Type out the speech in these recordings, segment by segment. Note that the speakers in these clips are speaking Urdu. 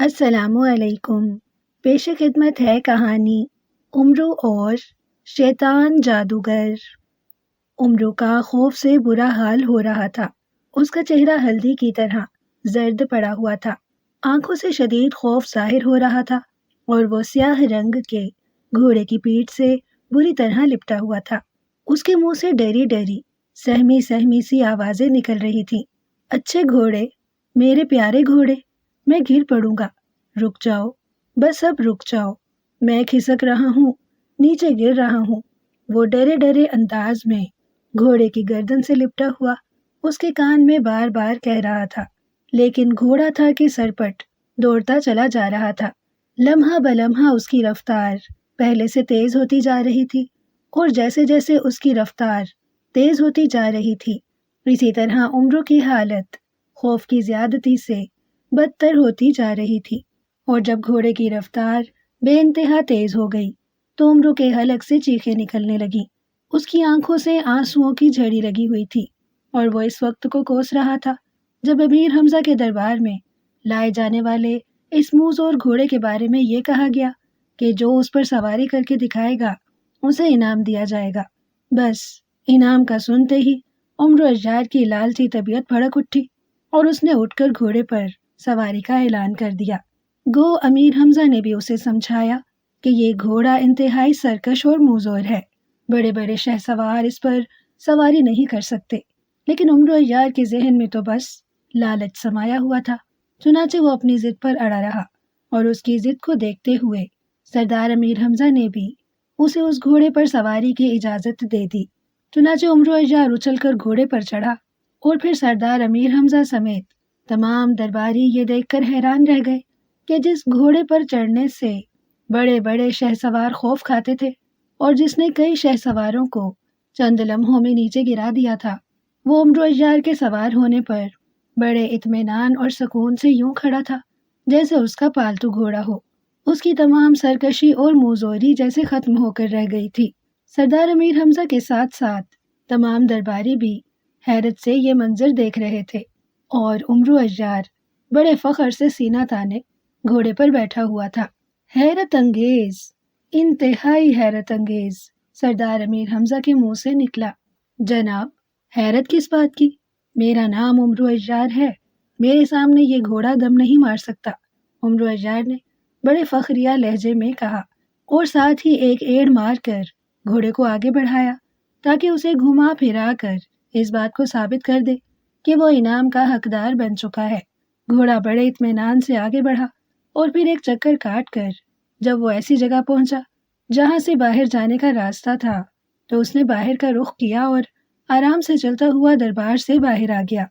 السلام علیکم۔ پیش خدمت ہے کہانی امرو اور شیطان جادوگر۔ امرو کا خوف سے برا حال ہو رہا تھا۔ اس کا چہرہ ہلدی کی طرح زرد پڑا ہوا تھا، آنکھوں سے شدید خوف ظاہر ہو رہا تھا اور وہ سیاہ رنگ کے گھوڑے کی پیٹھ سے بری طرح لپٹا ہوا تھا۔ اس کے منہ سے ڈری ڈری سہمی سہمی سی آوازیں نکل رہی تھیں۔ اچھے گھوڑے، میرے پیارے گھوڑے، میں گر پڑوں گا، رک جاؤ، بس اب رک جاؤ، میں کھسک رہا ہوں، نیچے گر رہا ہوں۔ وہ ڈرے ڈرے انداز میں گھوڑے کی گردن سے لپٹا ہوا اس کے کان میں بار بار کہہ رہا تھا، لیکن گھوڑا تھا کہ سرپٹ دوڑتا چلا جا رہا تھا۔ لمحہ بلمحہ اس کی رفتار پہلے سے تیز ہوتی جا رہی تھی، اور جیسے جیسے اس کی رفتار تیز ہوتی جا رہی تھی، اسی طرح امرو کی حالت خوف کی زیادتی سے بدتر ہوتی جا رہی تھی۔ اور جب گھوڑے کی رفتار بے انتہا تیز ہو گئی تو امرو کے حلق سے چیخیں نکلنے لگیں۔ اس کی آنکھوں سے آنسوؤں کی جھڑی لگی ہوئی تھی، اور وہ اس وقت کو کوس رہا تھا جب امیر حمزہ کے دربار میں لائے جانے والے اس موزور گھوڑے کے بارے میں یہ کہا گیا کہ جو اس پر سواری کر کے دکھائے گا اسے انعام دیا جائے گا۔ بس انعام کا سنتے ہی امرو اجار کی لالچی طبیعت بھڑک اٹھی، اور اس نے اٹھ کر گھوڑے پر سواری کا اعلان کر دیا۔ گو امیر حمزہ نے بھی اسے سمجھایا کہ یہ گھوڑا انتہائی سرکش اور موزور ہے، بڑے بڑے شہ سوار اس پر سواری نہیں کر سکتے، لیکن امرو اجار کے ذہن میں تو بس لالچ سمایا ہوا تھا۔ چنانچہ وہ اپنی ضد پر اڑا رہا، اور اس کی ضد کو دیکھتے ہوئے سردار امیر حمزہ نے بھی اسے اس گھوڑے پر سواری کی اجازت دے دی۔ چنانچہ امرو اجار اچھل کر گھوڑے پر چڑھا، اور پھر سردار امیر حمزہ سمیت تمام درباری یہ دیکھ کر حیران رہ گئے کہ جس گھوڑے پر چڑھنے سے بڑے بڑے شہ سوار خوف کھاتے تھے، اور جس نے کئی شہ سواروں کو چند لمحوں میں نیچے گرا دیا تھا، وہ امرو اجار کے سوار ہونے پر بڑے اطمینان اور سکون سے یوں کھڑا تھا جیسے اس کا پالتو گھوڑا ہو۔ اس کی تمام سرکشی اور موزوری جیسے ختم ہو کر رہ گئی تھی۔ سردار امیر حمزہ کے ساتھ ساتھ تمام درباری بھی حیرت سے یہ منظر دیکھ رہے تھے، اور امرو اجار بڑے فخر سے سینہ تانے گھوڑے پر بیٹھا ہوا تھا۔ حیرت انگیز، انتہائی حیرت انگیز، سردار امیر حمزہ کے منہ سے نکلا۔ جناب، حیرت کس بات کی؟ میرا نام امرو اجار ہے، میرے سامنے یہ گھوڑا دم نہیں مار سکتا، امرو اجار نے بڑے فخریہ لہجے میں کہا، اور ساتھ ہی ایک ایڑ مار کر گھوڑے کو آگے بڑھایا تاکہ اسے گھما پھرا کر اس بات کو ثابت کر دے کہ وہ انعام کا حقدار بن چکا ہے۔ گھوڑا بڑے اطمینان سے آگے بڑھا، اور پھر ایک چکر کاٹ کر جب وہ ایسی جگہ پہنچا جہاں سے باہر جانے کا راستہ تھا تو اس نے باہر کا رخ کیا اور آرام سے چلتا ہوا دربار سے باہر آ گیا،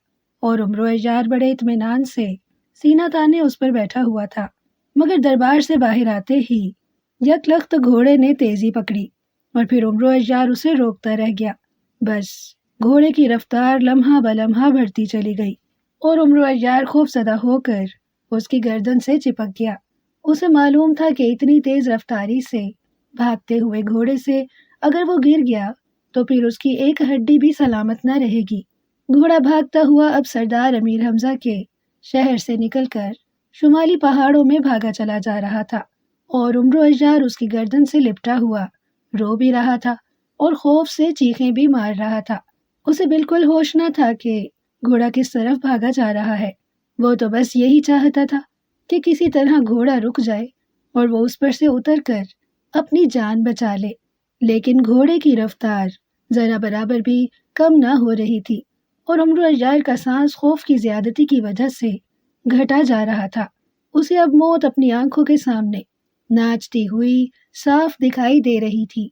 اور امرو اجار بڑے اطمینان سے سینہ تانے اس پر بیٹھا ہوا تھا۔ مگر دربار سے باہر آتے ہی یک لخت گھوڑے نے تیزی پکڑی، اور پھر امرو اجار اسے روکتا رہ گیا۔ بس گھوڑے کی رفتار لمحہ بلمحہ بڑھتی چلی گئی، اور امرو اجار خوف زدہ ہو کر اس کی گردن سے چپک گیا۔ اسے معلوم تھا کہ اتنی تیز رفتاری سے بھاگتے ہوئے گھوڑے سے اگر وہ گر گیا تو پھر اس کی ایک ہڈی بھی سلامت نہ رہے گی۔ گھوڑا بھاگتا ہوا اب سردار امیر حمزہ کے شہر سے نکل کر شمالی پہاڑوں میں بھاگا چلا جا رہا تھا، اور امرو اجار اس کی گردن سے لپٹا ہوا رو بھی رہا تھا اور خوف سے چیخیں بھی مار رہا تھا۔ اسے بالکل ہوش نہ تھا کہ گھوڑا کس طرف بھاگا جا رہا ہے۔ وہ تو بس یہی چاہتا تھا کہ کسی طرح گھوڑا رک جائے اور وہ اس پر سے اتر کر اپنی جان بچا لے، لیکن گھوڑے کی رفتار ذرا برابر بھی کم نہ ہو رہی تھی، اور امرو اجار کا سانس خوف کی زیادتی کی وجہ سے گھٹا جا رہا تھا۔ اسے اب موت اپنی آنکھوں کے سامنے ناچتی ہوئی صاف دکھائی دے رہی تھی۔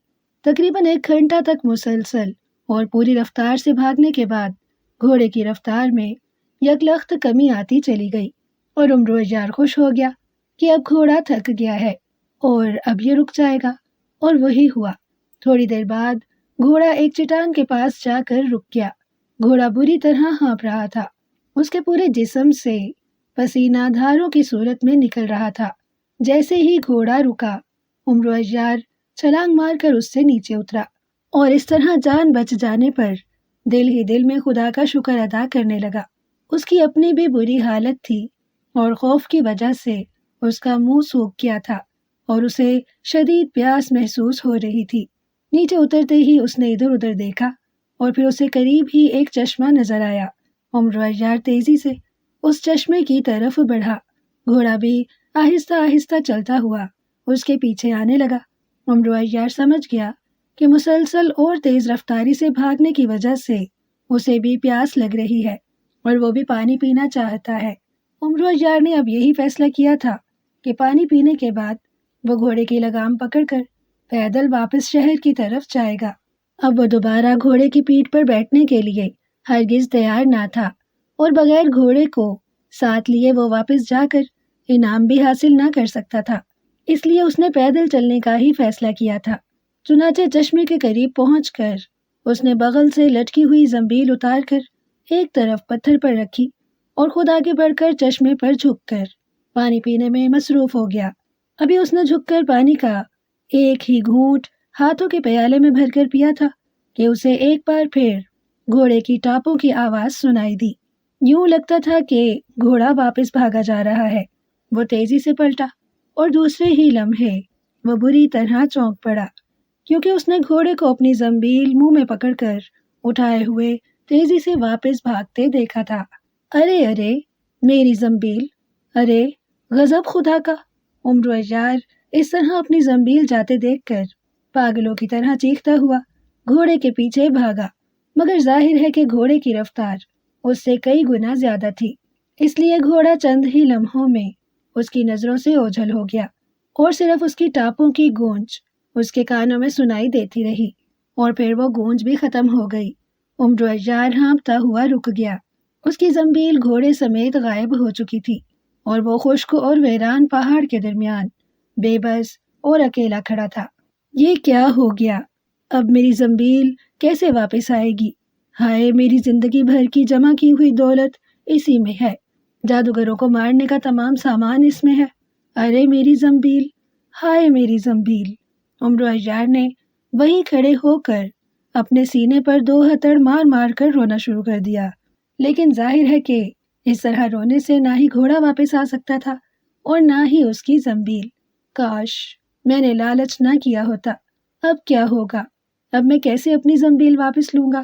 تقریباً 1 گھنٹہ تک مسلسل اور پوری رفتار سے بھاگنے کے بعد گھوڑے کی رفتار میں یکلخت کمی آتی چلی گئی، اور امرو اجار خوش ہو گیا کہ اب گھوڑا تھک گیا ہے اور اب یہ رک جائے گا، اور وہی ہوا۔ تھوڑی دیر بعد گھوڑا ایک چٹان کے پاس جا کر رک گیا۔ گھوڑا بری طرح ہانپ رہا تھا، اس کے پورے جسم سے پسینہ دھاروں کی صورت میں نکل رہا تھا۔ جیسے ہی گھوڑا رکا، امرو اجار چھلانگ مار کر اس سے نیچے اترا، اور اس طرح جان بچ جانے پر دل ہی دل میں خدا کا شکر ادا کرنے لگا۔ اس کی اپنی بھی بری حالت تھی، اور خوف کی وجہ سے اس کا منہ سوکھ گیا تھا اور اسے شدید پیاس محسوس ہو رہی تھی۔ نیچے اترتے ہی اس نے ادھر ادھر دیکھا اور پھر اسے قریب ہی ایک چشمہ نظر آیا۔ عمرو عیار تیزی سے اس چشمے کی طرف بڑھا۔ گھوڑا بھی آہستہ آہستہ چلتا ہوا اس کے پیچھے آنے لگا۔ عمرو عیار سمجھ گیا کہ مسلسل اور تیز رفتاری سے بھاگنے کی وجہ سے اسے بھی پیاس لگ رہی ہے اور وہ بھی پانی پینا چاہتا ہے۔ عمرو عیار نے اب یہی فیصلہ کیا تھا کہ پانی پینے کے بعد وہ گھوڑے کی لگام پکڑ کر پیدل واپس شہر کی طرف جائے گا۔ اب وہ دوبارہ گھوڑے کی پیٹھ پر بیٹھنے کے لیے ہرگز تیار نہ تھا اور بغیر گھوڑے کو ساتھ لیے وہ واپس جا کر انعام بھی حاصل نہ کر سکتا تھا، اس لیے اس نے پیدل چلنے کا ہی فیصلہ کیا تھا۔ چنانچہ چشمے کے قریب پہنچ کر اس نے بغل سے لٹکی ہوئی زنبیل اتار کر ایک طرف پتھر پر رکھی اور خود آگے بڑھ کر چشمے پر جھک کر پانی پینے میں مصروف ہو گیا۔ ابھی اس نے جھک کر پانی کا ایک ہی گھونٹ ہاتھوں کے پیالے میں بھر کر پیا تھا کہ اسے ایک بار پھر گھوڑے کی ٹاپوں کی آواز سنائی دی۔ یوں لگتا تھا کہ گھوڑا واپس بھاگا جا رہا ہے۔ وہ تیزی سے پلٹا اور دوسرے ہی لمحے وہ بری طرح چونک پڑا، کیونکہ اس نے گھوڑے کو اپنی زنبیل منہ میں پکڑ کر اٹھائے ہوئے تیزی سے واپس بھاگتے دیکھا تھا۔ ارے ارے میری زنبیل، ارے غضب خدا کا! عمرو عیار اس طرح اپنی زنبیل جاتے دیکھ کر پاگلوں کی طرح چیختا ہوا گھوڑے کے پیچھے بھاگا، مگر ظاہر ہے کہ گھوڑے کی رفتار اس سے کئی گنا زیادہ تھی، اس لیے گھوڑا چند ہی لمحوں میں اس کی نظروں سے اوجھل ہو گیا اور صرف اس کی ٹاپوں کی گونج اس کے کانوں میں سنائی دیتی رہی اور پھر وہ گونج بھی ختم ہو گئی۔ عمرو عیار ہانپتا ہوا رک گیا۔ اس کی زنبیل گھوڑے سمیت غائب ہو چکی تھی اور وہ خشک اور ویران پہاڑ کے درمیان بے بس اور اکیلا کھڑا تھا۔ یہ کیا ہو گیا؟ اب میری زنبیل کیسے واپس آئے گی؟ ہائے، میری زندگی بھر کی جمع کی ہوئی دولت اسی میں ہے، جادوگروں کو مارنے کا تمام سامان اس میں ہے۔ ارے میری زنبیل، ہائے میری زنبیل! عمرو عیار نے وہیں کھڑے ہو کر اپنے سینے پر دو ہتھڑ مار مار کر رونا شروع کر دیا، لیکن ظاہر ہے کہ اس طرح رونے سے نہ ہی گھوڑا واپس آ سکتا تھا اور نہ ہی اس کی زنبیل۔ کاش میں نے لالچ نہ کیا ہوتا۔ اب کیا ہوگا؟ اب میں کیسے اپنی زنبیل واپس لوں گا؟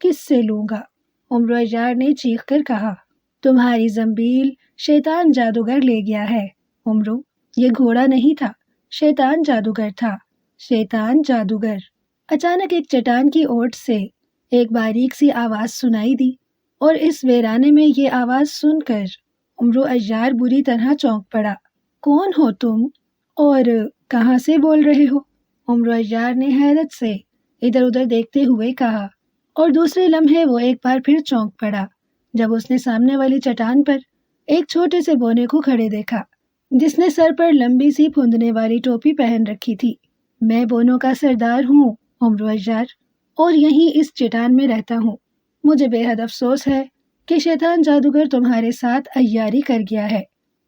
کس سے لوں گا؟ عمرو عیار نے چیخ کر کہا۔ تمہاری زنبیل شیطان جادوگر لے گیا ہے عمرو، یہ گھوڑا نہیں تھا، شیطان جادوگر تھا، شیطان جادوگر۔ اچانک ایک چٹان کی اوٹ سے ایک باریک سی آواز سنائی دی اور اس ویرانے میں یہ آواز سن کر عمرو عیار بری طرح چونک پڑا۔ کون ہو تم اور کہاں سے بول رہے ہو؟ عمرو عیار نے حیرت سے ادھر ادھر دیکھتے ہوئے کہا اور دوسرے لمحے وہ ایک بار پھر چونک پڑا جب اس نے سامنے والی چٹان پر ایک چھوٹے سے بونے کو کھڑے دیکھا جس نے سر پر لمبی سی پھندنے والی ٹوپی پہن رکھی تھی۔ میں بونوں کا سردار ہوں عمرو عیار، اور یہیں اس چٹان میں رہتا ہوں۔ مجھے بے حد افسوس ہے کہ شیطان جادوگر تمہارے ساتھ عیاری کر گیا ہے۔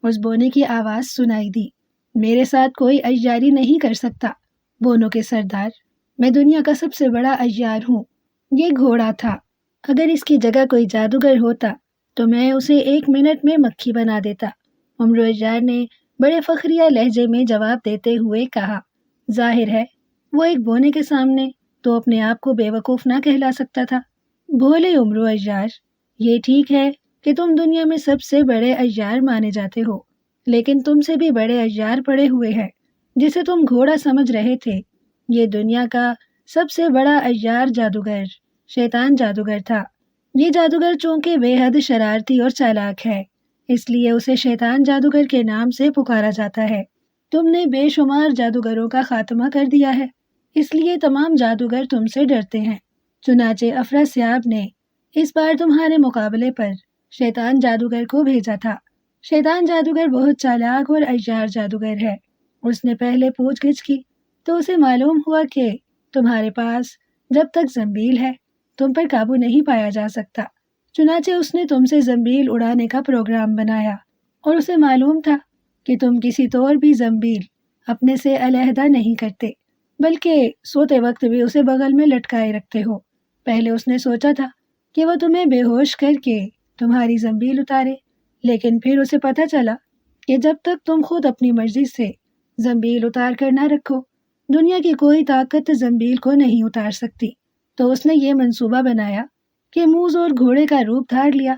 اس بونے کی آواز سنائی دی۔ میرے ساتھ کوئی عیاری نہیں کر سکتا بونوں کے سردار، میں دنیا کا سب سے بڑا عیار ہوں۔ یہ گھوڑا تھا، اگر اس کی جگہ کوئی جادوگر ہوتا تو میں اسے 1 منٹ میں مکھی بنا دیتا۔ عمرو عیار نے بڑے فخریہ لہجے میں جواب دیتے ہوئے کہا۔ ظاہر ہے وہ ایک بونے کے سامنے تو اپنے آپ کو بے وقوف نہ کہلا سکتا تھا۔ بھولے عمرو عیار، یہ ٹھیک ہے کہ تم دنیا میں سب سے بڑے عیار مانے جاتے ہو، لیکن تم سے بھی بڑے عیار پڑے ہوئے ہیں جسے تم گھوڑا سمجھ رہے تھے۔ یہ دنیا کا سب سے بڑا عیار جادوگر شیطان جادوگر تھا۔ یہ جادوگر چونکہ بے حد شرارتی اور چالاک ہے، اس لیے اسے شیطان جادوگر کے نام سے پکارا جاتا ہے۔ تم نے بے شمار جادوگروں کا خاتمہ کر دیا ہے، اس لیے تمام جادوگر تم سے ڈرتے ہیں۔ چنانچہ افراسیاب نے اس بار تمہارے مقابلے پر شیطان جادوگر کو بھیجا تھا۔ شیطان جادوگر بہت چالاک اور عیار جادوگر ہے۔ اس نے پہلے پوچھ گچھ کی تو اسے معلوم ہوا کہ تمہارے پاس جب تک زنبیل ہے تم پر قابو نہیں پایا جا سکتا۔ چنانچہ اس نے تم سے زنبیل اڑانے کا پروگرام بنایا اور اسے معلوم تھا کہ تم کسی طور بھی زنبیل اپنے سے علیحدہ نہیں کرتے، بلکہ سوتے وقت بھی اسے بغل میں لٹکائے رکھتے ہو۔ پہلے اس نے سوچا تھا کہ وہ تمہیں بے ہوش کر کے تمہاری زنبیل اتارے، لیکن پھر اسے پتہ چلا کہ جب تک تم خود اپنی مرضی سے زنبیل اتار کر نہ رکھو، دنیا کی کوئی طاقت زنبیل کو نہیں اتار سکتی۔ تو اس نے یہ منصوبہ بنایا کہ موز اور گھوڑے کا روپ دھار لیا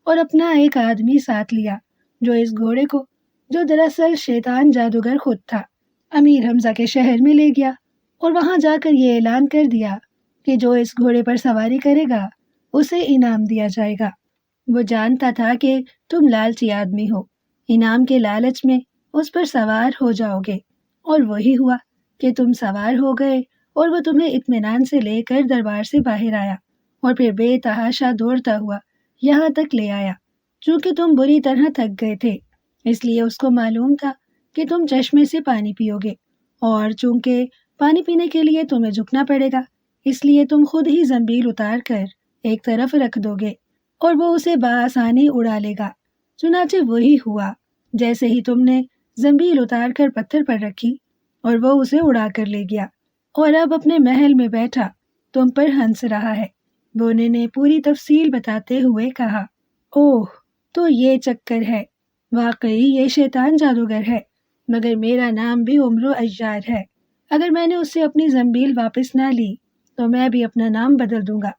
اور اپنا ایک آدمی ساتھ لیا جو اس گھوڑے کو، جو دراصل شیطان جادوگر خود تھا، امیر حمزہ کے شہر میں لے گیا اور وہاں جا کر یہ اعلان کر دیا کہ جو اس گھوڑے پر سواری کرے گا اسے انعام دیا جائے گا۔ وہ جانتا تھا کہ تم لالچی آدمی ہو، انعام کے لالچ میں اس پر سوار ہو جاؤ گے، اور وہی ہوا کہ تم سوار ہو گئے اور وہ تمہیں اطمینان سے لے کر دربار سے باہر آیا اور پھر بے تحاشا دوڑتا ہوا یہاں تک لے آیا۔ چونکہ تم بری طرح تھک گئے تھے، اس لیے اس کو معلوم تھا کہ تم چشمے سے پانی پیو گے، اور چونکہ پانی پینے کے لیے تمہیں جھکنا پڑے گا، اس لیے تم خود ہی زنبیل اتار کر ایک طرف رکھ دو گے اور وہ اسے بآسانی اڑا لے گا۔ چنانچہ وہی ہوا، جیسے ہی تم نے زنبیل اتار کر پتھر پر رکھی اور وہ اسے اڑا کر لے گیا، اور اب اپنے محل میں بیٹھا تم پر ہنس رہا ہے۔ بونے نے پوری تفصیل بتاتے ہوئے کہا، اوہ، تو یہ چکر ہے، واقعی یہ شیطان جادوگر ہے، مگر میرا نام بھی عمرو عیار ہے۔ اگر میں نے اس سے اپنی زنبیل واپس نہ لی تو میں بھی اپنا نام بدل دوں گا۔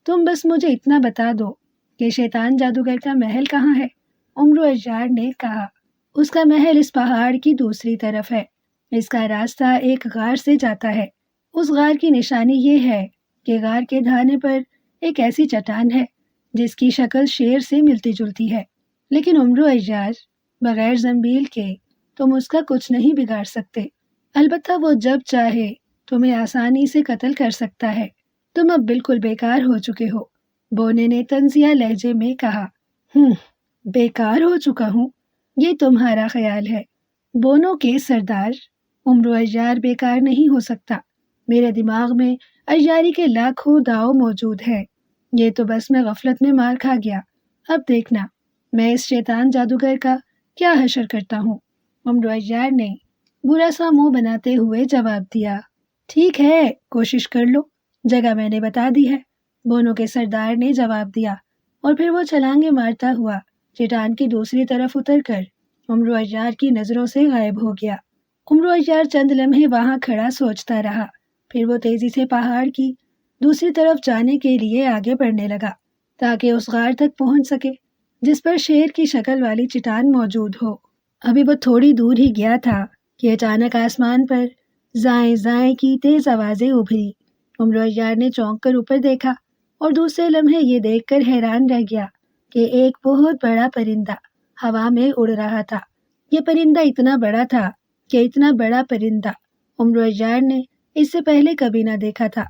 تم بس مجھے اتنا بتا دو کہ شیطان جادوگر کا محل کہاں ہے۔ عمرو عیار نے کہا، اس کا محل اس پہاڑ کی دوسری طرف ہے، اس کا راستہ ایک غار سے جاتا ہے۔ اس غار کی نشانی یہ ہے کہ غار کے دھانے پر ایک ایسی چٹان ہے جس کی شکل شیر سے ملتی جلتی ہے، لیکن عمرو عیار، بغیر زنبیل کے تم اس کا کچھ نہیں بگاڑ سکتے، البتہ وہ جب چاہے تمہیں آسانی سے قتل کر سکتا ہے۔ تم اب بالکل بیکار ہو چکے ہو، بونے نے طنزیہ لہجے میں کہا۔ بیکار ہو چکا ہوں، یہ تمہارا خیال ہے، بونوں کے سردار۔ عمرو عیار بیکار نہیں ہو سکتا، میرے دماغ میں عیاری کے لاکھوں داؤ موجود ہیں، یہ تو بس میں غفلت میں مار کھا گیا۔ اب دیکھنا میں اس شیطان جادوگر کا کیا حشر کرتا ہوں۔ عمرو عیار نے برا سا منہ بناتے ہوئے جواب دیا، ٹھیک ہے، کوشش کر لو، جگہ میں نے بتا دی ہے۔ بونوں کے سردار نے جواب دیا، اور پھر وہ چھلانگے مارتا ہوا چٹان کی دوسری طرف اتر کر عمرو عیار کی نظروں سے غائب ہو گیا۔ عمرو عیار چند لمحے وہاں کھڑا سوچتا رہا، پھر وہ تیزی سے پہاڑ کی دوسری طرف جانے کے لیے آگے بڑھنے لگا تاکہ اس غار تک پہنچ سکے جس پر شیر کی شکل والی چٹان موجود ہو۔ ابھی وہ تھوڑی دور ہی گیا تھا کہ اچانک آسمان پر زائیں زائیں کی تیز آوازیں ابھری۔ عمرو عیار نے چونک کر اوپر دیکھا اور دوسرے لمحے یہ دیکھ کر حیران رہ گیا کہ ایک بہت بڑا پرندہ ہوا میں اڑ رہا تھا۔ یہ پرندہ اتنا بڑا تھا کہ اتنا بڑا پرندہ عمرو عیار نے اس سے پہلے کبھی نہ دیکھا تھا۔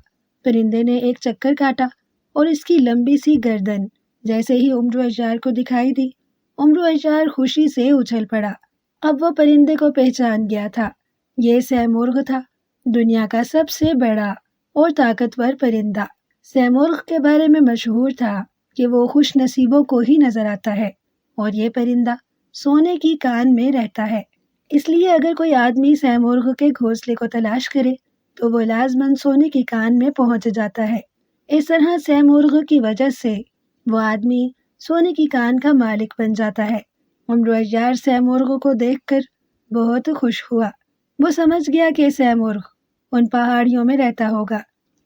پرندے نے ایک چکر کاٹا اور اس کی لمبی سی گردن جیسے ہی عمرو عیار کو دکھائی دی، عمرو عیار خوشی سے اچھل پڑا۔ اب وہ پرندے کو پہچان گیا تھا، یہ سیمرغ تھا، دنیا کا سب سے بڑا اور طاقتور پرندہ۔ سیمرغ کے بارے میں مشہور تھا کہ وہ خوش نصیبوں کو ہی نظر آتا ہے، اور یہ پرندہ سونے کی کان میں رہتا ہے، اس لیے اگر کوئی آدمی سیمرغ کے گھونسلے کو تلاش کرے تو وہ لازماً سونے کی کان میں پہنچ جاتا ہے۔ اس طرح سیمرغ کی وجہ سے وہ آدمی سونے کی کان کا مالک بن جاتا ہے۔ عمرو عیار سیمرغ کو دیکھ کر بہت خوش ہوا۔ وہ سمجھ گیا کہ سیمرغ ان پہاڑیوں میں رہتا ہوگا،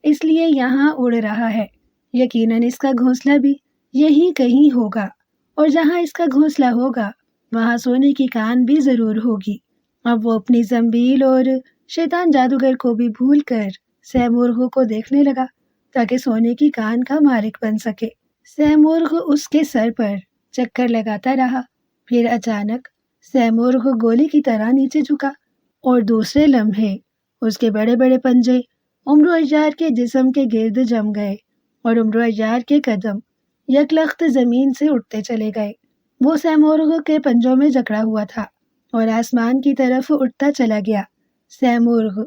اس لیے یہاں اڑ رہا ہے۔ یقیناً اس کا گھونسلہ بھی یہیں کہیں ہوگا، اور جہاں اس کا گھونسلہ ہوگا وہاں سونے کی کان بھی ضرور ہوگی۔ اب وہ اپنی زنبیل اور شیطان جادوگر کو بھی بھول کر سیمرغ کو دیکھنے لگا تاکہ سونے کی کان کا مالک بن سکے۔ سیمرغ اس کے سر پر چکر لگاتا رہا، پھر اچانک سیمرغ گولی کی طرح نیچے جھکا اور دوسرے لمحے اس کے بڑے بڑے پنجے عمرو عیار کے جسم کے گرد جم گئے اور عمرو عیار کے قدم یکلخت زمین سے اٹھتے چلے گئے۔ وہ سیمرغ کے پنجوں میں جکڑا ہوا تھا اور آسمان کی طرف اٹھتا چلا گیا۔ سیمرغ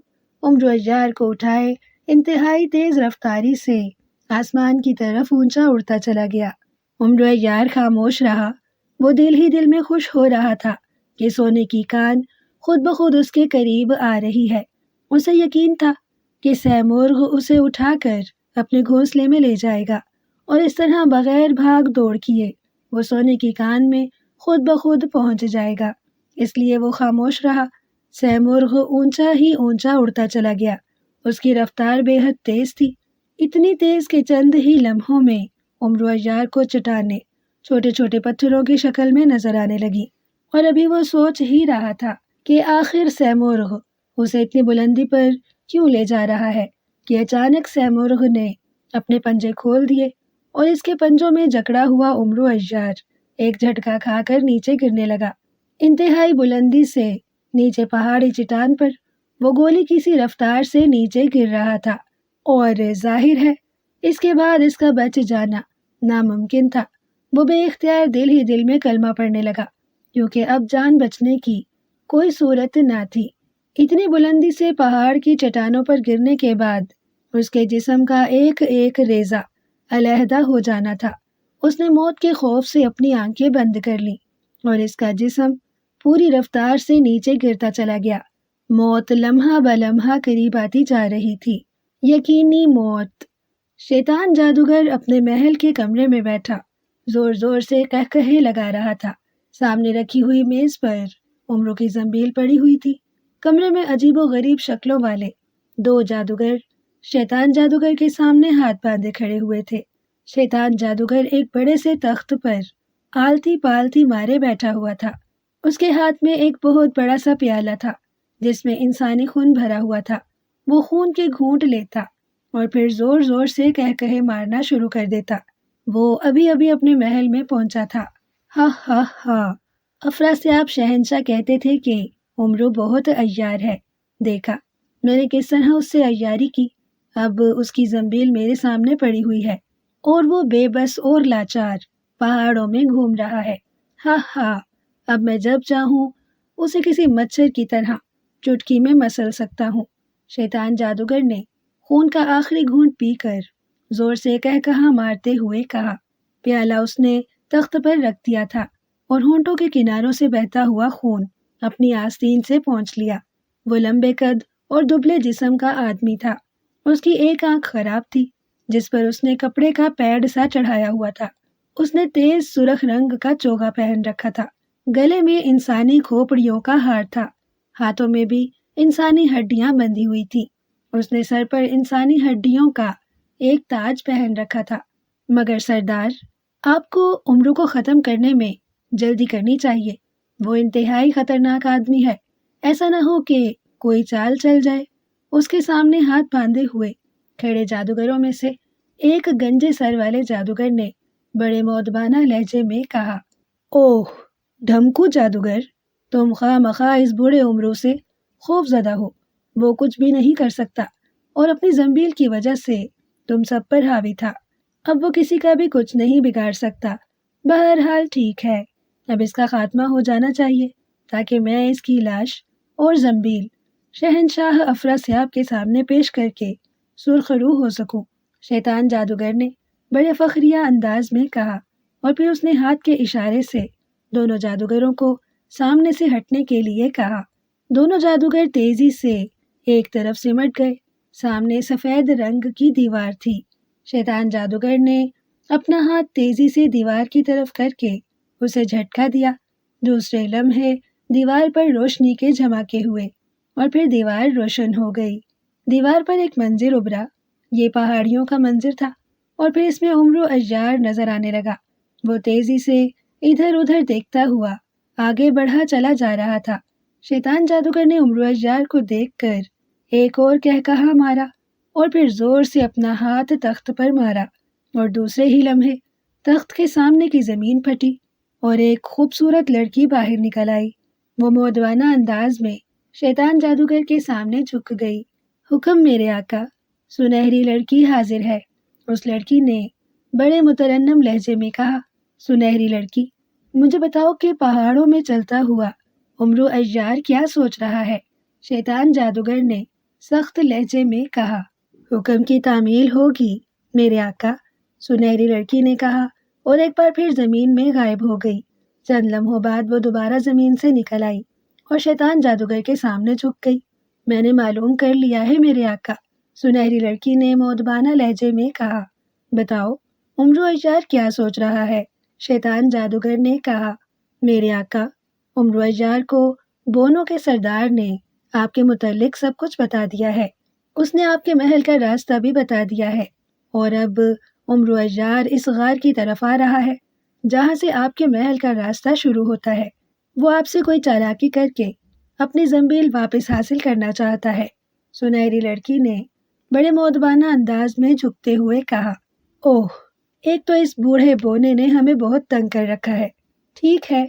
عمرو عیار کو اٹھائے انتہائی تیز رفتاری سے آسمان کی طرف اونچا اڑتا چلا گیا۔ عمرو عیار خاموش رہا، وہ دل ہی دل میں خوش ہو رہا تھا کہ سونے کی کان خود بخود اس کے قریب آ رہی ہے۔ اسے یقین تھا کہ سیمرغ اسے اٹھا کر اپنے گھونسلے میں لے جائے گا، اور اس طرح بغیر بھاگ دوڑ کیے وہ سونے کی کان میں خود بخود پہنچ جائے گا۔ اس لیے وہ خاموش رہا۔ سیمرغ اونچا ہی اونچا اڑتا چلا گیا۔ اس کی رفتار بے حد تیز تھی، اتنی تیز کہ چند ہی لمحوں میں عمرو عیار کو چٹانیں چھوٹے چھوٹے پتھروں کی شکل میں نظر آنے لگی، اور ابھی وہ سوچ ہی رہا تھا کہ آخر سیمرغ اسے اتنی بلندی پر کیوں لے جا رہا ہے کہ اچانک سیمرغ نے اپنے پنجے کھول دیے اور اس کے پنجوں میں جکڑا ہوا عمرو عیار ایک جھٹکا کھا کر نیچے گرنے لگا۔ انتہائی بلندی سے نیچے پہاڑی چٹان پر وہ گولی کی سی رفتار سے نیچے گر رہا تھا، اور ظاہر ہے اس کے بعد اس کا بچ جانا ناممکن تھا۔ وہ بے اختیار دل ہی دل میں کلمہ پڑھنے لگا، کیونکہ اب جان بچنے کی کوئی صورت نہ تھی۔ اتنی بلندی سے پہاڑ کی چٹانوں پر گرنے کے بعد اس کے جسم کا ایک ایک ریزہ علیحدہ ہو جانا تھا۔ اس نے موت کے خوف سے اپنی آنکھیں بند کر لیں اور اس کا جسم پوری رفتار سے نیچے گرتا چلا گیا۔ موت لمحہ بلمحہ قریب آتی جا رہی تھی، یقینی موت۔ شیطان جادوگر اپنے محل کے کمرے میں بیٹھا زور زور سے قہقہے لگا رہا تھا۔ سامنے رکھی ہوئی میز پر عمرو کی زنبیل پڑی ہوئی تھی۔ کمرے میں عجیب و غریب شکلوں والے 2 جادوگر شیطان جادوگر کے سامنے ہاتھ باندھے کھڑے ہوئے تھے۔ شیطان جادوگر ایک بڑے سے تخت پر آلتی پالتی مارے بیٹھا ہوا تھا۔ اس کے ہاتھ میں ایک بہت بڑا سا پیالہ تھا جس میں انسانی خون بھرا ہوا تھا۔ وہ خون کے گھونٹ لیتا اور پھر زور زور سے قہقہے مارنا شروع کر دیتا۔ وہ ابھی ابھی اپنے محل میں پہنچا تھا۔ ہا ہا ہا، افراسیاب شہنشاہ کہتے تھے کہ عمرو بہت عیار ہے۔ دیکھا میں نے کس طرح اس سے عیاری کی۔ اب اس کی زنبیل میرے سامنے پڑی ہوئی ہے اور وہ بے بس اور لاچار پہاڑوں میں گھوم رہا ہے۔ ہا ہا، اب میں جب چاہوں اسے کسی مچھر کی طرح چٹکی میں مسل سکتا ہوں۔ شیطان جادوگر نے خون کا آخری گھونٹ پی کر زور سے قہقہا مارتے ہوئے کہا۔ پیالہ اس نے تخت پر رکھ دیا تھا اور ہونٹوں کے کناروں سے بہتا ہوا خون اپنی آستین سے پونچھ لیا۔ وہ لمبے قد اور دبلے جسم کا آدمی تھا۔ اس کی ایک آنکھ خراب تھی جس پر اس نے کپڑے کا پیڈ سا چڑھایا ہوا تھا۔ اس نے تیز سرخ رنگ کا چوگا پہن رکھا تھا۔ گلے میں انسانی کھوپڑیوں کا ہار تھا، ہاتھوں میں بھی انسانی ہڈیاں بندھی ہوئی تھی۔ اس نے سر پر انسانی ہڈیوں کا ایک تاج پہن رکھا تھا۔ مگر سردار، آپ کو عمرو کو ختم کرنے میں جلدی کرنی چاہیے۔ وہ انتہائی خطرناک آدمی ہے، ایسا نہ ہو کہ کوئی چال چل جائے۔ اس کے سامنے ہاتھ باندھے ہوئے کھڑے جادوگروں میں سے ایک گنجے سر والے جادوگر نے بڑے مؤدبانہ لہجے میں کہا۔ اوہ ڈھمکو جادوگر، تم خواہ مخواہ اس بوڑھے عمرو سے خوف زدہ ہو۔ وہ کچھ بھی نہیں کر سکتا اور اپنی زنبیل کی وجہ سے تم سب پر حاوی تھا۔ اب وہ کسی کا بھی کچھ نہیں بگاڑ سکتا۔ بہرحال ٹھیک ہے، اب اس کا خاتمہ ہو جانا چاہیے تاکہ میں اس کی لاش اور زنبیل شہنشاہ افراسیاب کے سامنے پیش کر کے سرخ روح ہو سکوں۔ شیطان جادوگر نے بڑے فخریہ انداز میں کہا، اور پھر اس نے ہاتھ کے اشارے سے دونوں جادوگروں کو سامنے سے ہٹنے کے لیے کہا۔ دونوں جادوگر تیزی سے ایک طرف سمٹ گئے۔ سامنے سفید رنگ کی دیوار تھی۔ شیطان جادوگر نے اپنا ہاتھ تیزی سے دیوار کی طرف کر کے اسے جھٹکا دیا۔ دوسرے لمحے دیوار پر روشنی کے جھماکے ہوئے اور پھر دیوار روشن ہو گئی۔ دیوار پر ایک منظر ابھرا۔ یہ پہاڑیوں کا منظر تھا اور پھر اس میں عمرو عیار نظر آنے لگا۔ وہ تیزی سے ادھر ادھر دیکھتا ہوا آگے بڑھا چلا جا رہا تھا۔ شیطان جادوگر نے عمرو عیار کو دیکھ کر ایک اور قہقہا مارا اور پھر زور سے اپنا ہاتھ تخت پر مارا، اور دوسرے ہی لمحے تخت کے سامنے کی زمین پھٹی اور ایک خوبصورت لڑکی باہر نکل آئی۔ وہ مؤدبانہ انداز میں شیطان جادوگر کے سامنے جھک گئی۔ حکم میرے آقا، سنہری لڑکی حاضر ہے۔ اس لڑکی نے بڑے مترنم لہجے میں کہا۔ سنہری لڑکی، مجھے بتاؤ کہ پہاڑوں میں چلتا ہوا عمرو عیار کیا سوچ رہا ہے؟ شیطان جادوگر نے سخت لہجے میں کہا۔ حکم کی تعمیل ہوگی میرے آقا، سنہری لڑکی نے کہا، اور ایک بار پھر زمین میں غائب ہو گئی۔ چند لمحوں بعد وہ دوبارہ زمین سے نکل آئی اور شیطان جادوگر کے سامنے جھک گئی۔ میں نے معلوم کر لیا ہے میرے آقا، سنہری لڑکی نے مؤدبانہ لہجے میں کہا۔ بتاؤ عمرو عیار کیا سوچ رہا ہے؟ شیطان جادوگر نے کہا۔ میرے آقا، عمرو اجار کو بونو کے سردار نے آپ کے متعلق سب کچھ بتا دیا ہے۔ اس نے آپ کے محل کا راستہ بھی بتا دیا ہے، اور اب عمرو اجار اس غار کی طرف آ رہا ہے جہاں سے آپ کے محل کا راستہ شروع ہوتا ہے۔ وہ آپ سے کوئی چالاکی کر کے اپنی زنبیل واپس حاصل کرنا چاہتا ہے۔ سنہری لڑکی نے بڑے مؤدبانہ انداز میں جھکتے ہوئے کہا، اوہ، ایک تو اس بوڑھے بونے نے ہمیں بہت تنگ کر رکھا ہے۔ ٹھیک ہے،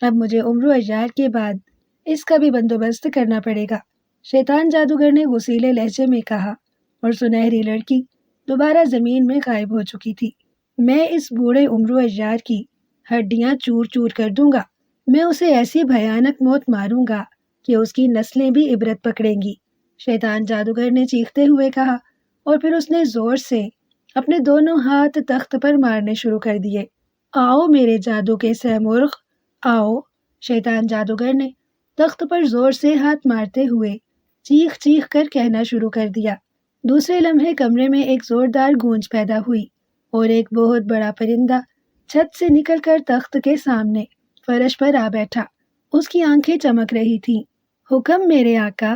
اب مجھے عمرو اجار کے بعد اس کا بھی بندوبست کرنا پڑے گا، شیطان جادوگر نے غصیلے لہجے میں کہا، اور سنہری لڑکی دوبارہ زمین میں غائب ہو چکی تھی۔ میں اس بوڑھے عمرو اجار کی ہڈیاں چور چور کر دوں گا۔ میں اسے ایسی بھیانک موت ماروں گا کہ اس کی نسلیں بھی عبرت پکڑیں گی، شیطان جادوگر نے چیختے ہوئے کہا، اور پھر اس نے زور سے اپنے دونوں ہاتھ تخت پر مارنے شروع کر دیے۔ آؤ میرے جادو کے سہ مرغ، آؤ، شیطان جادوگر نے تخت پر زور سے ہاتھ مارتے ہوئے چیخ چیخ کر کہنا شروع کر دیا۔ دوسرے لمحے کمرے میں ایک زوردار گونج پیدا ہوئی اور ایک بہت بڑا پرندہ چھت سے نکل کر تخت کے سامنے فرش پر آ بیٹھا۔ اس کی آنکھیں چمک رہی تھیں۔ حکم میرے آقا،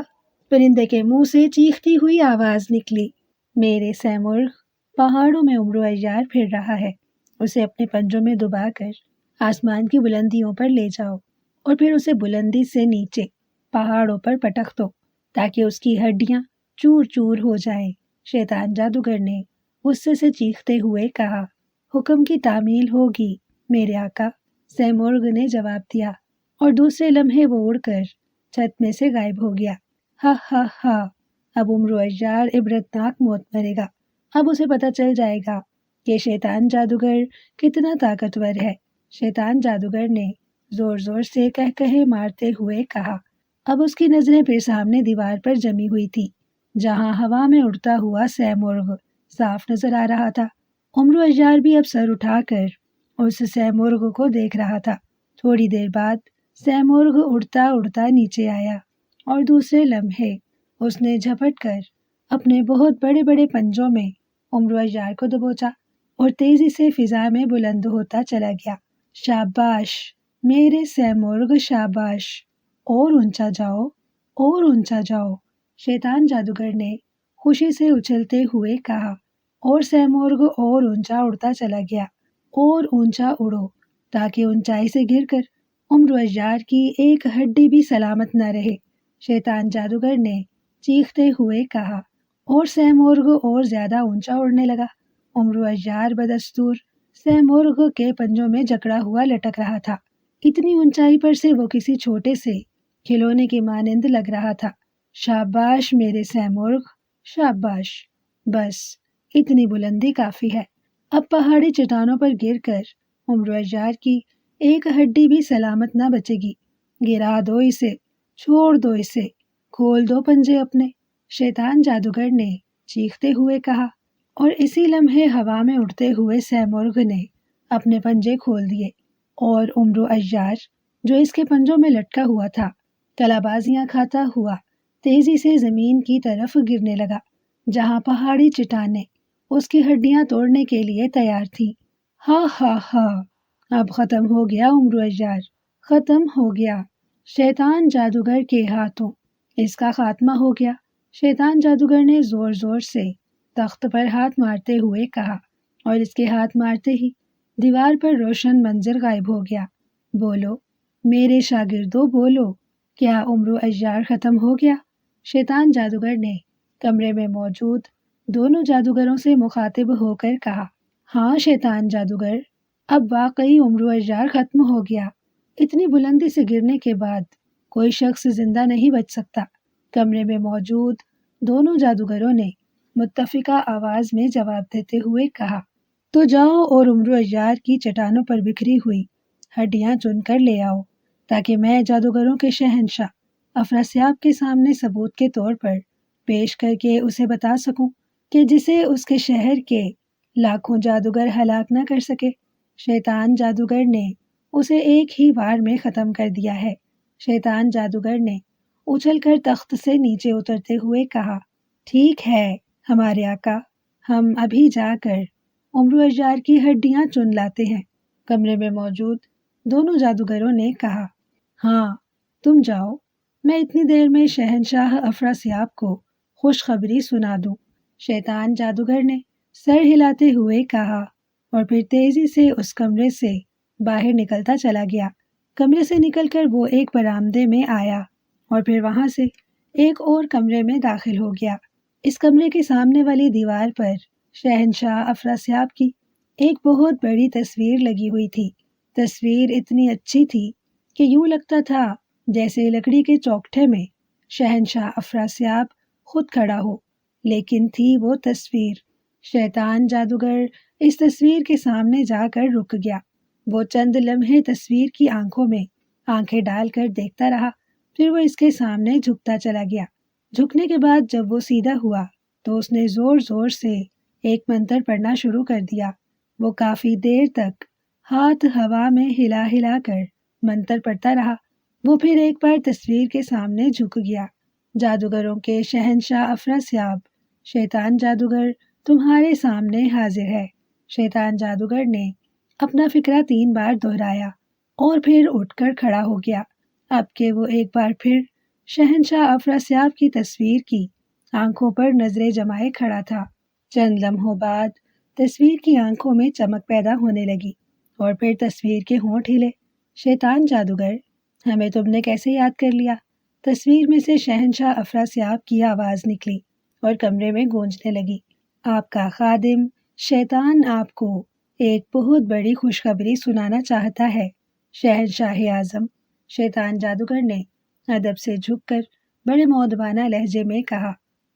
پرندے کے منہ سے چیختی ہوئی آواز نکلی۔ میرے سہ مرغ، پہاڑوں میں عمرو اجار پھر رہا ہے، اسے اپنے پنجوں میں دبا کر آسمان کی بلندیوں پر لے جاؤ، اور پھر اسے بلندی سے نیچے پہاڑوں پر پٹک دو تاکہ اس کی ہڈیاں چور چور ہو جائیں۔ شیطان جادوگر نے غصے سے چیختے ہوئے کہا، حکم کی تعمیل ہوگی میرے آقا، سہ مرغ نے جواب دیا، اور دوسرے لمحے وہ اڑ کر چھت میں سے غائب ہو گیا۔ ہا ہا ہا، اب عمرو اجار عبرتناک موت مرے گا۔ اب اسے پتہ چل جائے گا کہ شیطان جادوگر کتنا طاقتور ہے۔ شیطان جادوگر نے زور زور سے کہے مارتے ہوئے کہا۔ اب اس کی نظریں پھر سامنے دیوار پر جمی ہوئی تھی، جہاں ہوا میں اڑتا ہوا سہ مرغ صاف نظر آ رہا تھا۔ عمرو اجار بھی اب سر اٹھا کر اس سہ مرغ کو دیکھ رہا تھا۔ تھوڑی دیر بعد سہ مرغ اڑتا اڑتا نیچے آیا، اور دوسرے لمحے اس نے جھپٹ کر اپنے بہت بڑے بڑے پنجوں میں عمرو اجار کو دبوچا اور تیزی سے فضا میں بلند ہوتا چلا گیا۔ شاباش میرے سہ مرغ، شاباش، اور اونچا جاؤ، اور اونچا جاؤ، شیطان جادوگر نے خوشی سے اچھلتے ہوئے کہا، اور سہ مرغ اور اونچا اڑتا چلا گیا۔ اور اونچا اڑو تاکہ اونچائی سے گر کر عمرو اجار کی ایک ہڈی بھی سلامت نہ رہے، شیطان جادوگر نے چیختے ہوئے کہا، اور سہ مرغ اور زیادہ اونچا اڑنے لگا۔ عمرو اجار بدستور سہ مرغ کے پنجوں میں جکڑا ہوا لٹک رہا تھا۔ اتنی اونچائی پر سے وہ کسی چھوٹے سے کھلونے کے مانند لگ رہا تھا۔ شاباش میرے سہ مرغ، شاباش، بس اتنی بلندی کافی ہے۔ اب پہاڑی چٹانوں پر گر کر عمرو اجار کی ایک ہڈی بھی سلامت نہ بچے گی۔ گرا دو اسے، چھوڑ دو اسے، کھول دو پنجے اپنے، شیطان جادوگر نے چیختے ہوئے کہا، اور اسی لمحے ہوا میں اڑتے ہوئے سہ مرغ نے اپنے پنجے کھول دیے، اور عمرو اجار جو اس کے پنجوں میں لٹکا ہوا تھا کلابازیاں کھاتا ہوا تیزی سے زمین کی طرف گرنے لگا، جہاں پہاڑی چٹانیں اس کی ہڈیاں توڑنے کے لیے تیار تھیں۔ ہا ہا ہا، اب ختم ہو گیا عمرو اجار، ختم ہو گیا، شیطان جادوگر کے ہاتھوں اس کا خاتمہ ہو گیا۔ شیطان جادوگر نے زور زور سے تخت پر ہاتھ مارتے ہوئے کہا، اور اس کے ہاتھ مارتے ہی دیوار پر روشن منظر غائب ہو گیا۔ بولو میرے شاگردوں، بولو، کیا عمرو اجار ختم ہو گیا؟ شیطان جادوگر نے کمرے میں موجود دونوں جادوگروں سے مخاطب ہو کر کہا، ہاں شیطان جادوگر، اب واقعی عمرو اجار ختم ہو گیا۔ اتنی بلندی سے گرنے کے بعد کوئی شخص زندہ نہیں بچ سکتا۔ کمرے میں موجود دونوں جادوگروں نے متفقہ آواز میں جواب دیتے ہوئے کہا، تو جاؤ اور عمرو اجار کی چٹانوں پر بکھری ہوئی ہڈیاں چن کر لے آؤ، تاکہ میں جادوگروں کے شہنشاہ افراسیاب کے سامنے ثبوت کے طور پر پیش کر کے اسے بتا سکوں کہ جسے اس کے شہر کے لاکھوں جادوگر ہلاک نہ کر سکے، شیطان جادوگر نے اسے ایک ہی بار میں ختم کر دیا ہے۔ شیطان جادوگر نے اچھل کر تخت سے نیچے اترتے ہوئے کہا، ٹھیک ہے ہمارے آقا، ہم ابھی جا کر عمرو اجار کی ہڈیاں چن لاتے ہیں۔ کمرے میں موجود دونوں جادوگروں نے کہا، ہاں تم جاؤ، میں اتنی دیر میں شہنشاہ افراسیاب کو خوشخبری سنا دوں، شیطان جادوگر نے سر ہلاتے ہوئے کہا، اور پھر تیزی سے اس کمرے سے باہر نکلتا چلا گیا۔ کمرے سے نکل کر وہ ایک برآمدے میں آیا اور پھر وہاں سے ایک اور کمرے میں داخل ہو گیا۔ اس کمرے کے سامنے والی دیوار پر شہنشاہ افراسیاب کی ایک بہت بڑی تصویر لگی ہوئی تھی۔ تصویر اتنی اچھی تھی کہ یوں لگتا تھا جیسے لکڑی کے چوکٹے میں شہنشاہ افراسیاب خود کھڑا ہو، لیکن تھی وہ تصویر۔ شیطان جادوگر اس تصویر کے سامنے جا کر رک گیا۔ وہ چند لمحے تصویر کی آنکھوں میں آنکھیں ڈال کر دیکھتا رہا، پھر وہ اس کے سامنے جھکتا چلا گیا۔ جھکنے کے بعد جب وہ سیدھا ہوا تو اس نے زور زور سے ایک منتر پڑھنا شروع کر دیا۔ وہ کافی دیر تک ہاتھ ہوا میں ہلا ہلا کر منتر پڑھتا رہا۔ وہ پھر ایک بار تصویر کے سامنے جھک گیا۔ جادوگروں کے شہنشاہ افراسیاب، شیطان جادوگر تمہارے سامنے حاضر ہے۔ شیطان جادوگر نے اپنا فقرہ 3 بار دہرایا اور پھر اٹھ کر کھڑا ہو گیا۔ اب کہ وہ ایک بار پھر شہنشاہ افراسیاب کی تصویر کی آنکھوں پر نظریں جمائے کھڑا تھا۔ چند لمحوں بعد تصویر کی آنکھوں میں چمک پیدا ہونے لگی اور پھر تصویر کے ہونٹ ہلے۔ شیطان جادوگر، ہمیں تم نے کیسے یاد کر لیا؟ تصویر میں سے شہنشاہ افراسیاب کی آواز نکلی اور کمرے میں گونجنے لگی۔ آپ کا خادم شیطان آپ کو ایک بہت بڑی خوشخبری سنانا چاہتا ہے، شہنشاہ اعظم۔ شیطان جادوگر نے ادب سے جھک کر بڑے مؤدبانہ لہجے میں کہا،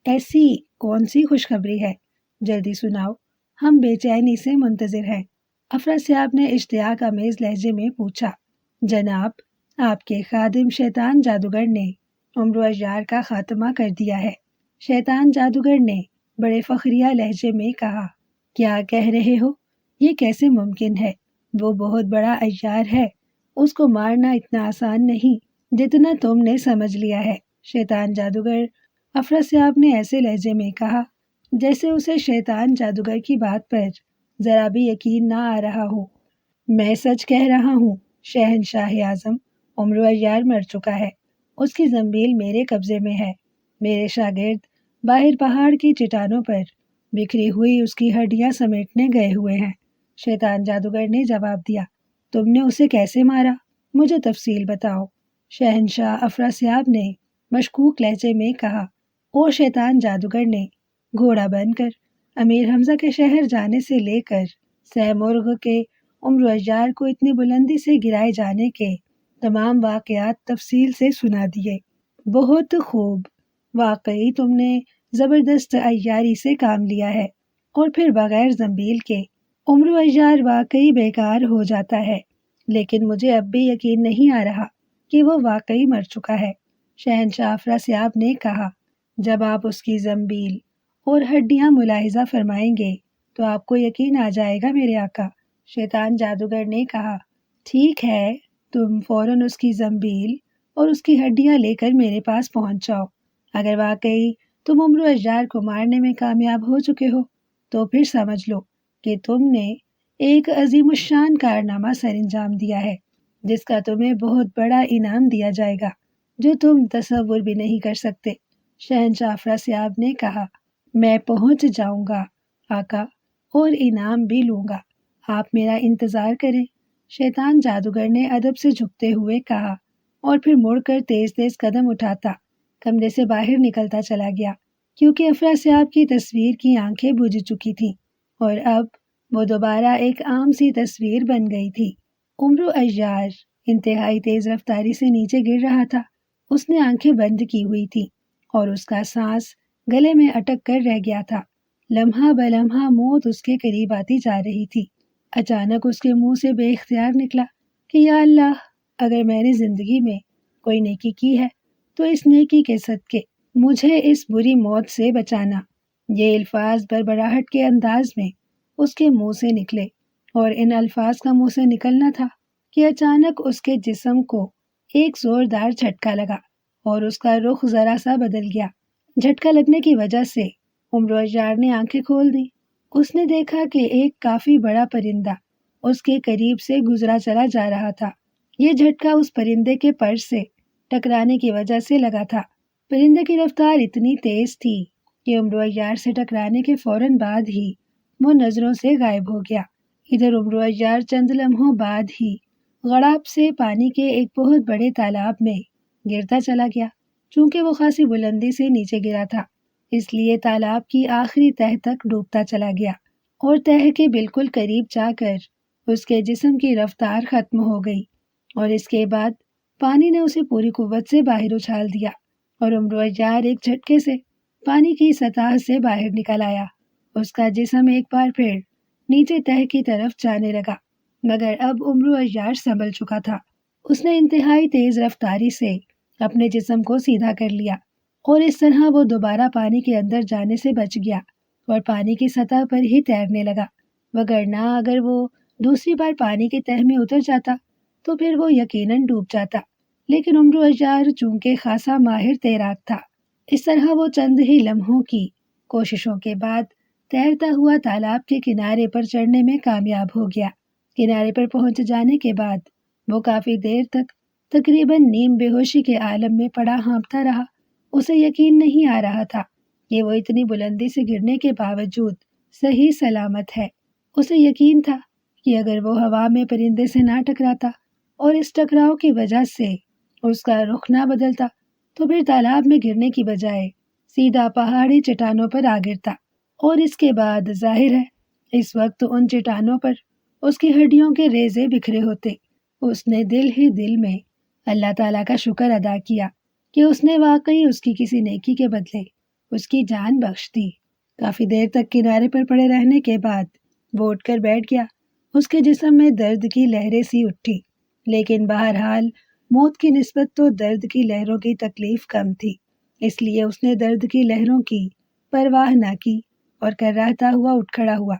ایسی کون سی خوشخبری ہے؟ جلدی سناؤ، ہم بے چینی سے منتظر ہیں۔ افراسیاب نے اشتیاق آمیز لہجے میں پوچھا، جناب، آپ کے خادم شیطان جادوگر نے عمر و اجیال کا خاتمہ کر دیا ہے۔ شیطان جادوگر نے بڑے فخریہ لہجے میں کہا، کیا کہہ رہے ہو؟ یہ کیسے ممکن ہے؟ وہ بہت بڑا عیار ہے، اس کو مارنا اتنا آسان نہیں جتنا تم نے سمجھ لیا ہے۔ شیطان جادوگر افراسیاب نے ایسے لہجے میں کہا جیسے اسے شیطان جادوگر کی بات پر ذرا بھی یقین نہ آ رہا ہو۔ میں سچ کہہ رہا ہوں، شہنشاہ اعظم، عمر و اجیال مر چکا ہے، اس کی زنبیل میرے قبضے میں ہے۔ میرے شاگرد باہر پہاڑ کی چٹانوں پر بکھری ہوئی اس کی ہڈیاں سمیٹنے گئے ہوئے ہیں۔ شیطان جادوگر نے جواب دیا، تم نے اسے کیسے مارا؟ مجھے تفصیل بتاؤ۔ شہنشاہ افراسیاب نے مشکوک لہجے میں کہا، اور شیطان جادوگر نے گھوڑا بن کر امیر حمزہ کے شہر جانے سے لے کر سیمرغ کے عمر و اجیال کو اتنی بلندی سے گرائے جانے کے تمام واقعات تفصیل سے سنا دیے۔ بہت خوب، واقعی تم نے زبردست عیاری سے کام لیا ہے، اور پھر بغیر زنبیل کے عمر و اجیال واقعی بیکار ہو جاتا ہے، لیکن مجھے اب بھی یقین نہیں آ رہا کہ وہ واقعی مر چکا ہے۔ شہنشاہ افراسیاب نے کہا، جب آپ اس کی زنبیل اور ہڈیاں ملاحظہ فرمائیں گے تو آپ کو یقین آ جائے گا میرے آقا۔ شیطان جادوگر نے کہا، ٹھیک ہے، تم فوراً اس کی زنبیل اور اس کی ہڈیاں لے کر میرے پاس پہنچ جاؤ۔ اگر واقعی تم عمر و اجیال کو مارنے میں کامیاب ہو چکے ہو تو پھر سمجھ لو کہ تم نے ایک عظیم الشان کارنامہ سر انجام دیا ہے، جس کا تمہیں بہت بڑا انعام دیا جائے گا جو تم تصور بھی نہیں کر سکتے۔ شہنشاہ افراسیاب نے کہا، میں پہنچ جاؤں گا آقا، اور انعام بھی لوں گا، آپ میرا انتظار کریں۔ شیطان جادوگر نے ادب سے جھکتے ہوئے کہا اور پھر مڑ کر تیز تیز قدم اٹھاتا کمرے سے باہر نکلتا چلا گیا، کیونکہ افراسیاب کی تصویر کی آنکھیں بجھ چکی تھیں اور اب وہ دوبارہ ایک عام سی تصویر بن گئی تھی۔ عمر و اجیال انتہائی تیز رفتاری سے نیچے گر رہا تھا۔ اس نے آنکھیں بند کی ہوئی تھی اور اس کا سانس گلے میں اٹک کر رہ گیا تھا۔ لمحہ بلمحہ موت اس کے قریب آتی جا رہی تھی۔ اچانک اس کے منہ سے بے اختیار نکلا کہ یا اللہ، اگر میں نے زندگی میں کوئی نیکی کی ہے تو اس نیکی کے صدقے مجھے اس بری موت سے بچانا۔ یہ الفاظ بڑبڑاہٹ کے انداز میں اس کے منہ سے نکلے، اور ان الفاظ کا منہ سے نکلنا تھا کہ اچانک اس کے جسم کو ایک زوردار جھٹکا لگا اور اس کا رخ ذرا سا بدل گیا۔ جھٹکا لگنے کی وجہ سے عمر و اجیال نے آنکھیں کھول دی۔ اس نے دیکھا کہ ایک کافی بڑا پرندہ اس کے قریب سے گزرا چلا جا رہا تھا یہ جھٹکا اس پرندے کے پر سے ٹکرانے کی وجہ سے لگا تھا۔ پرندے کی رفتار اتنی تیز تھی کہ عمرو عیار سے ٹکرانے کے فوراً بعد ہی وہ نظروں سے غائب ہو گیا۔ ادھر عمرو عیار چند لمحوں بعد ہی غڑاب سے پانی کے ایک بہت بڑے تالاب میں گرتا چلا گیا۔ چونکہ وہ خاصی بلندی سے نیچے گرا تھا، اس لیے تالاب کی آخری تہہ تک ڈوبتا چلا گیا اور تہہ کے بالکل قریب جا کر اس کے جسم کی رفتار ختم ہو گئی، اور اس کے بعد پانی نے اسے پوری قوت سے باہر اچھال دیا اور عمرو عیار ایک جھٹکے سے پانی کی سطح سے باہر نکل آیا۔ اس کا جسم ایک بار پھر نیچے تہہ کی طرف جانے لگا، مگر اب عمرو عیار سنبھل چکا تھا۔ اس نے انتہائی تیز رفتاری سے اپنے جسم کو سیدھا کر لیا اور اس طرح وہ دوبارہ پانی کے اندر جانے سے بچ گیا اور پانی کی سطح پر ہی تیرنے لگا، وگرنہ اگر وہ دوسری بار پانی کی تہہ میں اتر جاتا تو پھر وہ یقیناً ڈوب جاتا۔ لیکن عمرو عیار چونکہ خاصا ماہر تیراک تھا، اس طرح وہ چند ہی لمحوں کی کوششوں کے بعد تیرتا ہوا تالاب کے کنارے پر چڑھنے میں کامیاب ہو گیا۔ کنارے پر پہنچ جانے کے بعد وہ کافی دیر تک تقریباً نیم بے ہوشی کے عالم میں پڑا ہانپتا رہا۔ اسے یقین نہیں آ رہا تھا کہ وہ اتنی بلندی سے گرنے کے باوجود صحیح سلامت ہے۔ اسے یقین تھا کہ اگر وہ ہوا میں پرندے سے نہ ٹکراتا اور اس ٹکراؤ کی وجہ سے اس کا رخ نہ بدلتا تو پھر تالاب میں گرنے کی بجائے سیدھا پہاڑی چٹانوں پر آ گرتا، اور اس کے بعد ظاہر ہے اس وقت ان چٹانوں پر اس کی ہڈیوں کے ریزے بکھرے ہوتے۔ اس نے دل ہی دل میں اللہ تعالیٰ کا شکر ادا کیا کہ اس نے واقعی اس کی کسی نیکی کے بدلے اس کی جان بخش دی۔ کافی دیر تک کنارے پر پڑے رہنے کے بعد وہ اٹھ کر بیٹھ گیا۔ اس کے جسم میں درد کی لہریں سی اٹھی، لیکن بہرحال موت کی نسبت تو درد کی لہروں کی تکلیف کم تھی، اس لیے اس نے درد کی لہروں کی پرواہ نہ کی اور کراہتا ہوا اٹھ کھڑا ہوا۔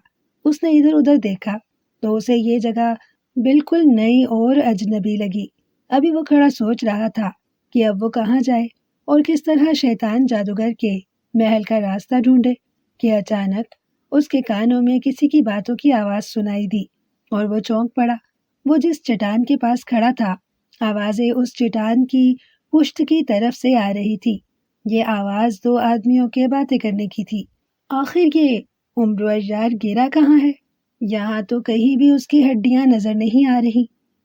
اس نے ادھر ادھر دیکھا تو اسے یہ جگہ بالکل نئی اور اجنبی لگی۔ ابھی وہ کھڑا سوچ رہا تھا کہ اب وہ کہاں جائے اور کس طرح شیطان جادوگر کے محل کا راستہ ڈھونڈے کہ اچانک اس کے کانوں میں کسی کی باتوں کی آواز سنائی دی اور وہ چونک پڑا۔ وہ جس چٹان کے پاس کھڑا تھا، آوازیں اس چٹان کی پشت کی طرف سے آ رہی تھی۔ یہ آواز دو آدمیوں کے باتیں کرنے کی تھی۔ آخر یہ عمرو عیار گرا کہاں ہے؟ یہاں تو کہیں بھی اس کی ہڈیاں نظر نہیں آ رہی۔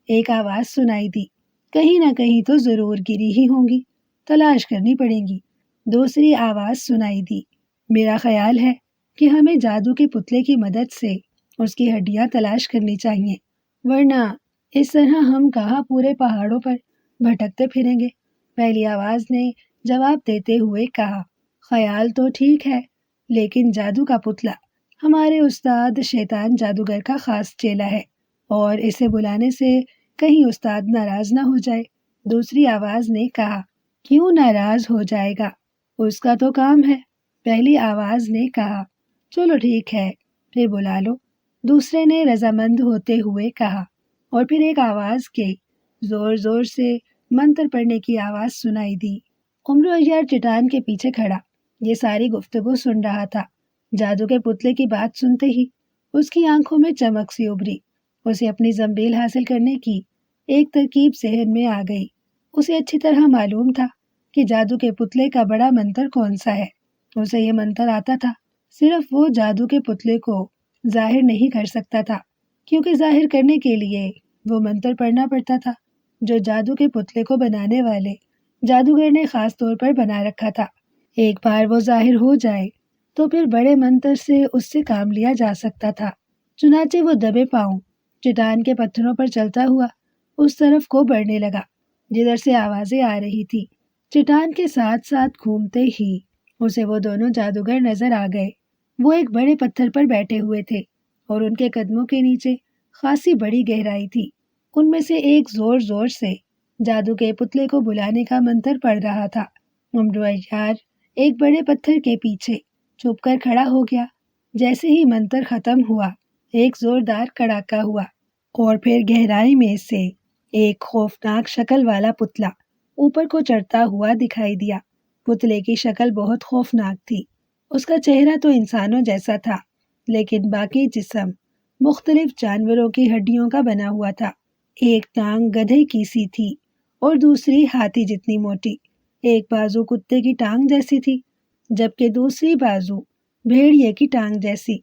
ایک آواز سنائی دی، کہیں نہ کہیں تو ضرور گری ہی ہوں گی، تلاش کرنی پڑے گی۔ دوسری آواز سنائی دی، میرا خیال ہے کہ ہمیں جادو کے پتلے کی مدد سے اس کی ہڈیاں تلاش کرنی چاہیے، ورنہ اس طرح ہم کہاں پورے پہاڑوں پر بھٹکتے پھریں گے۔ پہلی آواز نے جواب دیتے ہوئے کہا، خیال تو ٹھیک ہے، لیکن جادو کا پتلا ہمارے استاد شیطان جادوگر کا خاص چیلا ہے، اور اسے بلانے سے کہیں استاد ناراض نہ ہو جائے۔ دوسری آواز نے کہا، کیوں ناراض ہو جائے گا، اس کا تو کام ہے۔ پہلی آواز نے کہا، چلو ٹھیک ہے، پھر بلا لو۔ دوسرے نے رضامند ہوتے ہوئے کہا، اور پھر ایک آواز کے زور زور سے منتر پڑھنے کی آواز سنائی دی۔ عمرو عیار چٹان کے پیچھے کھڑا یہ ساری گفتگو سن رہا تھا۔ جادو کے پتلے کی بات سنتے ہی اس کی آنکھوں میں چمک سی ابھری۔ اسے اپنی زنبیل حاصل کرنے کی ایک ترکیب ذہن میں آ گئی۔ اسے اچھی طرح معلوم تھا کہ جادو کے پتلے کا بڑا منتر کون سا ہے۔ اسے یہ منتر آتا تھا، صرف وہ جادو کے پتلے کو ظاہر نہیں کر سکتا تھا، کیونکہ ظاہر کرنے کے لیے وہ منتر پڑھنا پڑتا تھا جو جادو کے پتلے کو بنانے والے جادوگر نے خاص طور پر بنا رکھا تھا۔ ایک بار وہ ظاہر ہو جائے تو پھر بڑے منتر سے اس سے کام لیا جا سکتا تھا۔ چنانچہ وہ دبے پاؤں چٹان کے پتھروں پر چلتا ہوا اس طرف کو بڑھنے لگا جدھر سے آوازیں آ رہی تھی۔ چٹان کے ساتھ ساتھ گھومتے ہی اسے وہ دونوں جادوگر نظر آ گئے۔ وہ ایک بڑے پتھر پر بیٹھے ہوئے تھے اور ان کے قدموں کے نیچے خاصی بڑی گہرائی تھی۔ ان میں سے ایک زور زور سے جادو کے پتلے کو بلانے کا منتر پڑھ رہا تھا۔ عمرو عیار ایک بڑے پتھر کے پیچھے چھپ کر کھڑا ہو گیا۔ جیسے ہی منتر ختم ہوا، ایک زوردار کڑاکا ہوا اور پھر گہرائی میں سے ایک خوفناک شکل والا پتلا اوپر کو چڑھتا ہوا دکھائی دیا۔ پتلے کی شکل بہت خوفناک تھی۔ اس کا چہرہ تو انسانوں جیسا تھا، لیکن باقی جسم مختلف جانوروں کی ہڈیوں کا بنا ہوا تھا۔ ایک ٹانگ گدھے کی سی تھی اور دوسری ہاتھی جتنی موٹی۔ ایک بازو کتے کی ٹانگ جیسی تھی جبکہ دوسری بازو بھیڑیے کی ٹانگ جیسی۔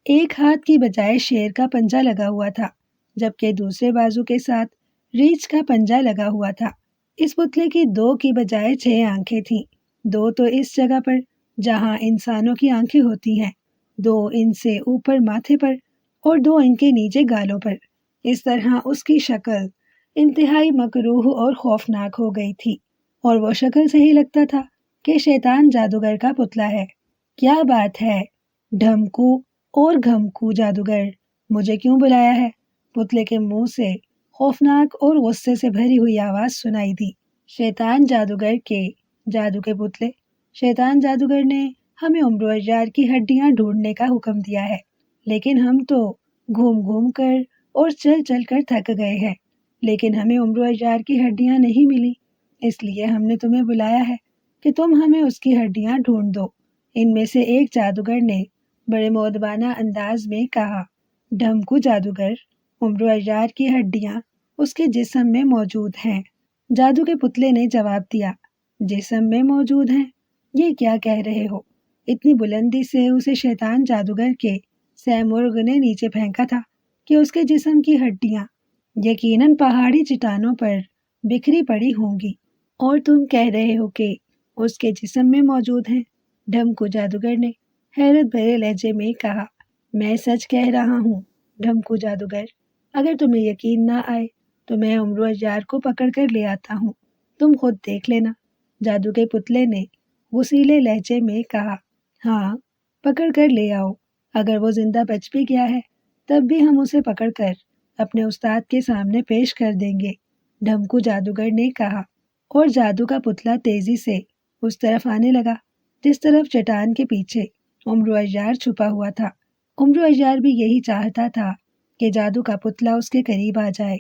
ایک ہاتھ کی بجائے شیر کا پنجہ لگا ہوا تھا جبکہ دوسرے بازو کے ساتھ ریچھ کا پنجہ لگا ہوا تھا۔ اس پتلے کی 2 کی بجائے 6 آنکھیں تھیں، 2 تو اس جگہ پر جہاں انسانوں کی آنکھیں ہوتی ہیں، 2 ان سے اوپر ماتھے پر اور 2 ان کے نیچے گالوں پر۔ اس طرح اس کی شکل انتہائی مکروہ اور خوفناک ہو گئی تھی، اور وہ شکل سے ہی لگتا تھا کہ شیطان جادوگر کا پتلا ہے۔ کیا بات ہے ڈھمکو اور گھمکو جادوگر، مجھے کیوں بلایا ہے؟ پتلے کے منہ سے خوفناک اور غصے سے بھری ہوئی آواز سنائی دی۔ شیطان جادوگر کے جادو کے پتلے، شیطان جادوگر نے ہمیں عمر و اجار کی ہڈیاں ڈھونڈنے کا حکم دیا ہے، لیکن ہم تو گھوم گھوم کر اور چل چل کر تھک گئے ہیں، لیکن ہمیں عمر و اجار کی ہڈیاں نہیں ملی، اس لیے ہم نے تمہیں بلایا ہے کہ تم ہمیں اس کی ہڈیاں ڈھونڈ دو۔ ان میں سے ایک جادوگر نے بڑے مؤدبانہ انداز میں کہا، ڈھمکو جادوگر، عمر و اجار کی ہڈیاں اس کے جسم میں موجود ہیں۔ جادو کے پتلے نے جواب دیا، جسم میں موجود ہیں؟ یہ کیا کہہ رہے ہو؟ اتنی بلندی سے اسے شیطان جادوگر کے سیمرغ نے نیچے پھینکا تھا کہ اس کے جسم کی ہڈیاں یقیناً پہاڑی چٹانوں پر بکھری پڑی ہوں گی، اور تم کہہ رہے ہو کہ اس کے جسم میں موجود ہیں؟ ڈھمکو جادوگر نے حیرت بھرے لہجے میں کہا، میں سچ کہہ رہا ہوں ڈھمکو جادوگر، اگر تمہیں یقین نہ آئے تو میں عمر و اجار کو پکڑ کر لے آتا ہوں، تم خود دیکھ لینا۔ جادو کے پتلے نے غصیلے لہجے میں کہا، ہاں پکڑ کر لے آؤ، اگر وہ زندہ بچ بھی گیا ہے تب بھی ہم اسے پکڑ کر اپنے استاد کے سامنے پیش کر دیں گے، ڈھمکو جادوگر نے کہا، اور جادو کا پتلا تیزی سے اس طرف آنے لگا جس طرف چٹان کے پیچھے عمر و اجار چھپا ہوا تھا۔ عمر و اجار بھی یہی چاہتا تھا کہ جادو کا پتلا اس کے قریب آ جائے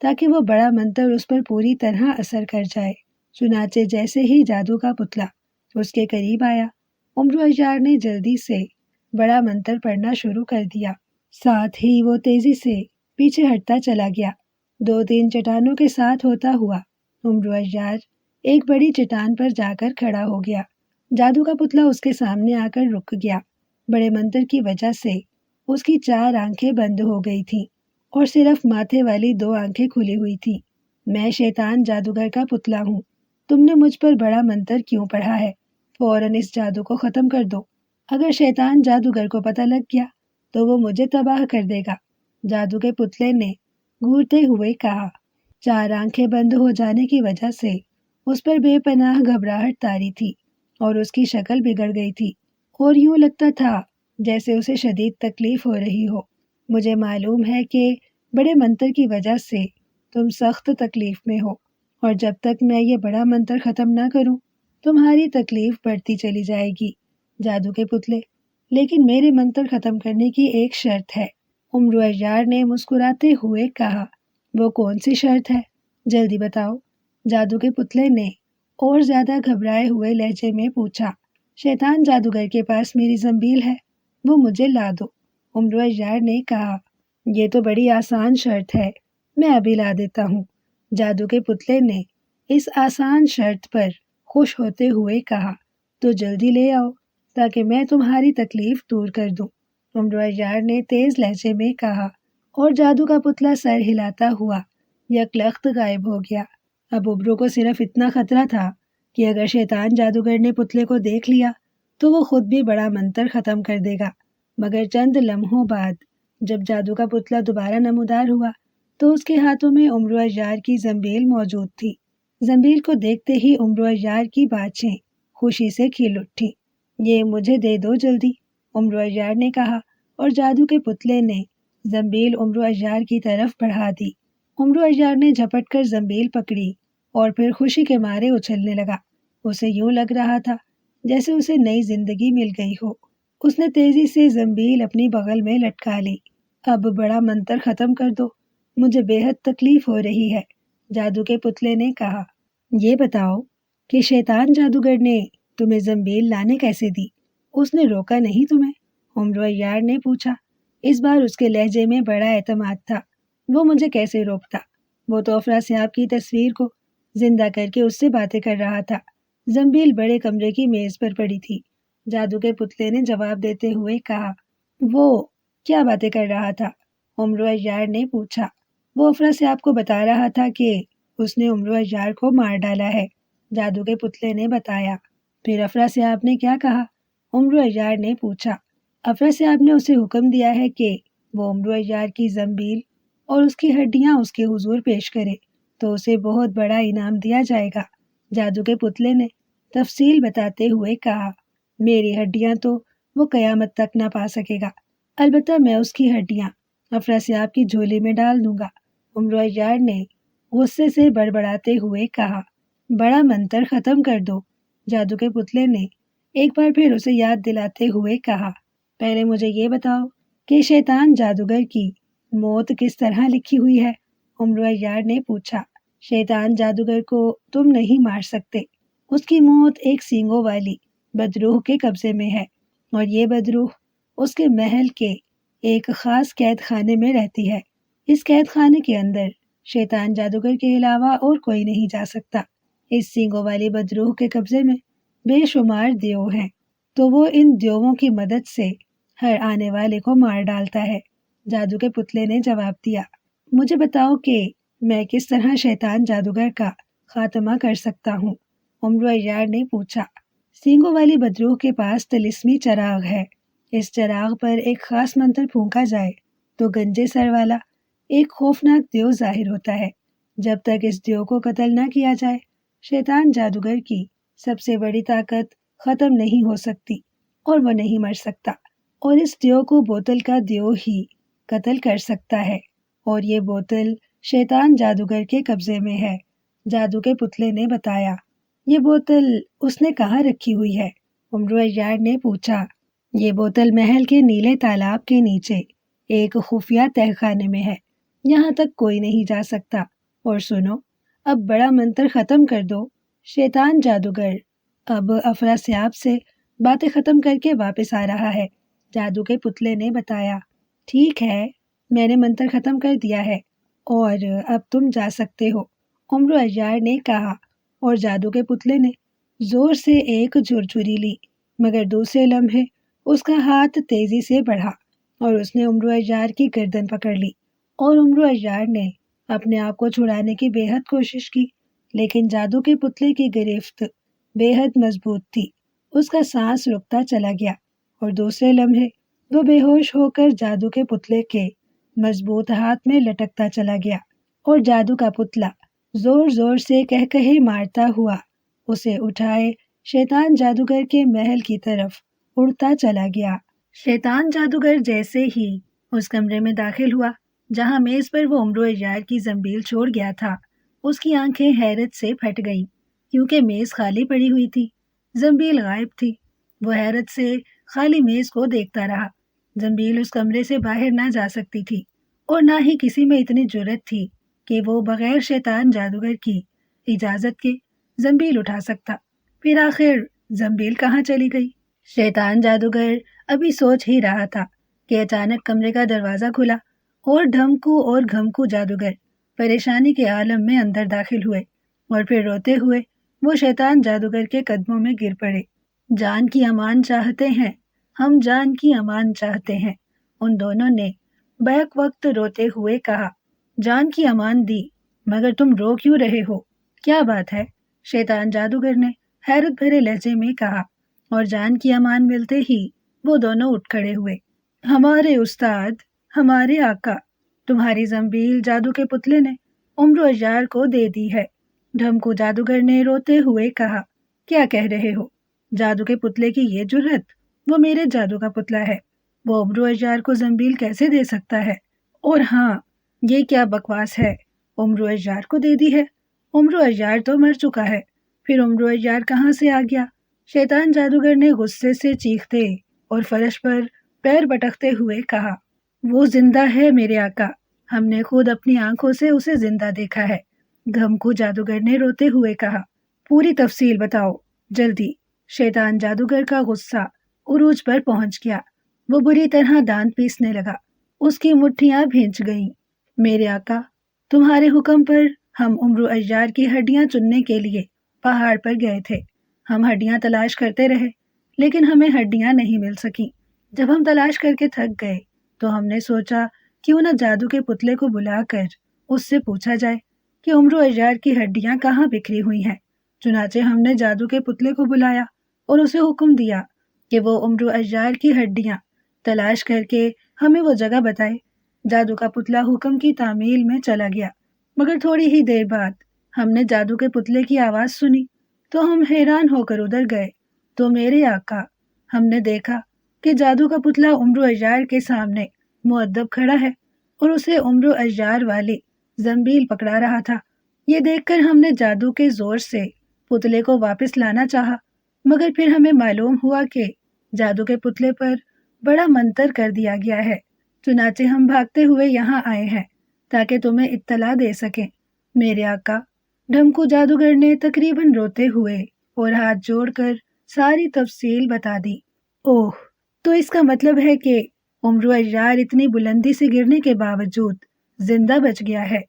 تاکہ وہ بڑا منتر اس پر پوری طرح اثر کر جائے۔ چنانچہ جیسے ہی جادو کا پتلا اس کے قریب آیا، عمر و اجار نے جلدی سے بڑا منتر پڑھنا شروع کر دیا، ساتھ ہی وہ تیزی سے پیچھے ہٹتا چلا گیا۔ 2-3 چٹانوں کے ساتھ ہوتا ہوا عمر و اجار ایک بڑی چٹان پر جا کر کھڑا ہو گیا۔ جادو کا پتلا اس کے سامنے آ کر رک گیا۔ بڑے منتر کی وجہ سے اس کی 4 آنکھیں بند ہو گئی تھیں اور صرف ماتھے والی 2 آنکھیں کھلی ہوئی تھیں۔ میں شیطان جادوگر کا پتلا ہوں، تم نے مجھ پر بڑا منتر کیوں پڑھا ہے؟ فوراً اس جادو کو ختم کر دو، اگر شیطان جادوگر کو پتہ لگ گیا تو وہ مجھے تباہ کر دے گا۔ جادو کے پتلے نے گھورتے ہوئے کہا۔ 4 آنکھیں بند ہو جانے کی وجہ سے اس پر بے پناہ گھبراہٹ طاری تھی اور اس کی شکل بگڑ گئی تھی اور یوں لگتا تھا جیسے اسے شدید تکلیف ہو رہی ہو۔ مجھے معلوم ہے کہ بڑے منتر کی وجہ سے تم سخت تکلیف میں ہو، اور جب تک میں یہ بڑا منتر ختم نہ کروں تمہاری تکلیف بڑھتی چلی جائے گی، جادو کے پتلے، لیکن میرے منتر ختم کرنے کی ایک شرط ہے۔ عمر و اجار نے مسکراتے ہوئے کہا، وہ کون سی شرط ہے؟ جلدی بتاؤ، جادو کے پتلے نے اور زیادہ گھبرائے ہوئے لہجے میں پوچھا۔ شیطان جادوگر کے پاس میری زنبیل ہے، وہ مجھے لا دو، عمر و اجار نے کہا۔ یہ تو بڑی آسان شرط ہے، میں ابھی لا دیتا ہوں، جادو کے پتلے نے اس آسان شرط پر خوش ہوتے ہوئے کہا۔ تو جلدی لے آؤ تاکہ میں تمہاری تکلیف دور کر دوں، عمر و اجار نے تیز لہجے میں کہا، اور جادو کا پتلا سر ہلاتا ہوا یکلخت غائب ہو گیا۔ اب ابرو کو صرف اتنا خطرہ تھا کہ اگر شیطان جادوگر نے پتلے کو دیکھ لیا تو وہ خود بھی بڑا منتر ختم کر دے گا، مگر چند لمحوں بعد جب جادو کا پتلا دوبارہ نمودار ہوا تو اس کے ہاتھوں میں عمر و اجار کی زنبیل موجود تھی۔ زنبیل کو دیکھتے ہی عمر و اجار کی بانچیں خوشی سے کھل اٹھی۔ یہ مجھے دے دو جلدی، عمر و اجار نے کہا، اور جادو کے پتلے نے زنبیل عمر و اجار کی طرف بڑھا دی۔ عمر و اجار نے جھپٹ کر زنبیل پکڑی اور پھر خوشی کے مارے اچھلنے لگا۔ اسے یوں لگ رہا تھا جیسے اسے نئی زندگی مل گئی ہو۔ اس نے تیزی سے زنبیل اپنی بغل میں لٹکا لی۔ اب بڑا منتر ختم کر دو، مجھے بے حد تکلیف ہو رہی ہے، جادو کے پتلے نے کہا۔ یہ بتاؤ کہ شیطان جادوگر نے تمہیں زنبیل لانے کیسے دی؟ اس نے روکا نہیں تمہیں؟ عمر و اجار نے پوچھا۔ اس بار اس کے لہجے میں بڑا اعتماد تھا۔ وہ مجھے کیسے روکتا؟ وہ تو افراسیاب کی تصویر کو زندہ کر کے اس سے باتیں کر رہا تھا۔ زنبیل بڑے کمرے کی میز پر پڑی تھی۔ جادو کے پتلے نے جواب دیتے ہوئے کہا، وہ کیا باتیں کر رہا تھا؟ عمرو عیار نے پوچھا۔ وہ افراسیاب کو بتا رہا تھا کہ اس نے عمرو عیار کو مار ڈالا ہے، جادو کے پتلے نے بتایا۔ پھر افراسیاب نے کیا کہا؟ عمرو عیار نے پوچھا۔ افراسیاب نے اسے حکم دیا ہے کہ وہ عمرو عیار کی زنبیل اور اس کی ہڈیاں اس کے حضور پیش کرے تو اسے بہت بڑا انعام دیا جائے گا۔ جادو کے پتلے نے تفصیل بتاتے ہوئے کہا، میری ہڈیاں تو وہ قیامت تک نہ پا سکے گا، البتہ میں اس کی ہڈیاں افراسیاب کی جھولی میں ڈال دوں گا۔ عمرو عیار نے غصے سے بڑبڑاتے ہوئے کہا، بڑا منتر ختم کر دو۔ جادو کے پتلے نے ایک بار پھر اسے یاد دلاتے ہوئے کہا، پہلے مجھے یہ بتاؤ کہ شیطان جادوگر کی موت کس طرح لکھی ہوئی ہے؟ عمرو عیار نے پوچھا۔ شیطان جادوگر کو تم نہیں مار سکتے، اس کی موت ایک سینگوں والی بدروح کے قبضے میں ہے، اور یہ بدروح اس کے محل کے ایک خاص قید خانے میں رہتی ہے۔ اس قید خانے کے اندر شیطان جادوگر کے علاوہ اور کوئی نہیں جا سکتا۔ اس سینگوں والی بدروح کے قبضے میں بے شمار دیو ہیں، تو وہ ان دیووں کی مدد سے ہر آنے والے کو مار ڈالتا ہے۔ جادو کے پتلے نے جواب دیا، مجھے بتاؤ کہ میں کس طرح شیطان جادوگر کا خاتمہ کر سکتا ہوں؟ عمرو عیار نے پوچھا۔ سینگوں والی بدروح کے پاس طلسمی چراغ ہے، اس چراغ پر ایک خاص منتر پھونکا جائے تو گنجے سر والا ایک خوفناک دیو ظاہر ہوتا ہے۔ جب تک اس دیو کو قتل نہ کیا جائے شیطان جادوگر کی سب سے بڑی طاقت ختم نہیں ہو سکتی اور وہ نہیں مر سکتا، اور اس دیو کو بوتل کا دیو ہی قتل کر سکتا ہے، اور یہ بوتل شیطان جادوگر کے قبضے میں ہے۔ جادو کے پتلے نے بتایا۔ یہ بوتل اس نے کہاں رکھی ہوئی ہے؟ عمرو عیار نے پوچھا۔ یہ بوتل محل کے نیلے تالاب کے نیچے ایک خفیہ تہہ خانے میں ہے، یہاں تک کوئی نہیں جا سکتا۔ اور سنو، اب بڑا منتر ختم کر دو۔ شیطان جادوگر اب افراسیاب سے باتیں ختم کر کے واپس آ رہا ہے، جادو کے پتلے نے بتایا۔ ٹھیک ہے، میں نے منتر ختم کر دیا ہے اور اب تم جا سکتے ہو، عمرو عیار نے کہا، اور جادو کے پتلے نے زور سے ایک جھرجھری لی، مگر دوسرے لمحے اس کا ہاتھ تیزی سے بڑھا اور اس نے عمرو عیار کی گردن پکڑ لی، اور عمرو عیار نے اپنے آپ کو چھڑانے کی بے حد کوشش کی، لیکن جادو کے پتلے کی گرفت بے حد مضبوط تھی۔ اس کا سانس رکتا چلا گیا اور دوسرے لمحے وہ بے ہوش ہو کر جادو کے پتلے کے مضبوط ہاتھ میں لٹکتا چلا گیا، اور جادو کا پتلا زور زور سے کہے مارتا ہوا اسے اٹھائے شیطان جادوگر کے محل کی طرف اڑتا چلا گیا۔ شیطان جادوگر جیسے ہی اس کمرے میں داخل ہوا جہاں میز پر وہ عمرو عیار کی زنبیل چھوڑ گیا تھا، اس کی آنکھیں حیرت سے پھٹ گئیں کیونکہ میز خالی پڑی ہوئی تھی، زنبیل غائب تھی۔ وہ حیرت سے خالی میز کو دیکھتا رہا۔ زنبیل اس کمرے سے باہر نہ جا سکتی تھی، اور نہ ہی کسی میں اتنی جرأت تھی کہ وہ بغیر شیطان جادوگر کی اجازت کے زنبیل اٹھا سکتا۔ پھر آخر زنبیل کہاں چلی گئی؟ شیطان جادوگر ابھی سوچ ہی رہا تھا کہ اچانک کمرے کا دروازہ کھلا اور ڈھمکو اور گھمکو جادوگر پریشانی کے عالم میں اندر داخل ہوئے، اور پھر روتے ہوئے وہ شیطان جادوگر کے قدموں میں گر پڑے۔ جان کی امان چاہتے ہیں، ہم جان کی امان چاہتے ہیں، ان دونوں نے بیک وقت روتے ہوئے کہا۔ جان کی امان دی، مگر تم رو کیوں رہے ہو؟ کیا بات ہے؟ شیطان جادوگر نے حیرت بھرے لہجے میں کہا، اور جان کی امان ملتے ہی وہ دونوں اٹھ کھڑے ہوئے۔ ہمارے استاد، ہمارے آقا، تمہاری زنبیل جادو کے پتلے نے عمرو عیار کو دے دی ہے، ڈھمکو جادوگر نے روتے ہوئے کہا۔ کیا کہہ رہے ہو؟ جادو کے پتلے کی یہ جرأت؟ وہ میرے جادو کا پتلا ہے، وہ عمرو عیار کو زنبیل کیسے دے سکتا ہے؟ اور ہاں، یہ کیا بکواس ہے؟ عمرو عیار کو دے دی ہے؟ عمرو عیار تو مر چکا ہے، پھر عمرو عیار کہاں سے آ گیا؟ شیطان جادوگر نے غصے سے چیختے اور فرش پر پیر بٹکتے ہوئے کہا۔ وہ زندہ ہے میرے آقا، ہم نے خود اپنی آنکھوں سے اسے زندہ دیکھا ہے، گھمکو جادوگر نے روتے ہوئے کہا۔ پوری تفصیل بتاؤ، جلدی۔ شیطان جادوگر کا غصہ عروج پر پہنچ گیا، وہ بری طرح دانت پیسنے لگا، اس کی مٹھیاں بھینچ گئیں۔ میرے آقا، تمہارے حکم پر ہم عمرو اجار کی ہڈیاں چننے کے لیے پہاڑ پر گئے تھے۔ ہم ہڈیاں تلاش کرتے رہے لیکن ہمیں ہڈیاں نہیں مل سکیں۔ جب ہم تلاش کر کے تھک گئے تو ہم نے سوچا کیوں نہ جادو کے پتلے کو بلا کر اس سے پوچھا جائے کہ عمرو اجار کی ہڈیاں کہاں بکھری ہوئی ہیں۔ چنانچہ ہم نے جادو کے پتلے کو بلایا اور اسے حکم دیا کہ وہ عمرو اجار کی ہڈیاں تلاش کر کے ہمیں وہ جگہ بتائے۔ جادو کا پتلا حکم کی تعمیل میں چلا گیا، مگر تھوڑی ہی دیر بعد ہم نے جادو کے پتلے کی آواز سنی تو ہم حیران ہو کر ادھر گئے تو میرے آقا، ہم نے دیکھا کہ جادو کا پتلا عمرو اجار کے سامنے مؤدب کھڑا ہے اور اسے عمرو اجار والی زنبیل پکڑا رہا تھا۔ یہ دیکھ کر ہم نے جادو کے زور سے پتلے کو واپس لانا چاہا، مگر پھر ہمیں معلوم ہوا کہ جادو کے پتلے پر بڑا منتر کر دیا گیا ہے۔ چنانچہ ہم بھاگتے ہوئے یہاں آئے ہیں تاکہ تمہیں اطلاع دے سکیں۔ میرے آقا، ڈھمکو جادوگر نے تقریباً روتے ہوئے اور ہاتھ جوڑ کر ساری تفصیل بتا دی۔ اوہ، تو اس کا مطلب ہے کہ عمرو اجار اتنی بلندی سے گرنے کے باوجود زندہ بچ گیا ہے،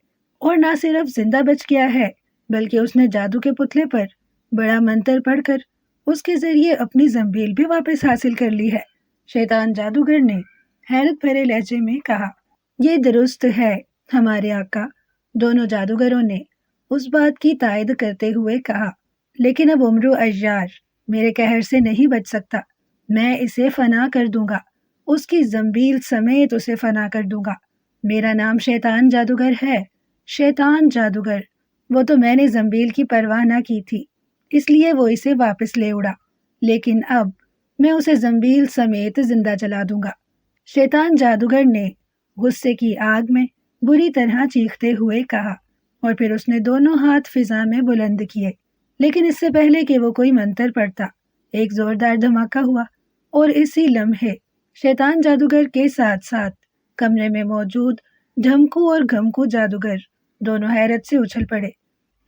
اور نہ صرف زندہ بچ گیا ہے بلکہ اس نے جادو کے پتلے پر بڑا منتر پڑھ کر اس کے ذریعے اپنی زنبیل بھی واپس حاصل کر لی ہے۔ شیطان جادوگر نے حیرت بھرے لہجے میں کہا۔ یہ درست ہے ہمارے آقا، دونوں جادوگروں نے اس بات کی تائید کرتے ہوئے کہا، لیکن اب عمرو اجار میرے قہر سے نہیں بچ سکتا۔ میں اسے فنا کر دوں گا، اس کی زنبیل سمیت اسے فنا کر دوں گا۔ میرا نام شیطان جادوگر ہے، شیطان جادوگر۔ وہ تو میں نے زنبیل کی پرواہ نہ کی تھی، اس لیے وہ اسے واپس لے اڑا، لیکن اب میں اسے زنبیل سمیت زندہ جلا دوں گا۔ شیطان جادوگر نے غصے کی آگ میں بری طرح چیختے ہوئے کہا، اور پھر اس نے دونوں ہاتھ فضا میں بلند کیے، لیکن اس سے پہلے کہ وہ کوئی منتر پڑھتا ایک زوردار دھماکہ ہوا، اور اسی لمحے شیطان جادوگر کے ساتھ ساتھ کمرے میں موجود ڈھمکو اور گھمکو جادوگر دونوں حیرت سے اچھل پڑے،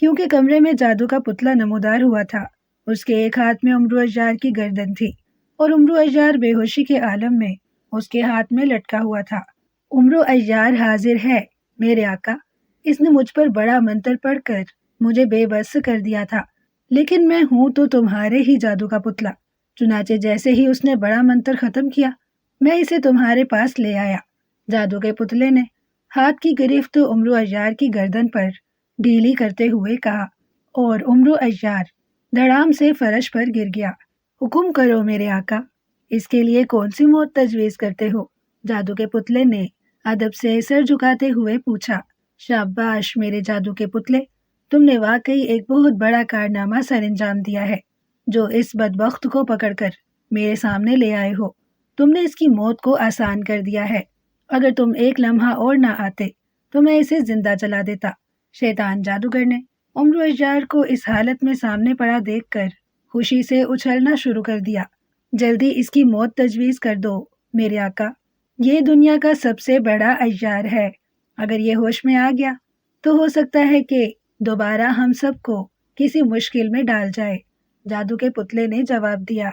کیونکہ کمرے میں جادو کا پتلا نمودار ہوا تھا۔ اس کے ایک ہاتھ میں عمرو اجار کی گردن تھی اور عمرو اجار بے ہوشی کے عالم میں اس کے ہاتھ میں لٹکا ہوا تھا۔ عمرو اجار حاضر ہے میرے آقا، اس نے مجھ پر بڑا منتر پڑھ کر مجھے بے بس کر دیا تھا، لیکن میں ہوں تو تمہارے ہی جادو کا پتلا۔ چنانچہ جیسے ہی اس نے بڑا منتر ختم کیا، میں اسے تمہارے پاس لے آیا۔ جادو کے پتلے نے ہاتھ کی گرفت عمرو اجار کی گردن پر ڈھیلی کرتے ہوئے کہا، اور عمرو اجار دھڑام سے فرش پر گر گیا۔ حکم کرو میرے آقا، اس کے لیے کون سی موت تجویز کرتے ہو؟ جادو کے پتلے نے ادب سے سر جھکاتے ہوئے پوچھا۔ شاباش میرے جادو کے پتلے، تم نے واقعی ایک بہت بڑا کارنامہ سر انجام دیا ہے، جو اس بدبخت کو پکڑ کر میرے سامنے لے آئے ہو۔ تم نے اس کی موت کو آسان کر دیا ہے۔ اگر تم ایک لمحہ اور نہ آتے تو میں اسے زندہ جلا دیتا۔ شیطان جادوگر نے عمرو اجار کو اس حالت میں سامنے پڑا دیکھ کر خوشی سے اچھلنا شروع کر دیا۔ جلدی اس کی موت تجویز کر دو میرے آقا، یہ دنیا کا سب سے بڑا اجار ہے۔ اگر یہ ہوش میں آ گیا تو ہو سکتا ہے کہ دوبارہ ہم سب کو کسی مشکل میں ڈال جائے۔ جادو کے پتلے نے جواب دیا۔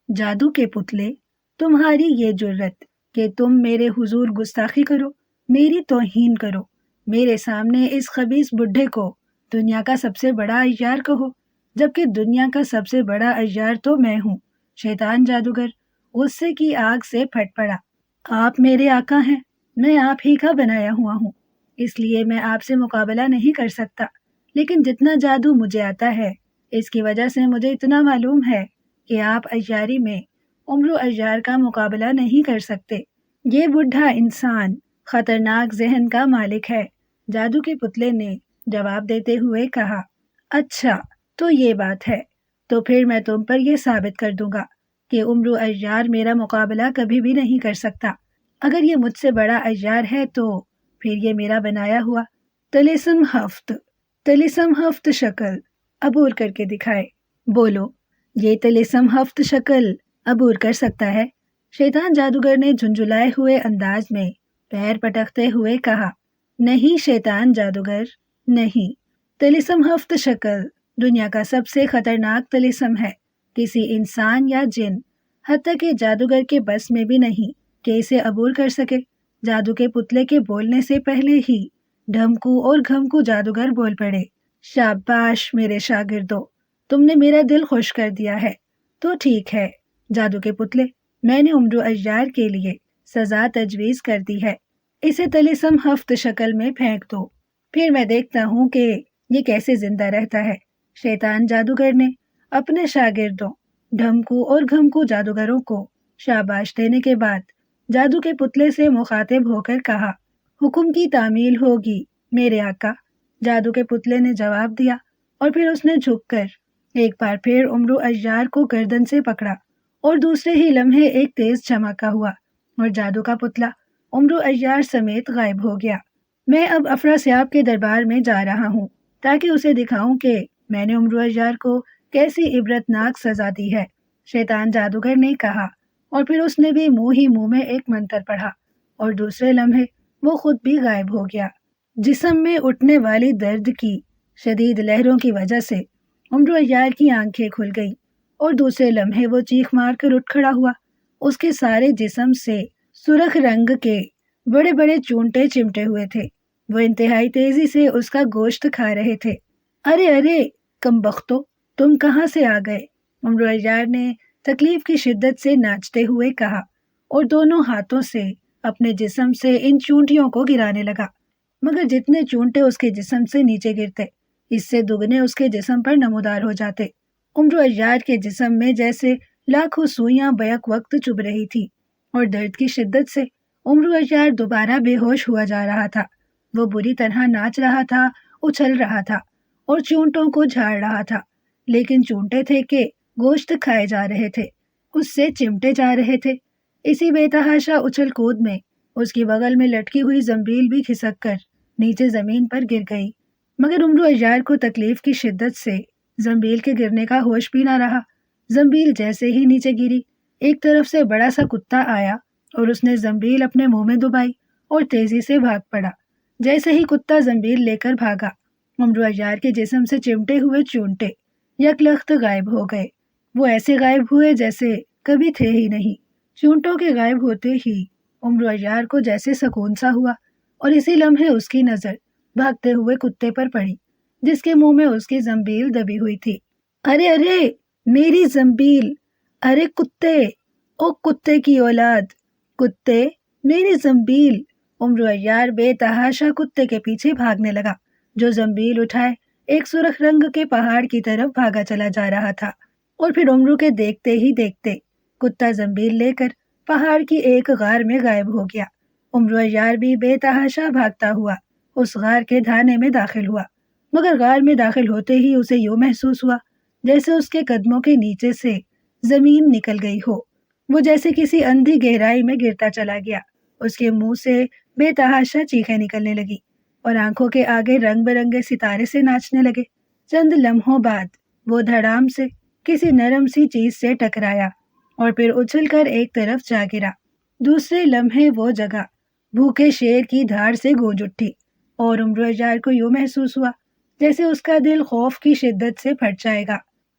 جادو کے پتلے، تمہاری یہ جرت کہ تم میرے حضور گستاخی کرو، میری توہین کرو، میرے سامنے اس خبیث بڈھے کو دنیا کا سب سے بڑا اجار کہو، جبکہ دنیا کا سب سے بڑا اجار تو میں ہوں۔ شیطان جادوگر غصے کی آگ سے پھٹ پڑا۔ آپ میرے آقا ہیں، میں آپ ہی کا بنایا ہوا ہوں، اس لیے میں آپ سے مقابلہ نہیں کر سکتا، لیکن جتنا جادو مجھے آتا ہے اس کی وجہ سے مجھے اتنا معلوم ہے کہ آپ اجاری میں عمرو اجار کا مقابلہ نہیں کر سکتے۔ یہ بڈھا انسان خطرناک ذہن کا مالک ہے، جادو کے پتلے نے جواب دیتے ہوئے کہا۔ اچھا، تو یہ بات ہے، تو پھر میں تم پر یہ ثابت کر دوں گا کہ عمرو اجار میرا مقابلہ کبھی بھی نہیں کر سکتا۔ اگر یہ مجھ سے بڑا اجار ہے تو پھر یہ میرا بنایا ہوا طلسم ہفت شکل عبور کر کے دکھائے۔ بولو، یہ طلسم ہفت شکل عبور کر سکتا ہے؟ شیطان جادوگر نے جھنجھلائے ہوئے انداز میں پیر پٹکتے ہوئے کہا۔ نہیں شیطان جادوگر، نہیں، طلسم ہفت شکل دنیا کا سب سے خطرناک طلسم ہے، کسی انسان یا جن، حتیٰ کہ جادوگر کے بس میں بھی نہیں کہ اسے عبور کر سکے۔ جادو کے پتلے کے بولنے سے پہلے ہی ڈھمکو اور گھمکو جادوگر بول پڑے، شاباش میرے شاگردوں، تم نے میرا دل خوش کر دیا ہے۔ تو ٹھیک ہے جادو کے پتلے، میں نے عمرو عیار کے لیے سزا تجویز کر دی ہے، اسے طلسم ہفت شکل میں پھینک دو، پھر میں دیکھتا ہوں کہ یہ کیسے زندہ رہتا ہے۔ شیطان جادوگر نے اپنے شاگردوں ڈھمکو اور گھمکو جادوگروں کو شاباش دینے کے بعد جادو کے پتلے سے مخاطب ہو کر کہا، حکم کی تعمیل ہوگی میرے آقا۔ جادو کے پتلے نے جواب دیا اور پھر اس نے جھک کر ایک بار پھر عمرو عیار کو گردن سے پکڑا اور دوسرے ہی لمحے ایک تیز چمکا ہوا اور جادو کا پتلا عمرو عیار سمیت غائب ہو گیا۔ میں اب افراسیاب کے دربار میں جا رہا ہوں تاکہ اسے دکھاؤں کہ میں نے عمرو عیار کو کیسی عبرتناک سزا دی ہے، شیطان جادوگر نے کہا، اور پھر اس نے بھی منہ ہی منہ میں ایک منتر پڑھا اور دوسرے لمحے وہ خود بھی غائب ہو گیا۔ جسم میں اٹھنے والی درد کی شدید لہروں کی وجہ سے عمرو عیار کی آنکھیں کھل گئیں اور دوسرے لمحے وہ چیخ مار کر اٹھ کھڑا ہوا۔ اس کے سارے جسم سے سرخ رنگ کے بڑے بڑے چونٹے چمٹے ہوئے تھے، وہ انتہائی تیزی سے اس کا گوشت کھا رہے تھے۔ ارے ارے کم بختو، تم کہاں سے آ گئے؟ عمرو عیار نے تکلیف کی شدت سے ناچتے ہوئے کہا اور دونوں ہاتھوں سے اپنے جسم سے ان چونٹیوں کو گرانے لگا، مگر جتنے چونٹے اس کے جسم سے نیچے گرتے اس سے دگنے اس کے جسم پر نمودار ہو جاتے۔ عمرو عیار کے جسم میں جیسے لاکھوں سوئیاں بیک وقت چبھ رہی تھی اور درد کی شدت سے عمرو عیار دوبارہ بے ہوش ہوا جا رہا تھا۔ وہ بری طرح ناچ رہا تھا، اچھل رہا تھا اور چونٹوں کو جھاڑ رہا تھا، لیکن چونٹے تھے کہ گوشت کھائے جا رہے تھے، اس سے چمٹے جا رہے تھے۔ اسی بے تحاشا اچھل کود میں اس کی بغل میں لٹکی ہوئی زنبیل بھی کھسک کر نیچے زمین پر گر گئی، مگر عمرو عیار کو تکلیف کی شدت سے زنبیل کے گرنے کا ہوش بھی نہ رہا۔ زنبیل جیسے ہی نیچے گری، ایک طرف سے بڑا سا کتا آیا اور اس نے زنبیل اپنے منہ میں دبائی اور تیزی سے بھاگ پڑا۔ جیسے ہی کتا زنبیل لے کر بھاگا، عمرو عیار کے جسم سے چمٹے ہوئے چونٹے یکلخت غائب ہو گئے۔ وہ ایسے غائب ہوئے جیسے کبھی تھے ہی نہیں۔ چونٹوں کے غائب ہوتے ہی عمرو عیار کو جیسے سکون سا ہوا اور اسی لمحے اس کی نظر بھاگتے ہوئے کتے پر پڑی جس کے منہ میں اس کی زنبیل دبی ہوئی تھی۔ ارے ارے میری زنبیل، ارے کتے، او کتے کی اولاد، کتے میری زنبیل۔ عمرو عیار بے تحاشا کتے کے پیچھے بھاگنے لگا جو زنبیل اٹھائے ایک سرخ رنگ کے پہاڑ کی طرف بھاگا چلا جا رہا تھا، اور پھر عمرو کے دیکھتے ہی دیکھتے کتا زنبیل لے کر پہاڑ کی ایک غار میں غائب ہو گیا۔ عمرو عیار بھی بے تحاشا بھاگتا ہوا اس غار کے دھانے میں داخل ہوا، مگر غار میں داخل ہوتے ہی اسے یوں محسوس ہوا جیسے اس کے قدموں کے نیچے سے زمین نکل گئی ہو۔ وہ جیسے کسی اندھی گہرائی میں گرتا چلا گیا۔ اس کے منہ سے بے تحاشا چیخیں نکلنے لگی اور آنکھوں کے آگے رنگ برنگے ستارے سے ناچنے لگے۔ چند لمحوں بعد وہ دھڑام سے کسی نرم سی چیز سے ٹکرایا اور پھر اچھل کر ایک طرف جا گرا۔ دوسرے لمحے وہ جگہ بھوکے شیر کی دھاڑ سے گونج اٹھی اور عمرو عیار کو یوں محسوس ہوا جیسے اس کا دل خوف کی شدت سے پھٹ جائے گا۔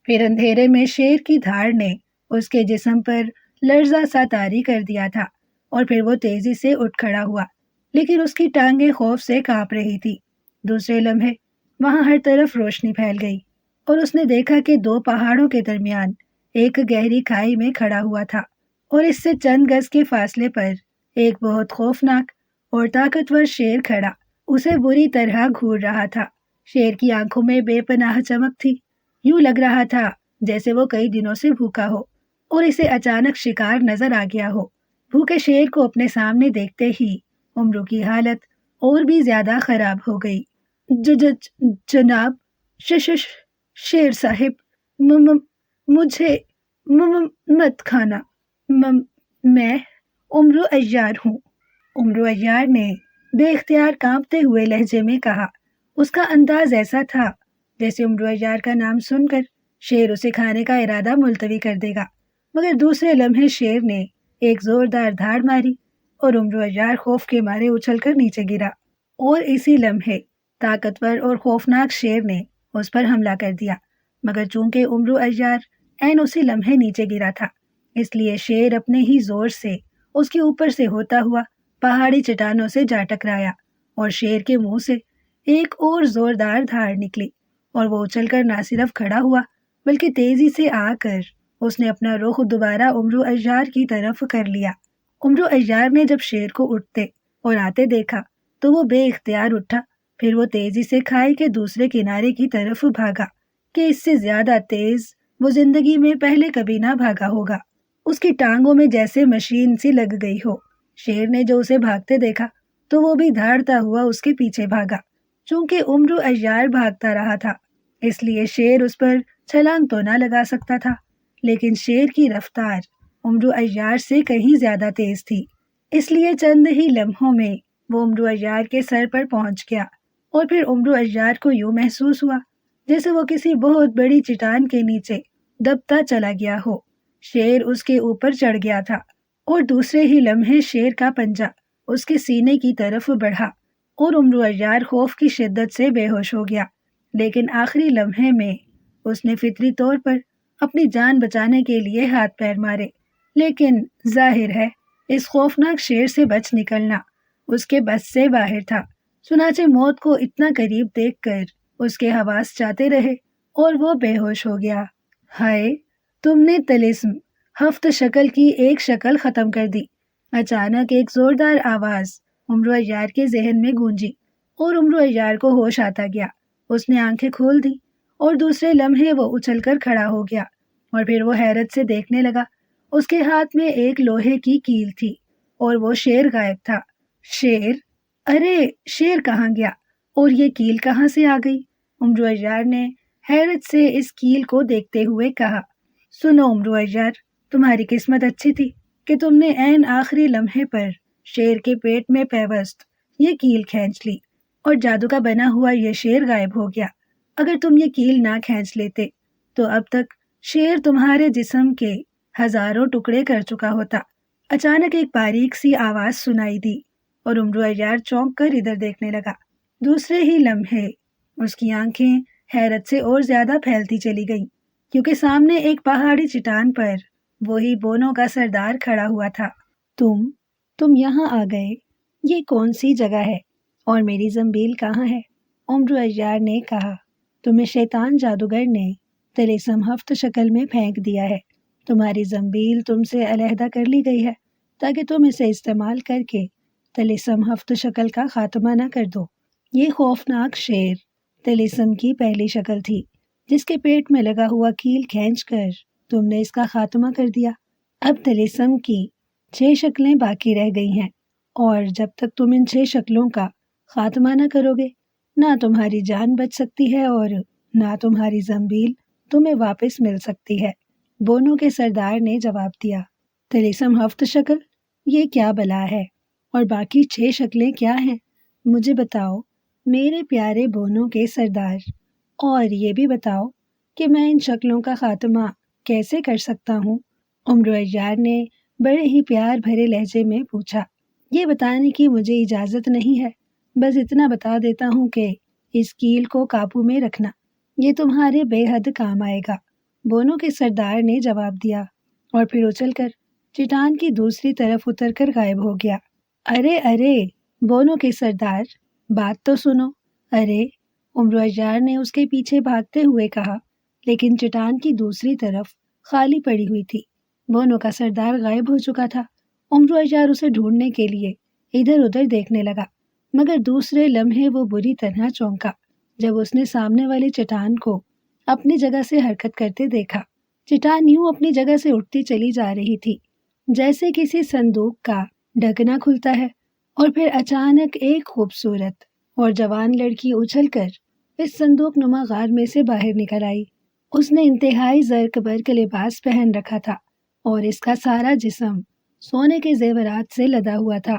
پھر اندھیرے میں شیر کی دھاڑ نے اس کے جسم پر لرزہ سا طاری کر دیا تھا اور پھر وہ تیزی سے اٹھ کھڑا ہوا، لیکن اس کی ٹانگیں خوف سے کانپ رہی تھی۔ دوسرے لمحے وہاں ہر طرف روشنی پھیل گئی اور اس نے دیکھا کہ دو پہاڑوں کے درمیان ایک گہری کھائی میں کھڑا ہوا تھا اور اس سے چند گز کے فاصلے پر ایک بہت خوفناک اور طاقتور شیر کھڑا اسے بری طرح گھور رہا تھا۔ شیر کی آنکھوں میں بے پناہ چمک تھی، یوں لگ رہا تھا جیسے وہ کئی دنوں سے بھوکا ہو اور اسے اچانک شکار نظر آ گیا ہو۔ بھوکے شیر کو اپنے سامنے دیکھتے ہی عمرو کی حالت اور بھی زیادہ خراب ہو گئی۔ جناب شیر صاحب، مجھے مت کھانا، میں عمرو عیار ہوں۔ عمرو عیار نے بے اختیار کانپتے ہوئے لہجے میں کہا۔ اس کا انداز ایسا تھا جیسے عمرو عیار کا نام سن کر شیر اسے کھانے کا ارادہ ملتوی کر دے گا، مگر دوسرے لمحے شیر نے ایک زوردار دھاڑ ماری اور عمرو عیار خوف کے مارے اچھل کر نیچے گرا، اور اسی لمحے طاقتور اور خوفناک شیر نے اس پر حملہ کر دیا، مگر چونکہ عمرو عیار عین اسی لمحے نیچے گرا تھا اس لیے شیر اپنے ہی زور سے اس کے اوپر سے ہوتا ہوا پہاڑی چٹانوں سے جا ٹکرایا اور شیر کے منہ سے ایک اور زوردار دھاڑ نکلی اور وہ اچھل کر نہ صرف کھڑا ہوا بلکہ تیزی سے آ کر اس نے اپنا رخ دوبارہ عمرو عیار کی طرف کر لیا۔ عمرو عیار نے جب شیر کو اٹھتے اور آتے دیکھا تو وہ بے اختیار اٹھا، پھر وہ تیزی سے کھائی کے دوسرے کنارے کی طرف بھاگا کہ اس سے زیادہ تیز وہ زندگی میں پہلے کبھی نہ بھاگا ہوگا۔ اس کی ٹانگوں میں جیسے مشین سی لگ گئی ہو۔ شیر نے جو اسے بھاگتے دیکھا تو وہ بھی دھاڑتا ہوا اس کے پیچھے بھاگا۔ چونکہ عمرو عیار بھاگتا رہا تھا اس لیے شیر اس پر چھلانگ تو نہ لگا سکتا تھا، لیکن شیر کی رفتار عمرو عیار سے کہیں زیادہ تیز تھی، اس لیے چند ہی لمحوں میں وہ عمرو عیار کے سر پر پہنچ گیا اور پھر عمرو عیار کو یوں محسوس ہوا جیسے وہ کسی بہت بڑی چٹان کے نیچے دبتا چلا گیا ہو۔ شیر اس کے اوپر چڑھ گیا تھا اور دوسرے ہی لمحے شیر کا پنجہ اس کے سینے کی طرف بڑھا اور عمرو عیار خوف کی شدت سے بے ہوش ہو گیا، لیکن آخری لمحے میں اس نے فطری طور پر اپنی جان بچانے کے لیے ہاتھ پیر مارے، لیکن ظاہر ہے اس خوفناک شیر سے بچ نکلنا اس کے بس سے باہر تھا۔ چنانچہ موت کو اتنا قریب دیکھ کر اس کے حواس جاتے رہے اور وہ بے ہوش ہو گیا۔ ہائے، تم نے طلسم ہفت شکل کی ایک شکل ختم کر دی۔ اچانک ایک زوردار آواز عمرو عیار کے ذہن میں گونجی اور عمرو عیار کو ہوش آتا گیا۔ اس نے آنکھیں کھول دی اور دوسرے لمحے وہ اچھل کر کھڑا ہو گیا اور پھر وہ حیرت سے دیکھنے لگا۔ اس کے ہاتھ میں ایک لوہے کی کیل تھی اور وہ شیر غائب تھا۔ شیر؟ ارے شیر کہاں گیا اور یہ کیل کہاں سے آ گئی؟ عمرو عیار نے حیرت سے اس کیل کو دیکھتے ہوئے کہا۔ سنو عمرو عیار، تمہاری قسمت اچھی تھی کہ تم نے عین آخری لمحے پر شیر کے پیٹ میں پیوست یہ کیل کھینچ لی اور جادو کا بنا ہوا یہ شیر غائب ہو گیا۔ اگر تم یہ کیل نہ کھینچ لیتے تو اب تک شیر تمہارے جسم کے ہزاروں ٹکڑے کر چکا ہوتا۔ اچانک ایک باریک سی آواز سنائی دی اور عمرو عیار چونک کر ادھر دیکھنے لگا۔ دوسرے ہی لمحے اس کی آنکھیں حیرت سے اور زیادہ پھیلتی چلی گئیں، کیونکہ سامنے ایک پہاڑی چٹان پر وہی بونوں کا سردار کھڑا ہوا تھا۔ تم یہاں آ گئے، یہ کون سی جگہ ہے اور میری زنبیل کہاں ہے؟ عمرو عیار نے کہا۔ تمہیں شیطان جادوگر نے طلسم ہفت شکل میں پھینک دیا ہے۔ تمہاری زنبیل تم سے علیحدہ کر لی گئی ہے تاکہ تم اسے استعمال کر کے طلسم ہفت شکل کا خاتمہ نہ کر دو۔ یہ خوفناک شیر طلسم کی پہلی شکل تھی جس کے پیٹ میں لگا ہوا کیل کھینچ کر تم نے اس کا خاتمہ کر دیا۔ اب طلسم کی 6 شکلیں باقی رہ گئی ہیں اور جب تک تم ان 6 شکلوں کا خاتمہ نہ کرو گے نہ تمہاری جان بچ سکتی ہے اور نہ تمہاری زنبیل تمہیں واپس مل سکتی ہے۔ بونوں کے سردار نے جواب دیا۔ طلسم ہفت شکل؟ یہ کیا بلا ہے اور باقی 6 شکلیں کیا ہیں؟ مجھے بتاؤ میرے پیارے بونوں کے سردار، اور یہ بھی بتاؤ کہ میں ان شکلوں کا خاتمہ کیسے کر سکتا ہوں؟ عمرو عیار نے بڑے ہی پیار بھرے لہجے میں پوچھا۔ یہ بتانے کی مجھے اجازت نہیں ہے، بس اتنا بتا دیتا ہوں کہ اس کیل کو قابو میں رکھنا، یہ تمہارے بے حد کام آئے گا۔ بونوں کے سردار نے جواب دیا اور پھر اچھل کر چٹان کی دوسری طرف اتر کر غائب ہو گیا۔ ارے بونوں کے سردار، بات تو سنو۔ ارے، عمرو عیار نے اس کے پیچھے بھاگتے ہوئے کہا، لیکن چٹان کی دوسری طرف خالی پڑی ہوئی تھی۔ بونوں کا سردار غائب ہو چکا تھا۔ عمرو عیار اسے ڈھونڈنے کے لیے ادھر ادھر دیکھنے لگا، مگر دوسرے لمحے وہ بری طرح چونکا جب اس نے سامنے والی چٹان کو اپنی جگہ سے حرکت کرتے دیکھا۔ چٹان یوں اپنی جگہ سے اٹھتی چلی جا رہی تھی جیسے کسی صندوق کا ڈھکنا کھلتا ہے، اور پھر اچانک ایک خوبصورت اور جوان لڑکی اچھل کر اس صندوق نما غار میں سے باہر نکل آئی۔ اس نے انتہائی زرق برق لباس پہن رکھا تھا اور اس کا سارا جسم سونے کے زیورات سے لدا ہوا تھا۔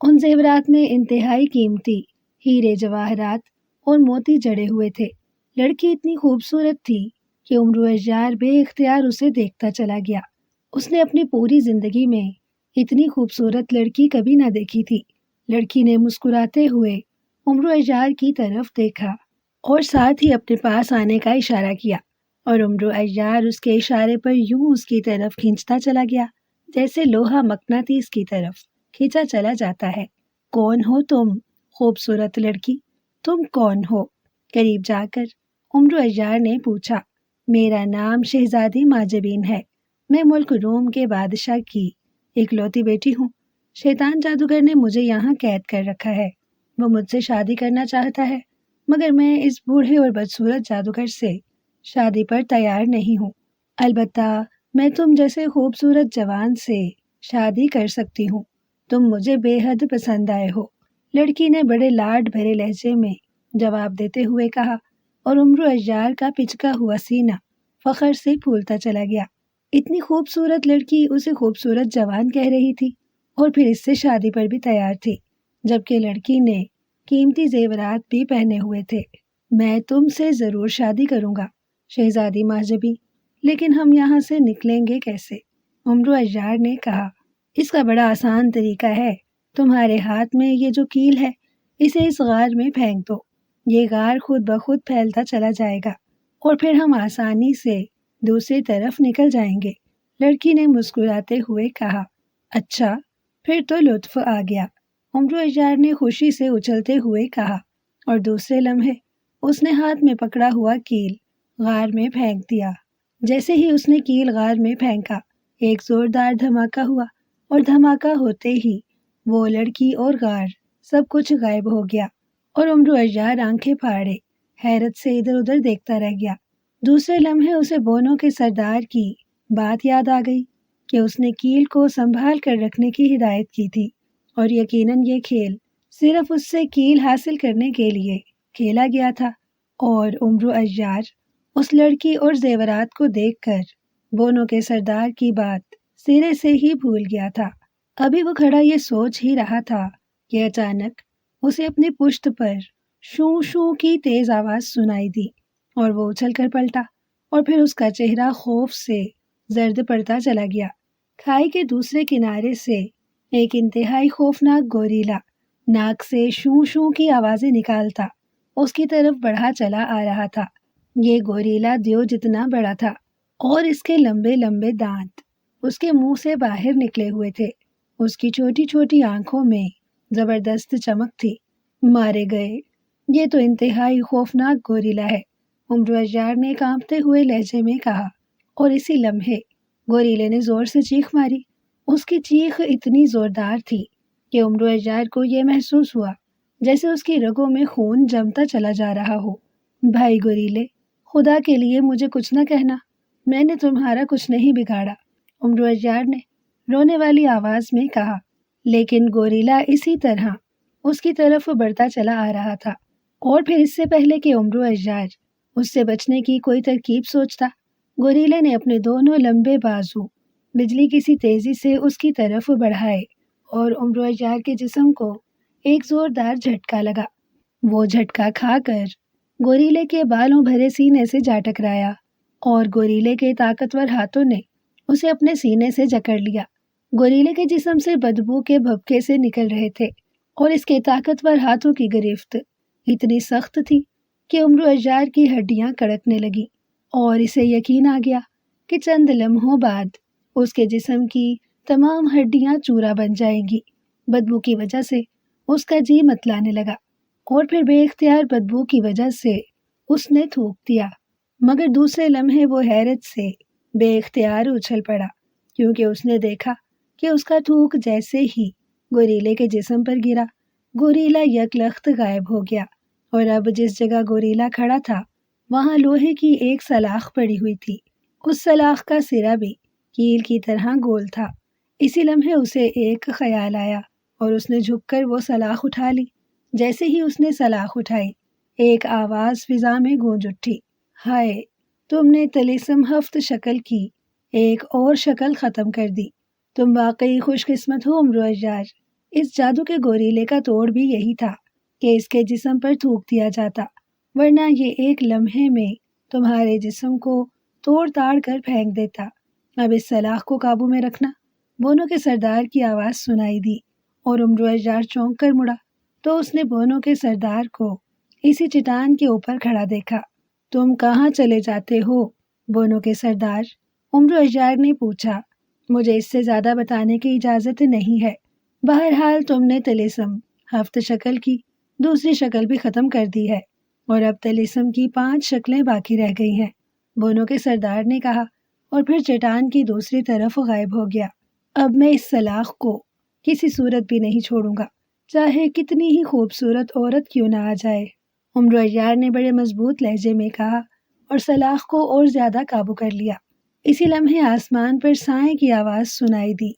ان زیورات میں انتہائی قیمتی ہیرے جواہرات اور موتی جڑے ہوئے تھے۔ لڑکی اتنی خوبصورت تھی کہ عمرو عیار بے اختیار اسے دیکھتا چلا گیا۔ اس نے اپنی پوری زندگی میں اتنی خوبصورت لڑکی کبھی نہ دیکھی تھی۔ لڑکی نے مسکراتے ہوئے عمرو عیار کی طرف دیکھا اور ساتھ ہی اپنے پاس آنے کا اشارہ کیا، اور عمرو عیار اس کے اشارے پر یوں اس کی طرف کھینچتا چلا گیا جیسے لوہا مقناطیس کی طرف کھینچا چلا جاتا ہے۔ کون ہو تم؟ خوبصورت لڑکی، تم کون ہو؟ قریب جا کر عمرو عیار نے پوچھا۔ میرا نام شہزادی ماجبین ہے، میں ملک روم کے بادشاہ کی اکلوتی بیٹی ہوں۔ شیطان جادوگر نے مجھے یہاں قید کر رکھا ہے، وہ مجھ سے شادی کرنا چاہتا ہے، مگر میں اس بوڑھے اور بدصورت جادوگر سے شادی پر تیار نہیں ہوں۔ البتہ میں تم جیسے خوبصورت جوان سے شادی کر سکتی ہوں، تم مجھے بے حد پسند آئے ہو، لڑکی نے بڑے لاڈ بھرے لہجے میں جواب دیتے ہوئے کہا، اور عمرو عیار کا پچکا ہوا سینہ فخر سے پھولتا چلا گیا۔ اتنی خوبصورت لڑکی اسے خوبصورت جوان کہہ رہی تھی اور پھر اس سے شادی پر بھی تیار تھی، جبکہ لڑکی نے قیمتی زیورات بھی پہنے ہوئے تھے۔ میں تم سے ضرور شادی کروں گا شہزادی ماجبی، لیکن ہم یہاں سے نکلیں گے کیسے؟ عمرو عیار نے کہا، اس کا بڑا آسان طریقہ ہے، تمہارے ہاتھ میں یہ جو کیل ہے اسے اس غار میں پھینک دو، یہ غار خود بخود پھیلتا چلا جائے گا اور پھر ہم آسانی سے دوسری طرف نکل جائیں گے۔ لڑکی نے مسکراتے ہوئے کہا، اچھا پھر تو لطف آ گیا۔ عمرو عیار نے خوشی سے اچھلتے ہوئے کہا، اور دوسرے لمحے اس نے ہاتھ میں پکڑا ہوا کیل غار میں پھینک دیا۔ جیسے ہی اس نے کیل غار میں پھینکا، ایک زوردار دھماکہ ہوا اور دھماکہ ہوتے ہی وہ لڑکی اور غار سب کچھ غائب ہو گیا، اور عمرو عیار آنکھیں پھاڑے حیرت سے ادھر ادھر دیکھتا رہ گیا۔ دوسرے لمحے اسے بونوں کے سردار کی بات یاد آ گئی کہ اس نے کیل کو سنبھال کر رکھنے کی ہدایت کی تھی، اور یقیناً یہ کھیل صرف اس سے کیل حاصل کرنے کے لیے کھیلا گیا تھا، اور عمرو عیار اس لڑکی اور زیورات کو دیکھ کر بونوں کے سردار کی بات سرے سے ہی بھول گیا تھا۔ ابھی وہ کھڑا یہ سوچ ہی رہا تھا کہ اچانک اسے اپنی پشت پر شوں شوں کی تیز آواز سنائی دی، اور وہ اچھل کر پلٹا، اور پھر اس کا چہرہ خوف سے زرد پڑتا چلا گیا۔ کھائی کے دوسرے کنارے سے ایک انتہائی خوفناک گوریلا ناک سے شوں شوں کی آوازیں نکالتا اس کی طرف بڑھا چلا آ رہا تھا۔ یہ گوریلا دیو جتنا بڑا تھا، اور اس کے لمبے لمبے دانت اس کے منہ سے باہر نکلے ہوئے تھے۔ اس کی چھوٹی چھوٹی آنکھوں میں زبردست چمک تھی۔ مارے گئے، یہ تو انتہائی خوفناک گوریلا ہے، عمرو عیار نے کانپتے ہوئے لہجے میں کہا، اور اسی لمحے گوریلے نے زور سے چیخ ماری۔ اس کی چیخ اتنی زوردار تھی کہ عمرو عیار کو یہ محسوس ہوا جیسے اس کی رگوں میں خون جمتا چلا جا رہا ہو۔ بھائی گوریلے، خدا کے لیے مجھے کچھ نہ کہنا، میں نے تمہارا کچھ نہیں بگاڑا، عمرو عیار نے رونے والی آواز میں کہا، لیکن گوریلا اسی طرح اس کی طرف بڑھتا چلا آ رہا تھا، اور پھر اس سے پہلے کہ عمرو عیار اس سے بچنے کی کوئی ترکیب سوچتا، گوریلے نے اپنے دونوں لمبے بازو بجلی کی سی تیزی سے اس کی طرف بڑھائے، اور عمرو عیار کے جسم کو ایک زوردار جھٹکا لگا۔ وہ جھٹکا کھا کر گوریلے کے بالوں بھرے سینے سے جا ٹکرایا، اور گوریلے کے طاقتور ہاتھوں نے اسے اپنے سینے سے جکڑ لیا۔ گوریلے کے جسم سے بدبو کے بھبکے سے نکل رہے تھے، اور اس کے طاقتور ہاتھوں کی گرفت اتنی سخت تھی کہ عمرو عیار کی ہڈیاں کڑکنے لگی، اور اسے یقین آ گیا کہ چند لمحوں بعد اس کے جسم کی تمام ہڈیاں چورا بن جائیں گی۔ بدبو کی وجہ سے اس کا جی متلانے لگا، اور پھر بے اختیار بدبو کی وجہ سے اس نے تھوک دیا، مگر دوسرے لمحے وہ حیرت سے بے اختیار اچھل پڑا، کیونکہ اس نے دیکھا کہ اس کا تھوک جیسے ہی گوریلے کے جسم پر گرا، گوریلا یکلخت غائب ہو گیا، اور اب جس جگہ گوریلا کھڑا تھا وہاں لوہے کی ایک سلاخ پڑی ہوئی تھی۔ اس سلاخ کا سرا بھی کیل کی طرح گول تھا۔ اسی لمحے اسے ایک خیال آیا، اور اس نے جھک کر وہ سلاخ اٹھا لی۔ جیسے ہی اس نے سلاخ اٹھائی، ایک آواز فضا میں گونج اٹھی، ہائے، تم نے طلسم ہفت شکل کی ایک اور شکل ختم کر دی، تم واقعی خوش قسمت ہو عمرو عیار۔ اس جادو کے گوریلے کا توڑ بھی یہی تھا کہ اس کے جسم پر تھوک دیا جاتا، ورنہ یہ ایک لمحے میں تمہارے جسم کو توڑ تاڑ کر پھینک دیتا۔ اب اس سلاخ کو قابو میں رکھنا۔ بونوں کے سردار کی آواز سنائی دی، اور عمرو عیار چونک کر مڑا تو اس نے بونوں کے سردار کو اسی چٹان کے اوپر کھڑا دیکھا۔ تم کہاں چلے جاتے ہو بونوں کے سردار؟ عمرو عیار نے پوچھا۔ مجھے اس سے زیادہ بتانے کی اجازت نہیں ہے، بہرحال تم نے طلسم ہفت شکل کی دوسری شکل بھی ختم کر دی ہے اور اب طلسم کی 5 شکلیں باقی رہ گئی ہیں، بونوں کے سردار نے کہا، اور پھر چٹان کی دوسری طرف غائب ہو گیا۔ اب میں اس سلاخ کو کسی صورت بھی نہیں چھوڑوں گا، چاہے کتنی ہی خوبصورت عورت کیوں نہ آ جائے۔ عمرو عیار نے بڑے مضبوط لہجے میں کہا اور سلاخ کو اور زیادہ قابو کر لیا۔ اسی لمحے آسمان پر سائیں کی آواز سنائی دی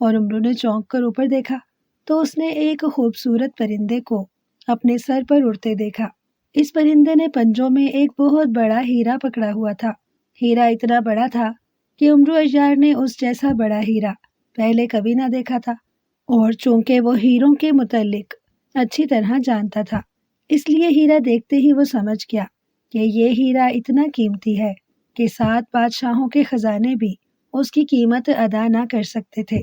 اور عمرو نے چونک کر اوپر دیکھا تو اس نے ایک خوبصورت پرندے کو اپنے سر پر اڑتے دیکھا۔ اس پرندے نے پنجوں میں ایک بہت بڑا ہیرا پکڑا ہوا تھا۔ ہیرا اتنا بڑا تھا کہ عمرو عیار نے اس جیسا بڑا ہیرا پہلے کبھی نہ دیکھا تھا، اور چونکہ وہ ہیروں کے متعلق اچھی طرح جانتا تھا، اس لیے ہیرا دیکھتے ہی وہ سمجھ گیا کہ یہ ہیرا اتنا قیمتی ہے کہ 7 بادشاہوں کے خزانے بھی اس کی قیمت ادا نہ کر سکتے تھے۔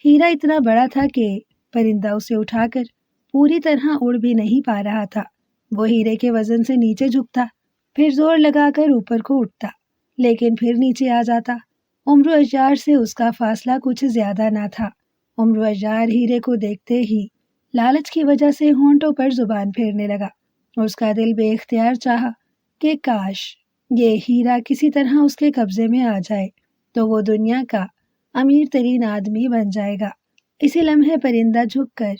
ہیرا اتنا بڑا تھا کہ پرندہ اسے اٹھا کر پوری طرح اڑ بھی نہیں پا رہا تھا۔ وہ ہیرے کے وزن سے نیچے جھکتا، پھر زور لگا کر اوپر کو اٹھتا، لیکن پھر نیچے آ جاتا۔ عمرو عیار سے اس کا فاصلہ کچھ زیادہ نہ تھا۔ عمرو عیار ہیرے کو دیکھتے ہی لالچ کی وجہ سے ہونٹوں پر زبان پھیرنے لگا۔ اس کا دل بے اختیار چاہا کہ کاش یہ ہیرا کسی طرح اس کے قبضے میں آ جائے تو وہ دنیا کا امیر ترین آدمی بن جائے گا۔ اسی لمحے پرندہ جھک کر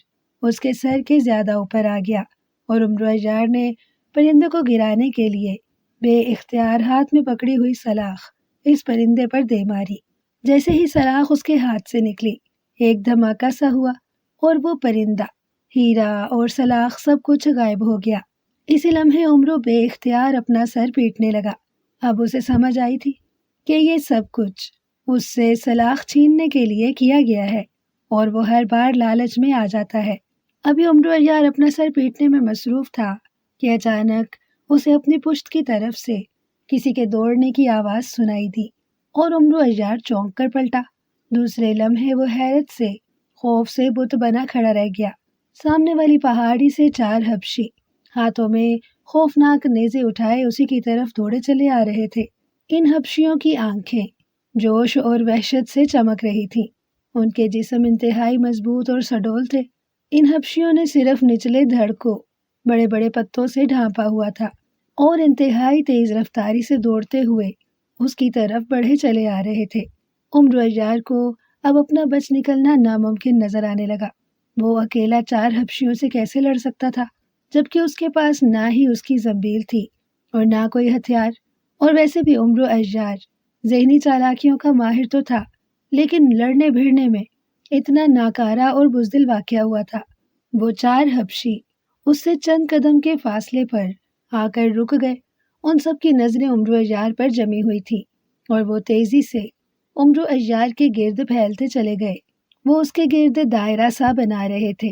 اس کے سر کے زیادہ اوپر آ گیا اور عمرو عیار نے پرندے کو گرانے کے لیے بے اختیار ہاتھ میں پکڑی ہوئی سلاخ اس پرندے پر دے ماری۔ جیسے ہی سلاخ اس کے ہاتھ سے نکلی، ایک دھماکہ سا ہوا اور وہ پرندہ، ہیرا اور سلاخ سب کچھ غائب ہو گیا۔ اسی لمحے عمرو بے اختیار اپنا سر پیٹنے لگا۔ اب اسے سمجھ آئی تھی کہ یہ سب کچھ اس سے سلاخ چھیننے کے لیے کیا گیا ہے، اور وہ ہر بار لالچ میں آ جاتا ہے۔ ابھی عمرو عیار اپنا سر پیٹنے میں مصروف تھا کہ اچانک اسے اپنی پشت کی طرف سے کسی کے دوڑنے کی آواز سنائی دی اور عمرو عیار چونک کر پلٹا۔ دوسرے لمحے وہ حیرت سے، خوف سے بت بنا کھڑا رہ گیا۔ سامنے والی پہاڑی سے 4 حبشی ہاتھوں میں خوفناک نیزے اٹھائے اسی کی طرف دوڑے چلے آ رہے تھے۔ ان حبشیوں کی آنکھیں جوش اور وحشت سے چمک رہی تھیں۔ ان کے جسم انتہائی مضبوط اور سڈول تھے۔ ان حبشیوں نے صرف نچلے دھڑ کو بڑے بڑے پتوں سے ڈھانپا ہوا تھا اور انتہائی تیز رفتاری سے دوڑتے ہوئے اس کی طرف بڑھے چلے آ رہے تھے۔ عمرو عیار کو اب اپنا بچ نکلنا ناممکن نظر آنے لگا۔ وہ اکیلا 4 حبشیوں سے کیسے لڑ سکتا تھا، جبکہ اس کے پاس نہ ہی اس کی زنبیل تھی اور نہ کوئی ہتھیار، اور ویسے بھی عمرو عیار ذہنی چالاکیوں کا ماہر تو تھا، لیکن لڑنے بھیڑنے میں اتنا ناکارہ اور بزدل واقعہ ہوا تھا۔ وہ 4 حبشی اس سے چند قدم کے فاصلے پر آ کر رک گئے۔ ان سب کی نظریں عمرو عیار پر جمی ہوئی تھی اور وہ تیزی سے عمرو عیار کے گرد پھیلتے چلے گئے۔ وہ اس کے گرد دائرہ سا بنا رہے تھے۔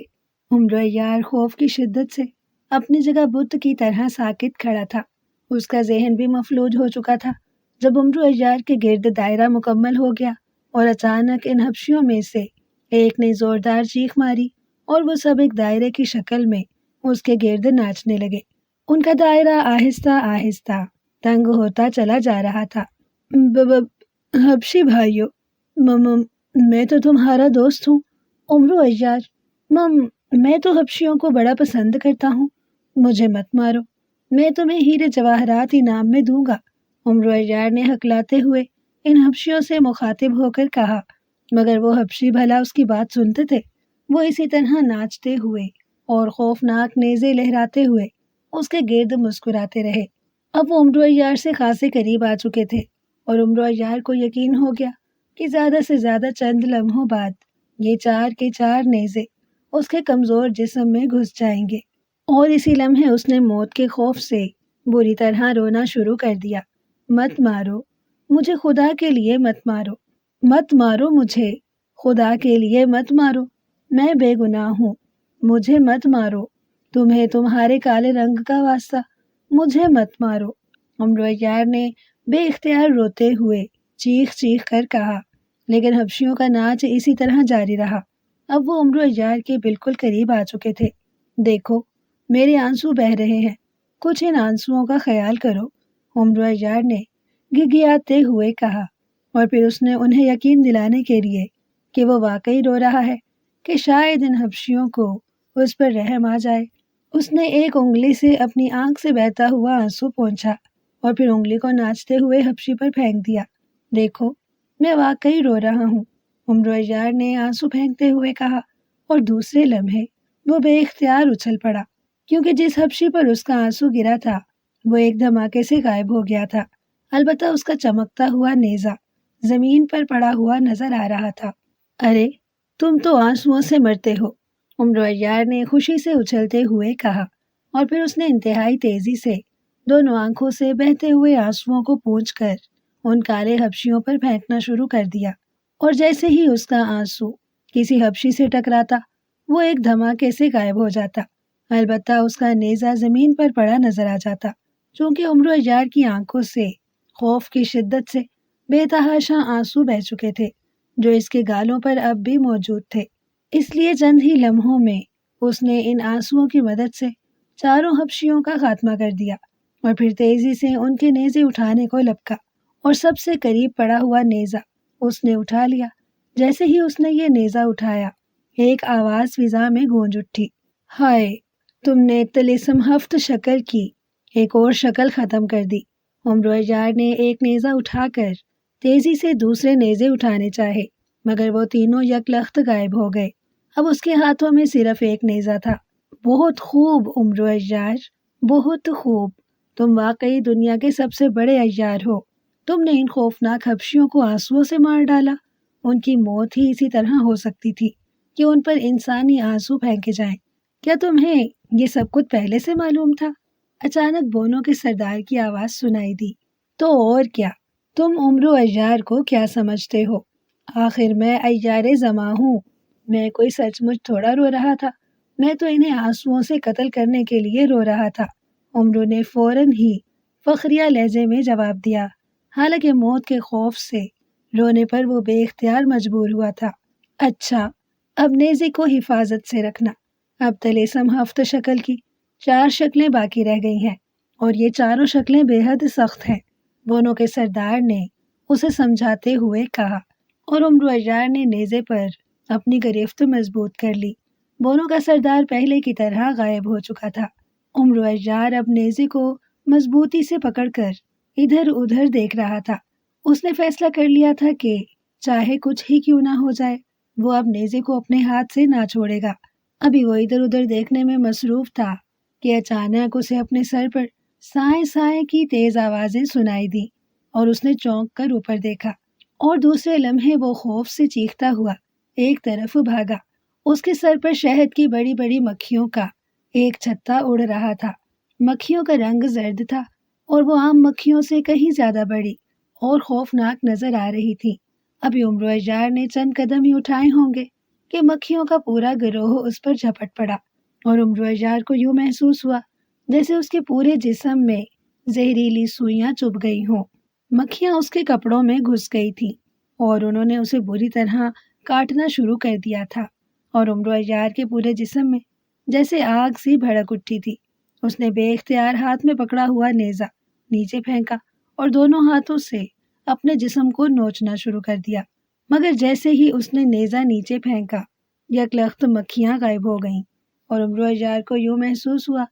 عمرو عیار خوف کی شدت سے اپنی جگہ بت کی طرح ساکت کھڑا تھا۔ اس کا ذہن بھی مفلوج ہو چکا تھا۔ جب عمرو عیار کے گرد دائرہ مکمل ہو گیا اور اچانک ان حبشیوں میں سے ایک نے زوردار چیخ ماری اور وہ سب ایک دائرے کی شکل میں اس کے گرد ناچنے لگے۔ ان کا دائرہ آہستہ آہستہ تنگ ہوتا چلا جا رہا تھا۔ حبشی بھائیو، میں تو تمہارا دوست ہوں، عمرو عیار۔ میں تو حبشیوں کو بڑا پسند کرتا ہوں، مجھے مت مارو، میں تمہیں ہیرے جواہرات انعام میں دوں گا، عمرو عیار نے ہکلاتے ہوئے ان حبشیوں سے مخاطب ہو کر کہا۔ مگر وہ حبشی بھلا اس کی بات سنتے تھے؟ وہ اسی طرح ناچتے ہوئے اور خوفناک نیزے لہراتے ہوئے اس کے گرد مسکراتے رہے۔ اب وہ عمرو عیار سے خاصے قریب آ چکے تھے اور عمرو عیار کو یقین ہو گیا کہ زیادہ سے زیادہ چند لمحوں بعد یہ 4 کے 4 نیزے اس کے کمزور جسم میں گھس جائیں گے، اور اسی لمحے اس نے موت کے خوف سے بری طرح رونا شروع کر دیا۔ مت مارو مجھے، خدا کے لیے مت مارو، مت مارو مجھے، خدا کے لیے مت مارو، میں بے گناہ ہوں، مجھے مت مارو، تمہیں تمہارے کالے رنگ کا واسطہ، مجھے مت مارو، عمرو عیار نے بے اختیار روتے ہوئے چیخ چیخ کر کہا۔ لیکن حبشیوں کا ناچ اسی طرح جاری رہا۔ اب وہ عمرو عیار کے بالکل قریب آ چکے تھے۔ دیکھو میرے آنسو بہہ رہے ہیں، کچھ ان آنسوؤں کا خیال کرو، عمرو عیار نے گھگھیاتے ہوئے کہا، اور پھر اس نے انہیں یقین دلانے کے لیے کہ وہ واقعی رو رہا ہے کہ شاید ان حبشیوں کو اس پر رحم آ جائے اس نے ایک انگلی سے اپنی آنکھ سے بہتا ہوا آنسو پونچھا اور پھر انگلی کو ناچتے ہوئے حبشی پر پھینک دیا۔ دیکھو، میں واقعی رو رہا ہوں، عمرو عیار نے آنسو پھینکتے ہوئے کہا، اور دوسرے لمحے وہ بے اختیار اچھل پڑا، کیونکہ جس حبشی پر اس کا آنسو گرا تھا وہ ایک دھماکے سے غائب ہو گیا تھا۔ البتہ اس کا چمکتا ہوا نیزہ زمین پر پڑا ہوا نظر آ رہا تھا۔ ارے، تم تو آنسوؤں سے مرتے ہو، عمرو عیار نے خوشی سے اچھلتے ہوئے کہا، اور پھر اس نے انتہائی تیزی سے دونوں آنکھوں سے بہتے ہوئے آنسوؤں کو پونچھ کر ان کالے حبشیوں پر پھینکنا شروع کر دیا، اور جیسے ہی اس کا آنسو کسی حبشی سے ٹکراتا وہ ایک دھماکے سے غائب ہو جاتا، البتہ اس کا نیزہ زمین پر پڑا نظر آ جاتا۔ چونکہ عمرو عیار کی آنکھوں سے خوف کی شدت سے بے تحاشا آنسو بہہ چکے تھے جو اس کے گالوں پر اب بھی موجود تھے، اس لیے چند ہی لمحوں میں اس نے ان آنسوؤں کی مدد سے چاروں حبشیوں کا خاتمہ کر دیا، اور پھر تیزی سے ان کے نیزے اٹھانے کو لپکا اور سب سے قریب پڑا ہوا نیزہ اس نے اٹھا لیا۔ جیسے ہی اس نے یہ نیزہ اٹھایا ایک آواز فضا میں گونج اٹھی، ہائے، تم نے طلسم ہفت شکل کی ایک اور شکل ختم کر دی۔ عمرو عیار نے ایک نیزہ اٹھا کر تیزی سے دوسرے نیزے اٹھانے چاہے، مگر وہ تینوں یکلخت غائب ہو گئے۔ اب اس کے ہاتھوں میں صرف ایک نیزہ تھا۔ بہت خوب عمرو عیار، بہت خوب، تم واقعی دنیا کے سب سے بڑے عیار ہو۔ تم نے ان خوفناک حبشیوں کو آنسوؤں سے مار ڈالا۔ ان کی موت ہی اسی طرح ہو سکتی تھی کہ ان پر انسانی آنسو پھینکے جائیں۔ کیا تمہیں یہ سب کچھ پہلے سے معلوم تھا؟ اچانک بونو کے سردار کی آواز سنائی دی۔ تو اور کیا، تم عمرو عیار کو کیا سمجھتے ہو؟ آخر میں عیار زماں ہوں، میں کوئی سچ مچ تھوڑا رو رہا تھا، میں تو انہیں آنسوؤں سے قتل کرنے کے لیے رو رہا تھا۔ عمرو نے فوراً ہی فخریہ لہجے میں جواب دیا، حالانکہ موت کے خوف سے رونے پر وہ بے اختیار مجبور ہوا تھا۔ اچھا، اب نیزے کو حفاظت سے رکھنا۔ اب طلسم ہفت شکل کی 4 شکلیں باقی رہ گئی ہیں، اور یہ چاروں شکلیں بے حد سخت ہیں، بونو کے سردار نے اسے سمجھاتے ہوئے کہا، اور عمرو عیار نے نیزے پر اپنی گرفت مضبوط کر لی۔ بونو کا سردار پہلے کی طرح غائب ہو چکا تھا۔ عمرو عیار اب نیزے کو مضبوطی سے پکڑ کر ادھر ادھر دیکھ رہا تھا۔ اس نے فیصلہ کر لیا تھا کہ چاہے کچھ ہی کیوں نہ ہو جائے وہ اب نیزے کو اپنے ہاتھ سے نہ چھوڑے گا۔ ابھی وہ ادھر ادھر دیکھنے میں مصروف تھا کہ اچانک اسے اپنے سر پر سائیں سائیں کی تیز آوازیں سنائی دیں، اور اس نے چونک کر اوپر دیکھا، اور دوسرے لمحے وہ خوف سے چیختا ہوا ایک طرف بھاگا۔ اس کے سر پر شہد کی بڑی بڑی مکھیوں کا ایک چھتا اڑ رہا تھا۔ مکھیوں کا رنگ زرد تھا، اور وہ عام مکھیوں سے کہیں زیادہ بڑی اور خوفناک نظر آ رہی تھی۔ ابھی عمرو عیار نے چند قدم ہی اٹھائے ہوں گے کہ مکھیوں کا پورا گروہ اس پر جھپٹ پڑا، اور عمرو عیار کو یوں محسوس ہوا جیسے اس کے پورے جسم میں زہریلی سوئیاں چبھ گئی ہوں۔ مکھیاں اس کے کپڑوں میں گھس گئی تھیں، اور انہوں نے اسے بری طرح کاٹنا شروع کر دیا تھا، اور عمرو عیار کے پورے جسم میں جیسے آگ سی بھڑک اٹھی تھی۔ اس نے بے اختیار ہاتھ میں پکڑا ہوا نیزہ نیچے پھینکا اور دونوں ہاتھوں سے اپنے جسم کو نوچنا شروع کر دیا، مگر جیسے ہی اس نے نیزہ نیچے پھینکا یکلخت مکھیاں غائب ہو گئیں، اور عمرو عیار کو یوں محسوس ہوا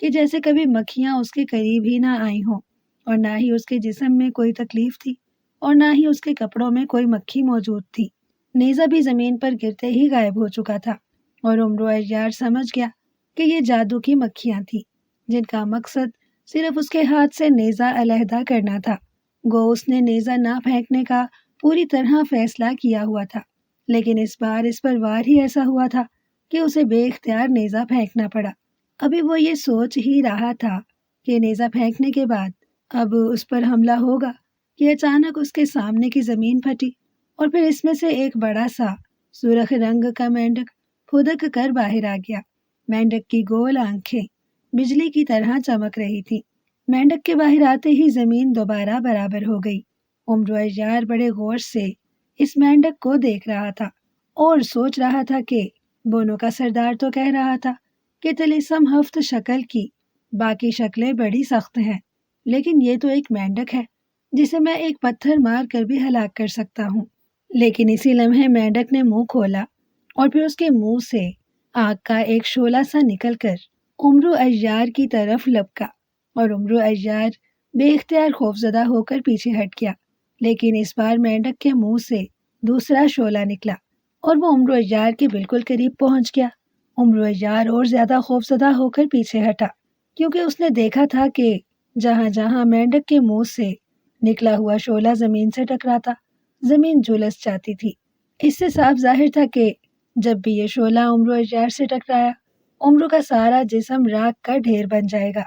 کہ جیسے کبھی مکھیاں اس کے قریب ہی نہ آئی ہوں، اور نہ ہی اس کے جسم میں کوئی تکلیف تھی، اور نہ ہی اس کے کپڑوں میں کوئی مکھی موجود تھی۔ نیزہ بھی زمین پر گرتے ہی غائب ہو چکا تھا، اور عمرو عیار سمجھ گیا کہ یہ جادو کی مکھیاں تھیں جن کا مقصد صرف اس کے ہاتھ سے نیزہ علیحدہ کرنا تھا۔ گو اس نے نیزہ نہ پھینکنے کا پوری طرح فیصلہ کیا ہوا تھا، لیکن اس بار اس پر وار ہی ایسا ہوا تھا کہ اسے بے اختیار نیزہ پھینکنا پڑا۔ ابھی وہ یہ سوچ ہی رہا تھا کہ نیزہ پھینکنے کے بعد اب اس پر حملہ ہوگا کہ اچانک اس کے سامنے کی زمین پھٹی، اور پھر اس میں سے ایک بڑا سا سرخ رنگ کا مینڈک پھدک کر باہر آ گیا۔ مینڈک کی گول آنکھیں بجلی کی طرح چمک رہی تھی۔ مینڈک کے باہر آتے ہی زمین دوبارہ برابر ہو گئی۔ عمرو عیار بڑے غور سے اس مینڈک کو دیکھ رہا تھا اور سوچ رہا تھا کہ بونو کا سردار تو کہہ رہا تھا کہ طلسم ہفت شکل کی باقی شکلیں بڑی سخت ہیں، لیکن یہ تو ایک مینڈک ہے جسے میں ایک پتھر مار کر بھی ہلاک کر سکتا ہوں۔ لیکن اسی لمحے مینڈک نے منہ کھولا، اور پھر اس کے منہ سے آگ کا ایک شعلہ سا نکل کر عمرو عیار کی طرف لپکا اور عمرو عیار بے اختیار خوفزدہ ہو کر پیچھے ہٹ گیا، لیکن اس بار مینڈک کے منہ سے دوسرا شعلہ نکلا اور وہ عمرو عیار کے بالکل قریب پہنچ گیا۔ عمرو عیار اور زیادہ خوفزدہ ہو کر پیچھے ہٹا، کیونکہ اس نے دیکھا تھا کہ جہاں جہاں مینڈک کے منہ سے نکلا ہوا شعلہ زمین سے ٹکراتا، زمین جھلس جاتی تھی۔ اس سے صاف ظاہر تھا کہ جب بھی یہ شعلہ عمرو عیار سے ٹکرایا، عمرو کا سارا جسم راکھ کا ڈھیر بن جائے گا۔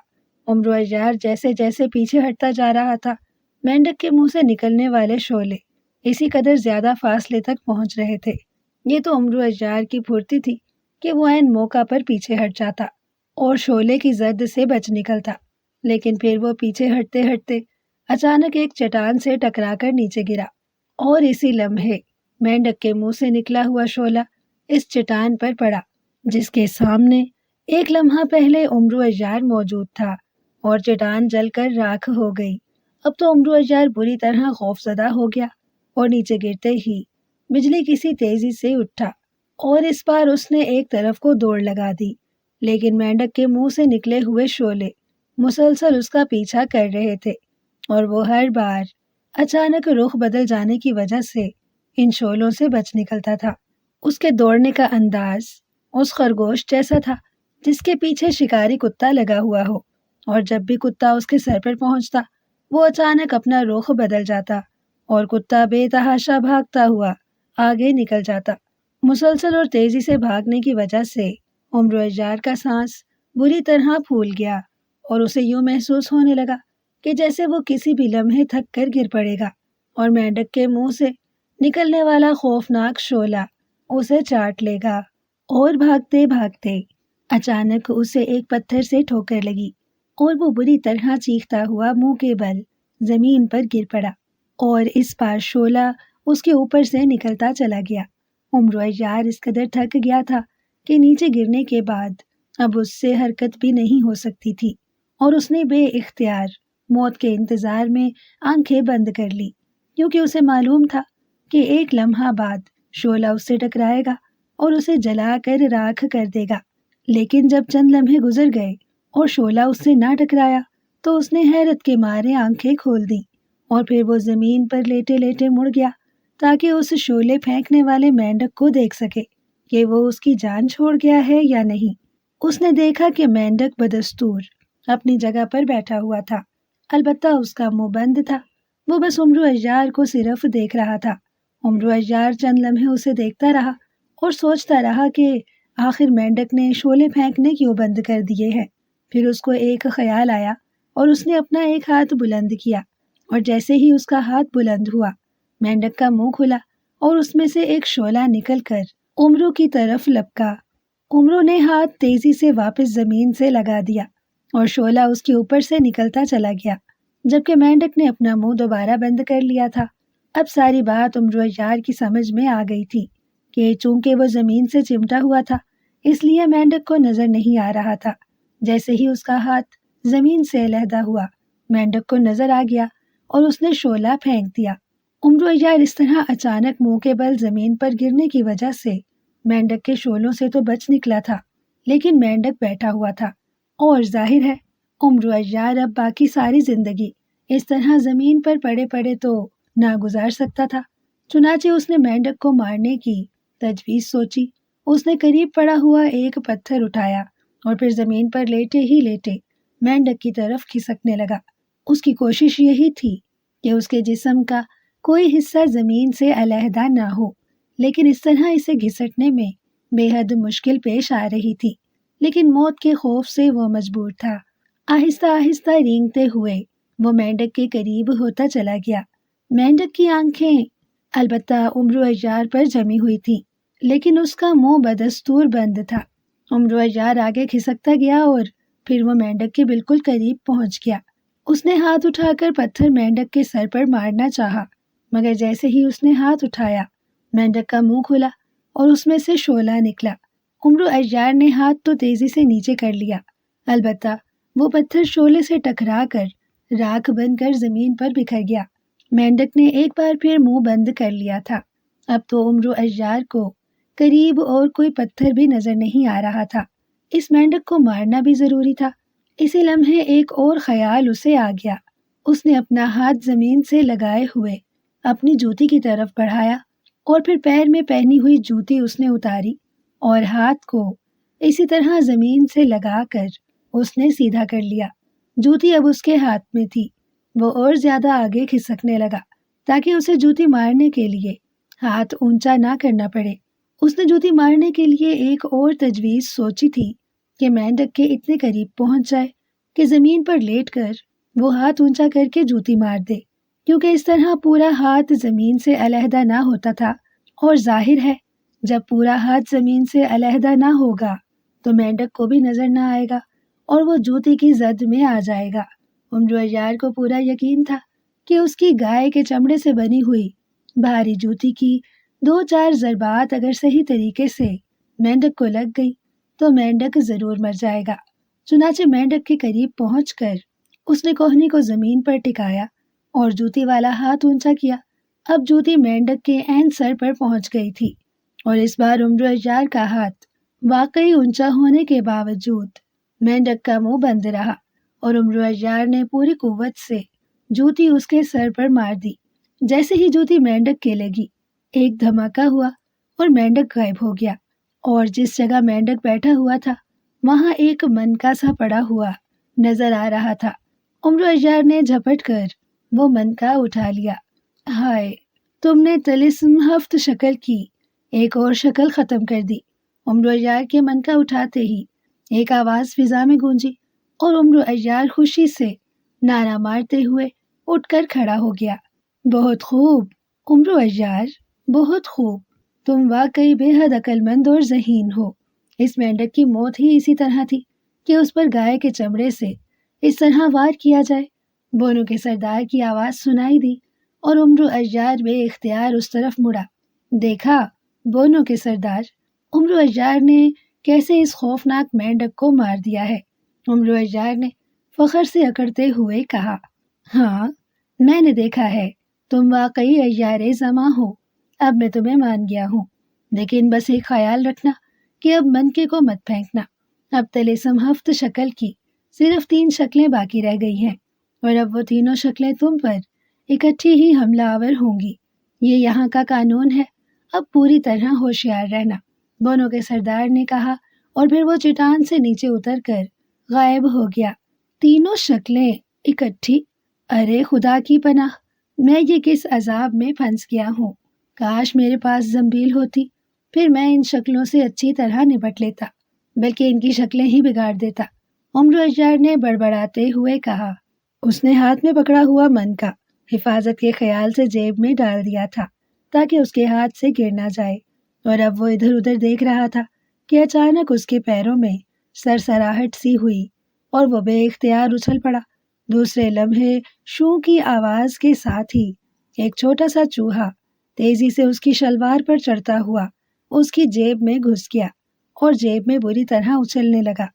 عمرو عیار جیسے جیسے پیچھے ہٹتا جا رہا تھا، مینڈک کے منہ سے نکلنے والے شعلے اسی قدر زیادہ فاصلے تک پہنچ رہے تھے۔ یہ تو عمرو عیار کی پھرتی تھی کہ وہ عین موقع پر پیچھے ہٹ جاتا اور شعلے کی زد سے بچ نکلتا، لیکن پھر وہ پیچھے ہٹتے ہٹتے اچانک ایک چٹان سے ٹکرا کر نیچے گرا، اور اسی لمحے مینڈک کے منہ سے نکلا ہوا شعلہ اس چٹان پر پڑا جس کے سامنے ایک لمحہ پہلے عمرو عیار موجود تھا، اور چٹان جل کر راکھ ہو گئی۔ اب تو عمرو عیار بری طرح خوفزدہ ہو گیا اور نیچے گرتے ہی بجلی کسی تیزی سے اٹھا، اور اس بار اس نے ایک طرف کو دوڑ لگا دی، لیکن مینڈک کے منہ سے نکلے ہوئے شعلے مسلسل اس کا پیچھا کر رہے تھے، اور وہ ہر بار اچانک رخ بدل جانے کی وجہ سے ان شعلوں سے بچ نکلتا تھا۔ اس کے دوڑنے کا انداز اس خرگوش جیسا تھا جس کے پیچھے شکاری کتا لگا ہوا ہو، اور جب بھی کتا اس کے سر پر پہنچتا وہ اچانک اپنا رخ بدل جاتا اور کتا بے تحاشا بھاگتا ہوا آگے نکل جاتا۔ مسلسل اور تیزی سے بھاگنے کی وجہ سے عمرو عیار کا سانس بری طرح پھول گیا، اور اسے یوں محسوس ہونے لگا کہ جیسے وہ کسی بھی لمحے تھک کر گر پڑے گا اور مینڈک کے منہ سے نکلنے والا خوفناک شعلہ اسے چاٹ لے گا۔ اور بھاگتے بھاگتے اچانک اسے ایک پتھر سے ٹھوکر لگی اور وہ بری طرح چیختا ہوا منہ کے بل زمین پر گر پڑا، اور اس بار شعلہ اس کے اوپر سے نکلتا چلا گیا۔ عمرو عیار اس قدر تھک گیا تھا کہ نیچے گرنے کے بعد اب اس سے حرکت بھی نہیں ہو سکتی تھی، اور اس نے بے اختیار موت کے انتظار میں آنکھیں بند کر لی، کیونکہ اسے معلوم تھا کہ ایک لمحہ بعد شعلہ اس سے ٹکرائے گا اور اسے جلا کر راکھ کر دے گا۔ لیکن جب چند لمحے گزر گئے اور شعلہ اس سے نہ ٹکرایا تو اس نے حیرت کے مارے آنکھیں کھول دیں، اور پھر وہ زمین پر لیٹے لیٹے مڑ گیا تاکہ اس شعلے پھینکنے والے مینڈک کو دیکھ سکے کہ وہ اس کی جان چھوڑ گیا ہے یا نہیں۔ اس نے دیکھا کہ مینڈک بدستور اپنی جگہ پر بیٹھا ہوا تھا، البتہ اس کا منہ بند تھا۔ وہ بس عمرو عیار کو صرف دیکھ رہا تھا۔ عمرو عیار چند لمحے اسے دیکھتا رہا اور سوچتا رہا کہ آخر مینڈک نے شعلے پھینکنے کیوں بند کر دیے ہیں۔ پھر اس کو ایک خیال آیا اور اس نے اپنا ایک ہاتھ بلند کیا، اور جیسے ہی اس کا ہاتھ بلند ہوا مینڈک کا منہ کھلا اور اس میں سے ایک شعلہ نکل کر عمرو کی طرف لپکا۔ عمرو نے ہاتھ تیزی سے واپس زمین سے لگا دیا اور شعلہ اس کے اوپر سے نکلتا چلا گیا، جبکہ مینڈک نے اپنا منہ دوبارہ بند کر لیا تھا۔ اب ساری بات عمرو عیار کی سمجھ میں آ گئی تھی کہ چونکہ وہ زمین سے چمٹا ہوا تھا اس لیے مینڈک کو نظر نہیں آ رہا تھا۔ جیسے ہی اس کا ہاتھ زمین سے علیحدہ ہوا مینڈک کو نظر آ گیا اور اس نے شعلہ پھینک دیا۔ عمرو عیار اس طرح اچانک منہ کے بل زمین پر گرنے کی وجہ سے مینڈک کے شعلوں سے تو بچ نکلا تھا، لیکن مینڈک بیٹھا ہوا تھا، اور ظاہر ہے عمرو عیار اب باقی ساری زندگی اس طرح زمین پر پڑے پڑے تو نہ گزار سکتا تھا۔ چنانچہ اس نے مینڈک کو مارنے کی تجویز سوچی۔ اس نے قریب پڑا ہوا ایک پتھر اٹھایا اور پھر زمین پر لیٹے ہی لیٹے مینڈک کی طرف کھسکنے لگا۔ اس کی کوشش یہی تھی کہ اس کے جسم کا کوئی حصہ زمین سے علیحدہ نہ ہو، لیکن اس طرح اسے گھسٹنے میں بے حد مشکل پیش آ رہی تھی، لیکن موت کے خوف سے وہ مجبور تھا۔ آہستہ آہستہ رینگتے ہوئے وہ مینڈک کے قریب ہوتا چلا گیا۔ مینڈک کی آنکھیں البتہ عمرو عیار پر جمی ہوئی تھی، لیکن اس کا منہ بدستور بند تھا۔ عمرو عیار آگے کھسکتا گیا اور پھر وہ مینڈک کے بالکل قریب پہنچ گیا۔ اس نے ہاتھ اٹھا کر پتھر مینڈک کے سر پر مارنا چاہا، مگر جیسے ہی اس نے ہاتھ اٹھایا مینڈک کا منہ کھلا اور اس میں سے شعلہ نکلا۔ عمرو عیار نے ہاتھ تو تیزی سے نیچے کر لیا، البتہ وہ پتھر شعلے سے ٹکرا کر راکھ بن کر زمین پر بکھر گیا۔ مینڈک نے ایک بار پھر منہ بند کر لیا تھا۔ اب تو عمرو عیار کو قریب اور کوئی پتھر بھی نظر نہیں آ رہا تھا، اس مینڈک کو مارنا بھی ضروری تھا۔ اسی لمحے ایک اور خیال اسے آ گیا۔ اس نے اپنا ہاتھ زمین سے لگائے ہوئے اپنی جوتی کی طرف بڑھایا اور پھر پیر میں پہنی ہوئی جوتی اس نے اتاری اور ہاتھ کو اسی طرح زمین سے لگا کر اس نے سیدھا کر لیا۔ جوتی اب اس کے ہاتھ میں تھی۔ وہ اور زیادہ آگے کھسکنے لگا تاکہ اسے جوتی مارنے کے لیے ہاتھ اونچا نہ کرنا پڑے۔ اس نے جوتی مارنے کے لیے ایک اور تجویز سوچی تھی کہ مینڈک کے اتنے قریب پہنچ جائے کہ زمین پر لیٹ کر وہ ہاتھ اونچا کر کے جوتی مار دے، کیونکہ اس طرح پورا ہاتھ زمین سے علیحدہ نہ ہوتا تھا، اور ظاہر ہے جب پورا ہاتھ زمین سے علیحدہ نہ ہوگا تو مینڈک کو بھی نظر نہ آئے گا اور وہ جوتی کی زد میں آ جائے گا۔ عمرو عیار کو پورا یقین تھا کہ اس کی گائے کے چمڑے سے بنی ہوئی بھاری جوتی کی 2-4 ضربات اگر صحیح طریقے سے مینڈک کو لگ گئی تو مینڈک ضرور مر جائے گا۔ چنانچہ مینڈک کے قریب پہنچ کر اس نے کوہنی کو زمین پر ٹکایا اور جوتی والا ہاتھ اونچا کیا۔ اب جوتی مینڈک کے عین سر پر پہنچ گئی تھی، اور اس بار عمرو عیار کا ہاتھ واقعی اونچا ہونے کے باوجود مینڈک کا منہ بند رہا، اور عمرو عیار نے پوری قوت سے جوتی اس کے سر پر مار دی۔ جیسے ہی جوتی مینڈک کے لگی، ایک دھماکہ ہوا اور مینڈک غائب ہو گیا، اور جس جگہ مینڈک بیٹھا ہوا تھا وہاں ایک منکا سا پڑا ہوا نظر آ رہا تھا۔ عمرو عیار نے جھپٹ کر وہ منکا اٹھا لیا۔ ہائے، تم نے طلسم ہفت شکل کی ایک اور شکل ختم کر دی۔ عمرو عیار کے منکا اٹھاتے ہی ایک آواز فضا میں گونجی، اور عمرو عیار خوشی سے نعرہ مارتے ہوئے اٹھ کر کھڑا ہو گیا۔ بہت خوب عمرو عیار، بہت خوب، تم واقعی بے حد عقل مند اور ذہین ہو۔ اس مینڈک کی موت ہی اسی طرح تھی کہ اس پر گائے کے چمڑے سے اس طرح وار کیا جائے۔ بونو کے سردار کی آواز سنائی دی اور عمرو عیار بے اختیار اس طرف مڑا۔ دیکھا بونو کے سردار، عمرو عیار نے کیسے اس خوفناک مینڈک کو مار دیا ہے؟ عمرو عیار نے فخر سے اکڑتے ہوئے کہا۔ ہاں، میں نے دیکھا ہے، تم واقعی عیار زماں ہو، اب میں تمہیں مان گیا ہوں، لیکن بس ایک خیال رکھنا کہ اب منکے کو مت پھینکنا۔ اب طلسم ہفت شکل کی صرف 3 شکلیں باقی رہ گئی ہیں، اور اب وہ تینوں شکلیں تم پر اکٹھی ہی حملہ آور ہوں گی۔ یہ یہاں کا قانون ہے، اب پوری طرح ہوشیار رہنا، بونو کے سردار نے کہا، اور پھر وہ چٹان سے نیچے اتر کر غائب ہو گیا۔ تینوں شکلیں اکٹھی؟ ارے خدا کی پناہ، میں یہ کس عذاب میں پھنس گیا ہوں۔ کاش میرے پاس زنبیل ہوتی، پھر میں ان شکلوں سے اچھی طرح نپٹ لیتا، بلکہ ان کی شکلیں ہی بگاڑ دیتا، عمرو عیار نے بڑبڑاتے ہوئے کہا۔ اس نے ہاتھ میں پکڑا ہوا منکا حفاظت کے خیال سے جیب میں ڈال دیا تھا تاکہ اس کے ہاتھ سے گر نہ جائے، اور اب وہ ادھر ادھر دیکھ رہا تھا کہ اچانک اس کے پیروں میں سرسراہٹ سی ہوئی اور وہ بے اختیار اچھل پڑا۔ دوسرے لمحے شوں کی آواز کے ساتھ ہی ایک چھوٹا سا چوہا تیزی سے اس کی شلوار پر چڑھتا ہوا اس کی جیب میں گھس گیا اور جیب میں بری طرح اچھلنے لگا۔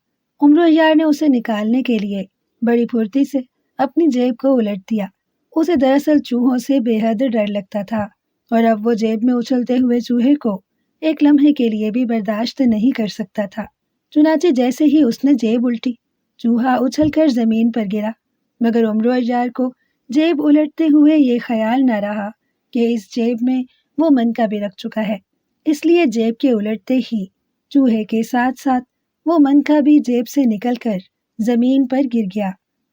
عمرو عیار نے اسے نکالنے کے لیے بڑی پھرتی سے اپنی جیب کو الٹ دیا۔ اسے دراصل چوہوں سے بے حد ڈر لگتا تھا، اور اب وہ جیب میں اچھلتے ہوئے چوہے کو ایک لمحے کے لیے بھی برداشت نہیں کر سکتا تھا۔ چنانچہ جیسے ہی اس نے جیب الٹی، چوہا اچھل کر زمین پر گرا، مگر عمرو عیار کو جیب الٹتے ہوئے یہ خیال نہ رہا کہ اس جیب میں وہ منکا بھی رکھ چکا ہے، اس لیے جیب کے الٹتے ہی چوہے کے ساتھ ساتھ وہ منکا بھی جیب سے نکل کر زمین پر گر گیا،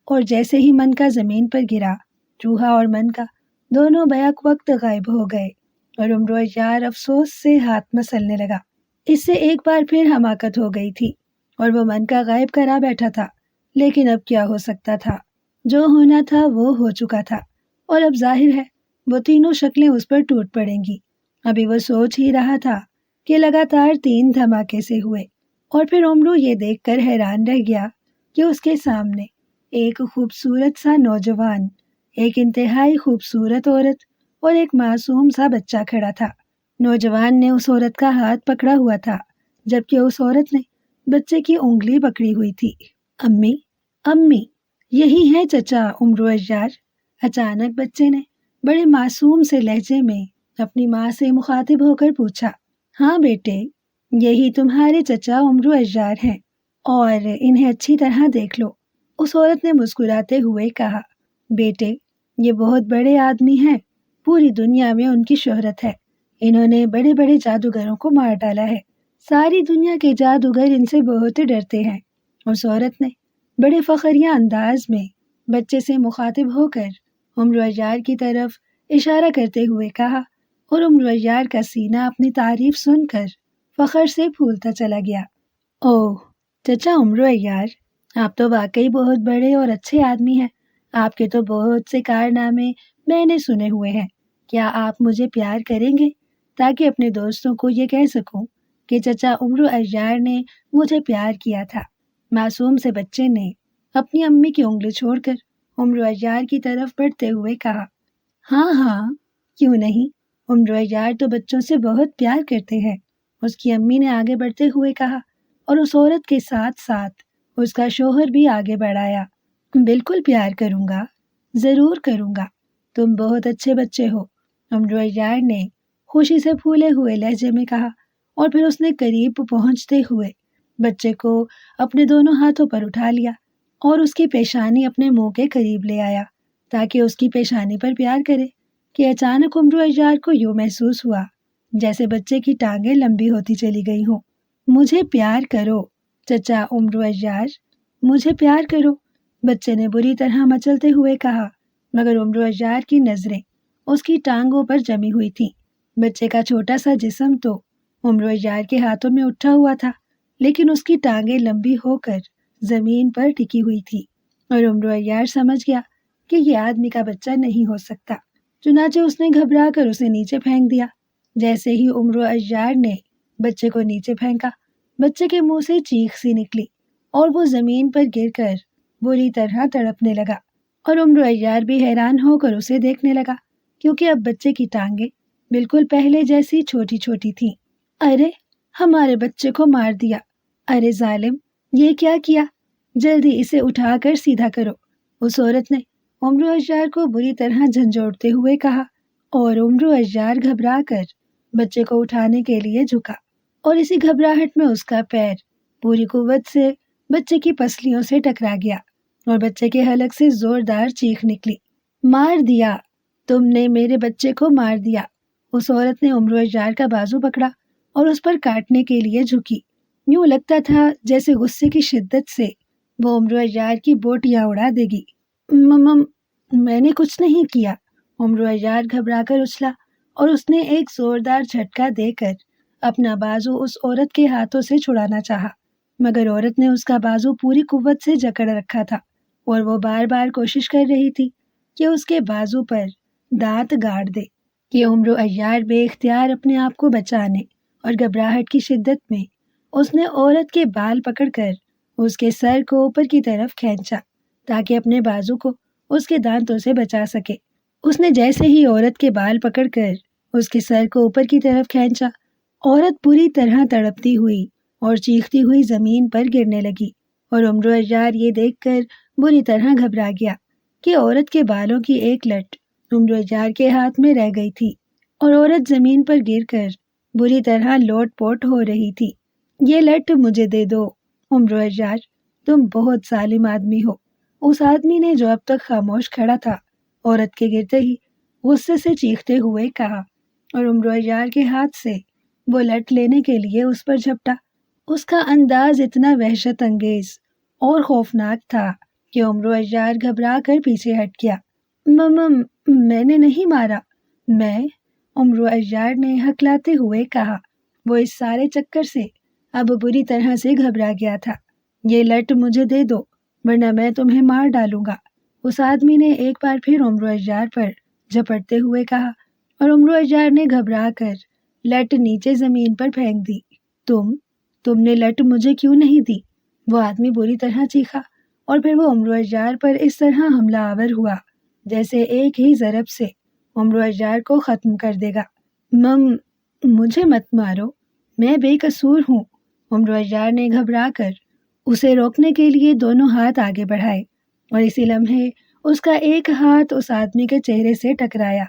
اور جیسے ہی منکا زمین پر گرا، چوہا اور منکا دونوں بیک وقت غائب ہو گئے، اور عمرو عیار افسوس سے ہاتھ مسلنے لگا۔ اس سے ایک بار پھر حماقت ہو گئی تھی، اور وہ منکا غائب کرا بیٹھا تھا، لیکن اب کیا ہو سکتا تھا؟ جو ہونا تھا وہ ہو چکا تھا، اور اب ظاہر ہے وہ تینوں شکلیں اس پر ٹوٹ پڑیں گی۔ ابھی وہ سوچ ہی رہا تھا کہ لگاتار 3 دھماکے سے ہوئے، اور پھر عمرو یہ دیکھ کر حیران رہ گیا کہ اس کے سامنے ایک خوبصورت سا نوجوان، ایک انتہائی خوبصورت عورت اور ایک معصوم سا بچہ کھڑا تھا۔ نوجوان نے اس عورت کا ہاتھ پکڑا ہوا تھا، جبکہ اس عورت نے بچے کی انگلی پکڑی ہوئی تھی۔ امی، امی، یہی ہے چچا عمرو عیار؟ اچانک بچے نے بڑے معصوم سے لہجے میں اپنی ماں سے مخاطب ہو کر پوچھا۔ ہاں بیٹے، یہی تمہارے چچا عمرو عیار ہیں، اور انہیں اچھی طرح دیکھ لو۔ اس عورت نے مسکراتے ہوئے کہا، بیٹے یہ بہت بڑے آدمی ہیں، پوری دنیا میں ان کی شہرت ہے، انہوں نے بڑے بڑے جادوگروں کو مار ڈالا ہے، ساری دنیا کے جادوگر ان سے بہت ڈرتے ہیں۔ اس عورت نے بڑے فخریہ انداز میں بچے سے مخاطب ہو کر عمرو عیار کی طرف اشارہ کرتے ہوئے کہا، اور عمرو عیار کا سینہ اپنی تعریف سن کر فخر سے پھولتا چلا گیا۔ اوہ چچا عمرو عیار، آپ تو واقعی بہت بڑے اور اچھے آدمی ہیں، آپ کے تو بہت سے کارنامے میں نے سنے ہوئے ہیں، کیا آپ مجھے پیار کریں گے تاکہ اپنے دوستوں کو یہ کہہ سکوں کہ چچا عمرو عیار نے مجھے پیار کیا تھا؟ معصوم سے بچے نے اپنی امی کی انگلی چھوڑ کر عمرو عیار کی طرف بڑھتے ہوئے کہا، ہاں ہاں کیوں نہیں، عمرو عیار تو بچوں سے بہت پیار کرتے ہیں۔ اس کی امی نے آگے بڑھتے ہوئے کہا، اور اس عورت کے ساتھ ساتھ اس کا شوہر بھی آگے بڑھایا، بالکل پیار کروں گا، ضرور کروں گا، تم بہت اچھے بچے ہو، عمرو عیار نے خوشی سے پھولے ہوئے لہجے میں کہا، اور پھر اس نے قریب پہنچتے ہوئے بچے کو اپنے دونوں ہاتھوں پر اٹھا لیا اور اس کی پیشانی اپنے منہ کے قریب لے آیا تاکہ اس کی پیشانی پر پیار کرے، کہ اچانک عمرو عیار کو یوں محسوس ہوا جیسے بچے کی ٹانگیں لمبی ہوتی چلی گئی ہوں۔ مجھے پیار کرو چچا عمرو عیار، مجھے پیار کرو، بچے نے بری طرح مچلتے ہوئے کہا، مگر عمرو عیار کی نظریں اس کی ٹانگوں پر جمی ہوئی تھیں۔ بچے کا چھوٹا سا جسم تو عمرو عیار کے ہاتھوں میں اٹھا ہوا تھا، لیکن اس کی ٹانگیں لمبی ہو کر زمین پر ٹکی ہوئی تھی، اور عمرو عیار سمجھ گیا کہ یہ آدمی کا بچہ نہیں ہو سکتا، چنانچہ اس نے گھبرا کر اسے نیچے پھینک دیا۔ جیسے ہی عمرو عیار نے بچے کو نیچے پھینکا، بچے کے منہ سے چیخ سی نکلی اور وہ زمین پر گر کر بری طرح تڑپنے لگا، اور عمرو عیار بھی حیران ہو کر اسے دیکھنے لگا، کیونکہ اب بچے کی ٹانگیں بالکل پہلے جیسی چھوٹی چھوٹی تھیں۔ ارے ہمارے بچے کو مار دیا، ارے ظالم یہ کیا کیا، جلدی اسے اٹھا کر سیدھا کرو، اس عورت نے عمرو عیار کو بری طرح جھنجھوڑتے ہوئے کہا، اور عمرو عیار گھبرا کر بچے کو اٹھانے کے لیے جھکا، اور اسی گھبراہٹ میں اس کا پیر پوری قوت سے بچے کی پسلیوں سے ٹکرا گیا اور بچے کے حلق سے زوردار چیخ نکلی، مار دیا، تم نے میرے بچے کو مار دیا۔ اس عورت نے عمرو عیار کا بازو پکڑا اور اس پر کاٹنے کے لیے جھکی، یوں لگتا تھا جیسے غصے کی شدت سے وہ عمرو عیار کی بوٹیاں اڑا دے گی۔ میں نے کچھ نہیں کیا، عمرو عیار گھبرا کر اچھلا، اور اس نے ایک زوردار جھٹکا دے کر اپنا بازو اس عورت کے ہاتھوں سے چھڑانا چاہا، مگر عورت نے اس کا بازو پوری قوت سے جکڑ رکھا تھا، اور وہ بار بار کوشش کر رہی تھی کہ اس کے بازو پر دانت گاڑ دے، کہ عمرو عیار بے اختیار اپنے آپ کو بچانے اور گھبراہٹ کی شدت میں اس نے عورت کے بال پکڑ کر اس کے سر کو اوپر کی طرف کھینچا تاکہ اپنے بازو کو اس کے دانتوں سے بچا سکے۔ اس نے جیسے ہی عورت کے بال پکڑ کر اس کے سر کو اوپر کی طرف کھینچا، عورت بری طرح تڑپتی ہوئی اور چیختی ہوئی زمین پر گرنے لگی، اور عمرو عیار یہ دیکھ کر بری طرح گھبرا گیا کہ عورت کے بالوں کی ایک لٹ عمرو عیار کے ہاتھ میں رہ گئی تھی، اور عورت زمین پر گر کر بری طرح لوٹ پوٹ ہو رہی تھی۔ یہ لٹ مجھے دے دو عمرو عیار، تم بہت ظالم آدمی ہو، اس آدمی نے جو اب تک خاموش کھڑا تھا عورت کے گرتے ہی غصے سے چیختے ہوئے کہا، اور عمرو عیار کے ہاتھ سے وہ لٹ لینے کے لیے اس پر جھپٹا۔ اس کا انداز اتنا وحشت انگیز اور خوفناک تھا کہ عمرو عیار گھبرا کر پیچھے ہٹ گیا۔ میں نے نہیں مارا، میں، عمرو عیار نے ہکلاتے ہوئے کہا۔ وہ اس سارے چکر سے اب بری طرح سے گھبرا گیا تھا۔ یہ لٹ مجھے دے دو ورنہ میں تمہیں مار ڈالوں گا، اس آدمی نے ایک بار پھر عمرو عیار پر جھپٹتے ہوئے کہا، اور عمرو عیار نے گھبرا کر لٹ نیچے زمین پر پھینک دی۔ تم نے لٹ مجھے کیوں نہیں دی؟ وہ آدمی بری طرح چیخا، اور پھر وہ عمرو عیار پر اس طرح حملہ آور ہوا جیسے ایک ہی ضرب سے عمرو عیار کو ختم کر دے گا۔ مجھے مت مارو، میں بے قصور ہوں، عمرو عیار نے گھبرا کر اسے روکنے کے لیے دونوں ہاتھ آگے بڑھائے، اور اسی لمحے اس کا ایک ہاتھ اس آدمی کے چہرے سے ٹکرایا،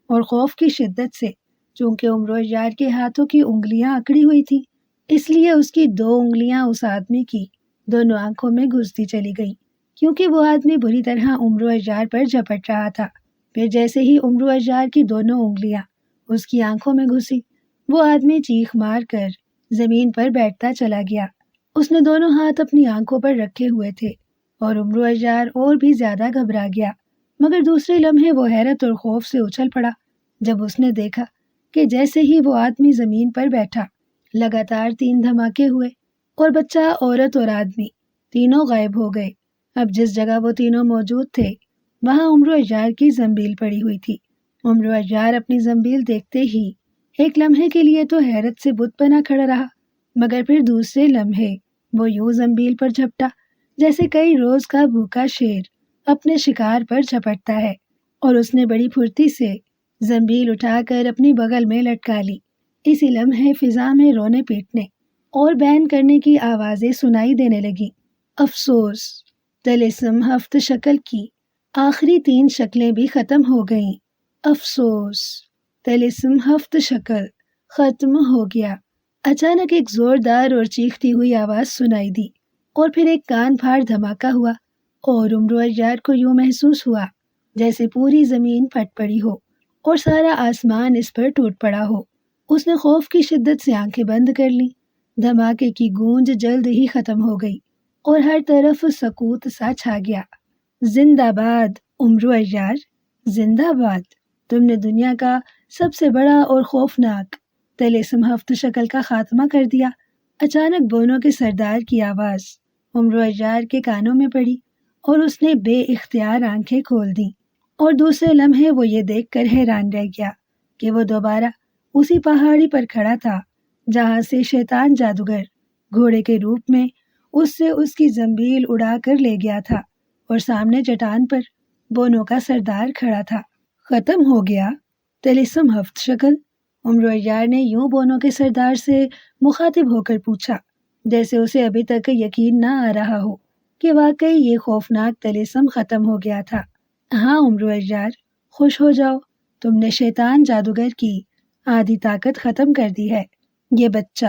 اور خوف کی شدت سے چونکہ عمرو عیار کے ہاتھوں کی انگلیاں اکڑی ہوئی تھیں، اس لیے اس کی 2 انگلیاں اس آدمی کی دونوں آنکھوں میں گھستی چلی گئی، کیونکہ وہ آدمی بری طرح عمرو اجار پر جھپٹ رہا تھا۔ پھر جیسے ہی عمرو اجار کی دونوں انگلیاں اس کی آنکھوں میں گھسی، وہ آدمی چیخ مار کر زمین پر بیٹھتا چلا گیا۔ اس نے دونوں ہاتھ اپنی آنکھوں پر رکھے ہوئے تھے اور عمرو اجار اور بھی زیادہ گھبرا گیا، مگر دوسرے لمحے وہ حیرت اور خوف سے اچھل پڑا جب اس نے دیکھا کہ جیسے ہی وہ آدمی زمین پر بیٹھا، لگاتار 3 دھماکے ہوئے اور بچہ، عورت اور آدمی تینوں غائب ہو گئے۔ اب جس جگہ وہ تینوں موجود تھے وہاں عمرو اجار کی زنبیل پڑی ہوئی تھی۔ عمرو اجار اپنی زنبیل دیکھتے ہی ایک لمحے کے لیے تو حیرت سے بت بنا کھڑا رہا، مگر پھر دوسرے لمحے وہ یوں زنبیل پر جھپٹا جیسے کئی روز کا بھوکا شیر اپنے شکار پر جھپٹتا ہے، اور اس نے بڑی پھرتی سے زنبیل اٹھا کر اپنی بغل میں لٹکا لی۔ اسی لمحے فضا میں رونے پیٹنے اور بین کرنے کی آوازیں سنائی دینے لگیں۔ افسوس، طلسم ہفت شکل کی آخری 3 شکلیں بھی ختم ہو گئیں۔ افسوس، طلسم ہفت شکل ختم ہو گیا۔ اچانک ایک زوردار اور چیختی ہوئی آواز سنائی دی، اور پھر ایک کان پھاڑ دھماکہ ہوا، اور عمرو اجار کو یوں محسوس ہوا جیسے پوری زمین پھٹ پڑی ہو اور سارا آسمان اس پر ٹوٹ پڑا ہو۔ اس نے خوف کی شدت سے آنکھیں بند کر لیں۔ دھماکے کی گونج جلد ہی ختم ہو گئی اور ہر طرف سکوت سا چھا گیا۔ زندہ باد عمرو اجار، زندہ باد! تم نے دنیا کا سب سے بڑا اور خوفناک طلسم ہفت شکل کا خاتمہ کر دیا۔ اچانک بونوں کے سردار کی آواز عمرو اجار کے کانوں میں پڑی اور اس نے بے اختیار آنکھیں کھول دیں، اور دوسرے لمحے وہ یہ دیکھ کر حیران رہ گیا کہ وہ دوبارہ اسی پہاڑی پر کھڑا تھا جہاں سے شیطان جادوگر گھوڑے کے روپ میں اس سے اس کی زنبیل اڑا کر لے گیا تھا، اور سامنے چٹان پر بونوں کا سردار کھڑا تھا۔ ختم ہو گیا طلسم ہفت شکل؟ عمرو اجار نے یوں بونوں کے سردار سے مخاطب ہو کر پوچھا جیسے اسے ابھی تک یقین نہ آ رہا ہو کہ واقعی یہ خوفناک طلسم ختم ہو گیا تھا۔ ہاں عمرو اجار، خوش ہو جاؤ، تم نے شیطان جادوگر کی آدھی طاقت ختم کر دی ہے۔ یہ بچہ،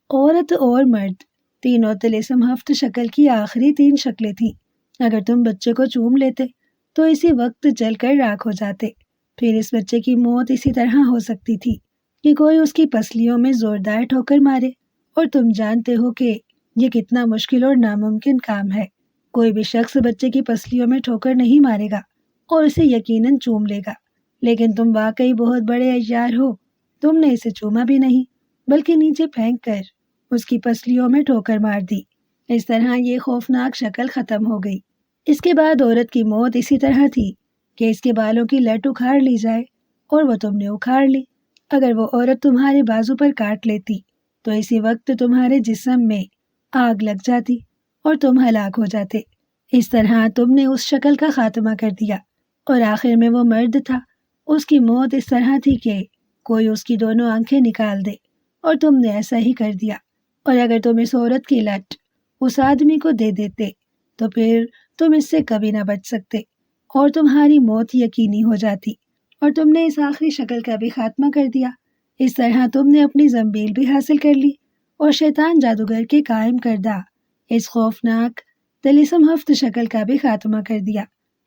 عورت اور مرد، تینوں طلسم ہفت شکل کی آخری 3 شکلیں تھیں۔ اگر تم بچے کو چوم لیتے تو اسی وقت جل کر راکھ ہو جاتے۔ پھر اس بچے کی موت اسی طرح ہو سکتی تھی کہ کوئی اس کی پسلیوں میں زوردار ٹھوکر مارے، اور تم جانتے ہو کہ یہ کتنا مشکل اور ناممکن کام ہے۔ کوئی بھی شخص بچے کی پسلیوں میں ٹھوکر نہیں مارے گا اور اسے یقیناً چوم لے گا، لیکن تم واقعی بہت بڑے اجار ہو۔ تم نے اسے چوما بھی نہیں بلکہ نیچے پھینک کر اس کی پسلیوں میں ٹھوکر مار دی۔ اس طرح یہ خوفناک شکل ختم ہو گئی۔ اس کے بعد عورت کی موت اسی طرح تھی کہ اس کے بالوں کی لٹ اکھاڑ لی جائے، اور وہ تم نے اکھاڑ لی۔ اگر وہ عورت تمہارے بازو پر کاٹ لیتی تو اسی وقت تمہارے جسم میں آگ لگ جاتی اور تم ہلاک ہو جاتے۔ اس طرح تم نے اس شکل کا خاتمہ کر دیا، اور آخر میں وہ مرد تھا، اس کی موت اس طرح تھی کہ کوئی اس کی دونوں آنکھیں نکال دے، اور تم نے ایسا ہی کر دیا۔ اور اگر تم اس عورت کی لٹ اس آدمی کو دے دیتے تو پھر تم اس سے کبھی نہ بچ سکتے اور تمہاری موت یقینی ہو جاتی، اور تم نے اس آخری شکل کا بھی خاتمہ کر دیا۔ اس طرح تم نے اپنی زنبیل بھی حاصل کر لی اور شیطان جادوگر کے قائم کردہ اس خوفناک طلسم ہفت شکل کا بھی خاتمہ کر دیا۔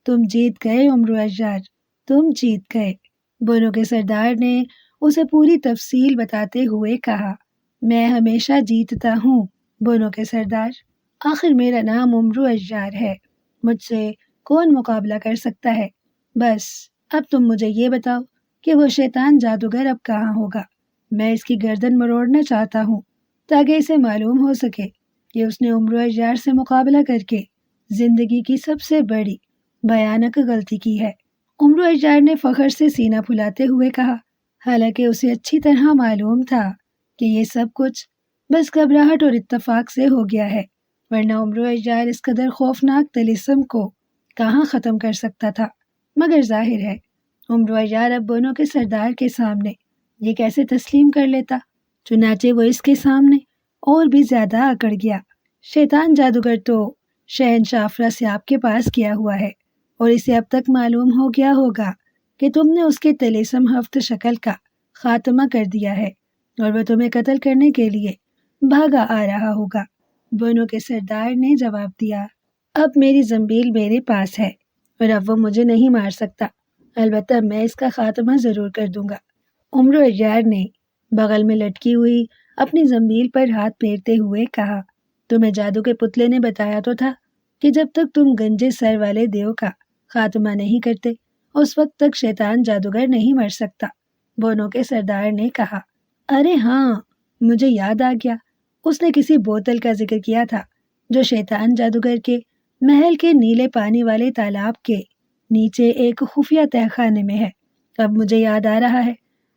تم جیت گئے عمرو اجار، تم جیت گئے۔ بونوں کے سردار نے اسے پوری تفصیل بتاتے ہوئے کہا، میں ہمیشہ جیتتا ہوں بونوں کے سردار۔ آخر میرا نام عمرو اجار ہے، مجھ سے کون مقابلہ کر سکتا ہے؟ بس اب تم مجھے یہ بتاؤ کہ وہ شیطان جادوگر اب کہاں ہوگا؟ میں اس کی گردن مروڑنا چاہتا ہوں تاکہ اسے معلوم ہو سکے کہ اس نے عمرو اجار سے مقابلہ کر کے زندگی کی سب سے بڑی بھیانک غلطی کی ہے۔ عمرو اجار نے فخر سے سینہ پھلاتے ہوئے کہا، حالانکہ اسے اچھی طرح معلوم تھا کہ یہ سب کچھ بس گھبراہٹ اور اتفاق سے ہو گیا ہے، ورنہ عمرو اجار اس قدر خوفناک طلسم کو کہاں ختم کر سکتا تھا۔ مگر ظاہر ہے عمرو اجار اب بونوں کے سردار کے سامنے یہ کیسے تسلیم کر لیتا، چنانچہ وہ اس کے سامنے اور بھی زیادہ اکڑ گیا۔ شیطان جادوگر تو شہنشاہ افراسیاب کے پاس کیا ہوا ہے، اور اسے اب تک معلوم ہو گیا ہوگا کہ تم نے اس کے طلسم ہفت شکل کا خاتمہ کر دیا ہے، اور وہ تمہیں قتل کرنے کے لیے بھاگا آ رہا ہوگا۔ بونو کے سردار نے جواب دیا، اب میری زنبیل میرے پاس ہے اور اب وہ مجھے نہیں مار سکتا، البتہ میں اس کا خاتمہ ضرور کر دوں گا۔ عمرو عیار نے بغل میں لٹکی ہوئی اپنی زنبیل پر ہاتھ پھیرتے ہوئے کہا، تمہیں جادو کے پتلے نے بتایا تو تھا کہ جب تک تم گنجے سر والے دیو کا خاتمہ نہیں کرتے اس وقت تک شیطان جادوگر نہیں مر سکتا۔ بونو کے سردار نے کہا، ارے ہاں، مجھے یاد آ گیا، اس نے کسی بوتل کا ذکر کیا تھا جو شیطان جادوگر کے محل کے نیلے پانی والے تالاب کے نیچے ایک خفیہ تہہ خانے میں ہے۔ اب مجھے یاد آ رہا ہے،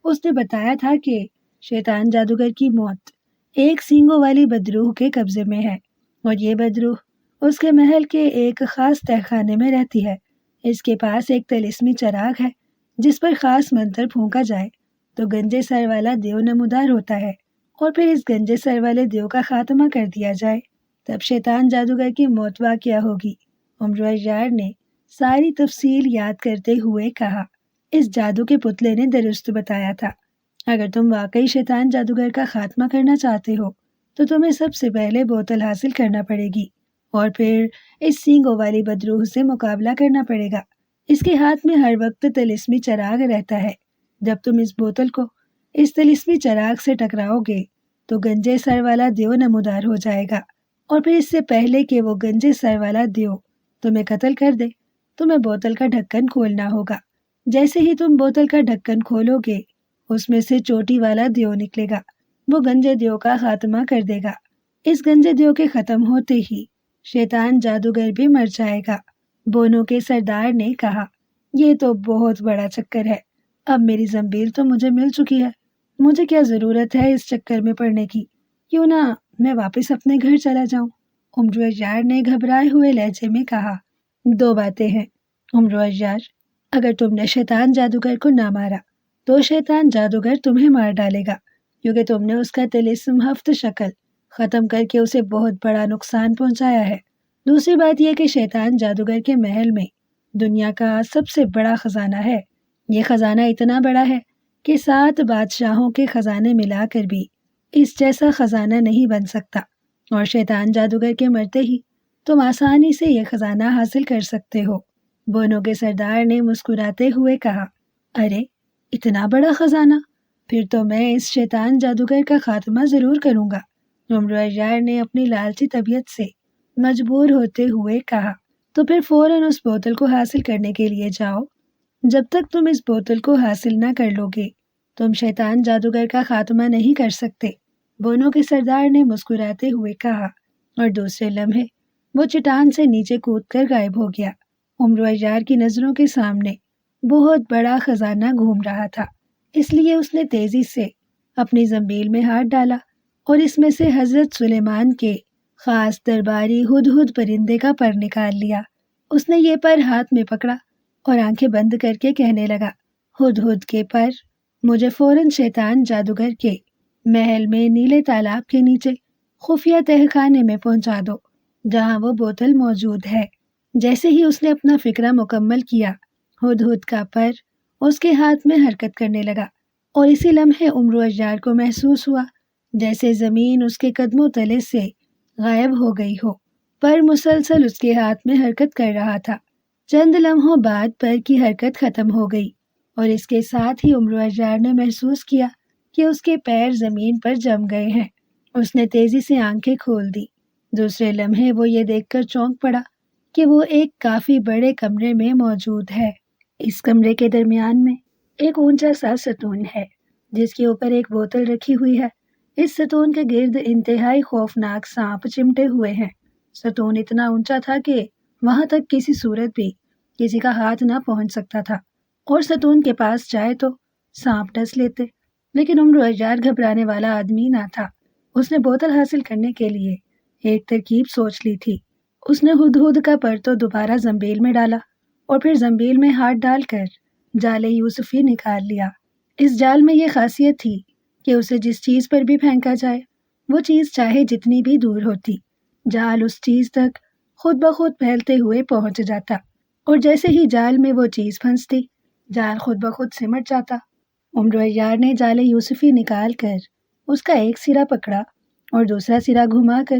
اس نے بتایا تھا کہ شیطان جادوگر کی موت ایک سینگوں والی بدروح کے قبضے میں ہے اور یہ بدروح اس کے محل کے ایک خاص تہہ خانے میں رہتی ہے۔ اس کے پاس ایک طلسمی چراغ ہے جس پر خاص منتر پھونکا جائے تو گنجے سر والا دیو نمودار ہوتا ہے، اور پھر اس گنجے سر والے دیو کا خاتمہ کر دیا جائے، تب شیطان جادوگر کی موت واقع ہوگی۔ عمرو عیار نے ساری تفصیل یاد کرتے ہوئے کہا، اس جادو کے پتلے نے درست بتایا تھا، اگر تم واقعی شیطان جادوگر کا خاتمہ کرنا چاہتے ہو تو تمہیں سب سے پہلے بوتل حاصل کرنا پڑے گی اور پھر اس سینگوں والی بدروح سے مقابلہ کرنا پڑے گا۔ اس کے ہاتھ میں ہر وقت طلسمی چراغ رہتا ہے، جب تم اس بوتل کو اس طلسمی چراغ سے ٹکراؤ گے تو گنجے سر والا دیو نمودار ہو جائے گا، اور پھر اس سے پہلے کہ وہ گنجے سر والا دیو تمہیں قتل کر دے تمہیں بوتل کا ڈھکن کھولنا ہوگا۔ جیسے ہی تم بوتل کا ڈھکن کھولو گے اس میں سے چوٹی والا دیو نکلے گا، وہ گنجے دیو کا خاتمہ کر دے گا۔ اس گنجے دیو کے ختم ہوتے ہی شیطان جادوگر بھی مر جائے گا۔ بونو کے سردار نے کہا، یہ تو بہت بڑا چکر ہے، اب میری زنبیل تو مجھے مل چکی ہے، مجھے کیا ضرورت ہے اس چکر میں پڑنے کی، کیوں نہ میں واپس اپنے گھر چلا جاؤں۔ عمرو عیار نے گھبرائے ہوئے لہجے میں کہا، دو باتیں ہیں عمرو عیار، اگر تم نے شیطان جادوگر کو نہ مارا تو شیطان جادوگر تمہیں مار ڈالے گا، کیونکہ تم نے اس کا طلسم ہفت شکل ختم کر کے اسے بہت بڑا نقصان پہنچایا ہے۔ دوسری بات یہ کہ شیطان جادوگر کے محل میں دنیا کا سب سے بڑا خزانہ ہے، یہ خزانہ اتنا بڑا ہے کہ 7 بادشاہوں کے خزانے ملا کر بھی اس جیسا خزانہ نہیں بن سکتا، اور شیطان جادوگر کے مرتے ہی تم آسانی سے یہ خزانہ حاصل کر سکتے ہو۔ بونو کے سردار نے مسکراتے ہوئے کہا، ارے اتنا بڑا خزانہ، پھر تو میں اس شیطان جادوگر کا خاتمہ ضرور کروں گا۔ عمرو عیار نے اپنی لالچی طبیعت سے مجبور ہوتے ہوئے کہا، تو پھر فوراً اس بوتل کو حاصل کرنے کے لیے جاؤ، جب تک تم اس بوتل کو حاصل نہ کر لو گے تم شیطان جادوگر کا خاتمہ نہیں کر سکتے۔ بونو کے سردار نے مسکراتے ہوئے کہا، اور دوسرے لمحے وہ چٹان سے نیچے کود کر غائب ہو گیا۔ عمرو عیار کی نظروں کے سامنے بہت بڑا خزانہ گھوم رہا تھا، اس لیے اس نے تیزی سے اپنی زنبیل میں ہاتھ ڈالا اور اس میں سے حضرت سلیمان کے خاص درباری ہدہد پرندے کا پر نکال لیا۔ اس نے یہ پر ہاتھ میں پکڑا اور آنکھیں بند کر کے کہنے لگا، ہدہد کے پر، مجھے فوراً شیطان جادوگر کے محل میں نیلے تالاب کے نیچے خفیہ تہہ خانے میں پہنچا دو جہاں وہ بوتل موجود ہے۔ جیسے ہی اس نے اپنا فکرہ مکمل کیا، ہدہد کا پر اس کے ہاتھ میں حرکت کرنے لگا، اور اسی لمحے عمرو عیار کو محسوس ہوا جیسے زمین اس کے قدموں تلے سے غائب ہو گئی ہو۔ پر مسلسل اس کے ہاتھ میں حرکت کر رہا تھا۔ چند لمحوں بعد پر کی حرکت ختم ہو گئی اور اس کے ساتھ ہی عمرو عیار نے محسوس کیا کہ اس کے پیر زمین پر جم گئے ہیں۔ اس نے تیزی سے آنکھیں کھول دی۔ دوسرے لمحے وہ یہ دیکھ کر چونک پڑا کہ وہ ایک کافی بڑے کمرے میں موجود ہے۔ اس کمرے کے درمیان میں ایک اونچا سا ستون ہے جس کے اوپر ایک بوتل رکھی ہوئی ہے۔ اس ستون کے گرد انتہائی خوفناک سانپ چمٹے ہوئے ہیں۔ ستون اتنا اونچا تھا کہ وہاں تک کسی صورت بھی کسی کا ہاتھ نہ پہنچ سکتا تھا، اور ستون کے پاس جائے تو سانپ ڈس لیتے، لیکن عمرو عیار گھبرانے والا آدمی نہ تھا۔ اس نے بوتل حاصل کرنے کے لیے ایک ترکیب سوچ لی تھی۔ اس نے ہدہد کا پر تو دوبارہ زنبیل میں ڈالا اور پھر زنبیل میں ہاتھ ڈال کر جال یوسفی نکال لیا۔ اس جال میں یہ خاصیت تھی کہ اسے جس چیز پر بھی پھینکا جائے وہ چیز چاہے جتنی بھی دور ہوتی، جال اس چیز تک خود بخود پھیلتے ہوئے پہنچ جاتا، اور جیسے ہی جال میں وہ چیز پھنستی جال خود بخود سمٹ جاتا۔ عمرو عیار نے جال یوسفی نکال کر اس کا ایک سرا پکڑا اور دوسرا سرا گھما کر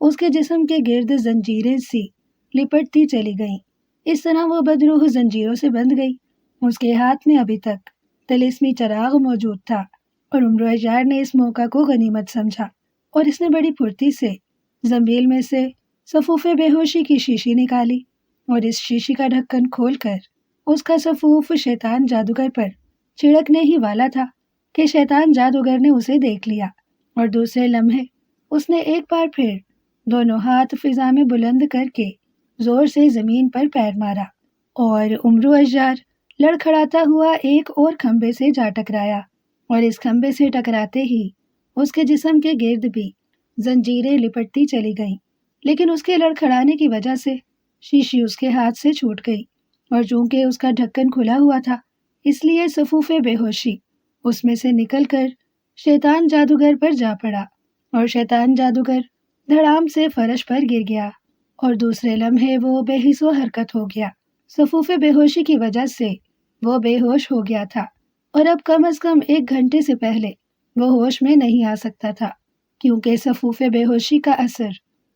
اس کے جسم کے گرد زنجیریں سی لپٹتی چلی گئیں۔ اس طرح وہ بدروح زنجیروں سے بندھ گئی۔ اس کے ہاتھ میں ابھی تک طلسمی چراغ موجود تھا اور عمرو اجار نے اس موقع کو غنیمت سمجھا اور اس نے بڑی پھرتی سے زنبیل میں سے صفوف بے ہوشی کی شیشی نکالی اور اس شیشی کا ڈھکن کھول کر اس کا صفوف شیطان جادوگر پر چھڑکنے ہی والا تھا کہ شیطان جادوگر نے اسے دیکھ لیا اور دوسرے لمحے اس نے ایک بار پھر دونوں ہاتھ فضا میں بلند کر کے زور سے زمین پر پیر مارا اور عمرو اجار لڑکھڑاتا ہوا ایک اور کھمبے سے جا ٹکرایا اور اس کھمبے سے ٹکراتے ہی اس کے جسم کے گرد بھی زنجیریں لپٹتی چلی گئیں، لیکن اس کے لڑکھڑانے کی وجہ سے شیشی اس کے ہاتھ سے چھوٹ گئی اور چونکہ اس کا ڈھکن کھلا ہوا تھا اس لیے صفوف بے ہوشی اس میں سے نکل کر شیطان جادوگر پر جا پڑا اور شیطان جادوگر دھڑام سے فرش پر گر گیا اور دوسرے لمحے وہ بے حس و حرکت ہو گیا۔ صفوف بے ہوشی کی وجہ سے وہ بے ہوش ہو گیا تھا اور اب کم از کم 1 گھنٹے سے پہلے وہ ہوش میں نہیں آ سکتا تھا، کیونکہ صفوف بے ہوشی کا اثر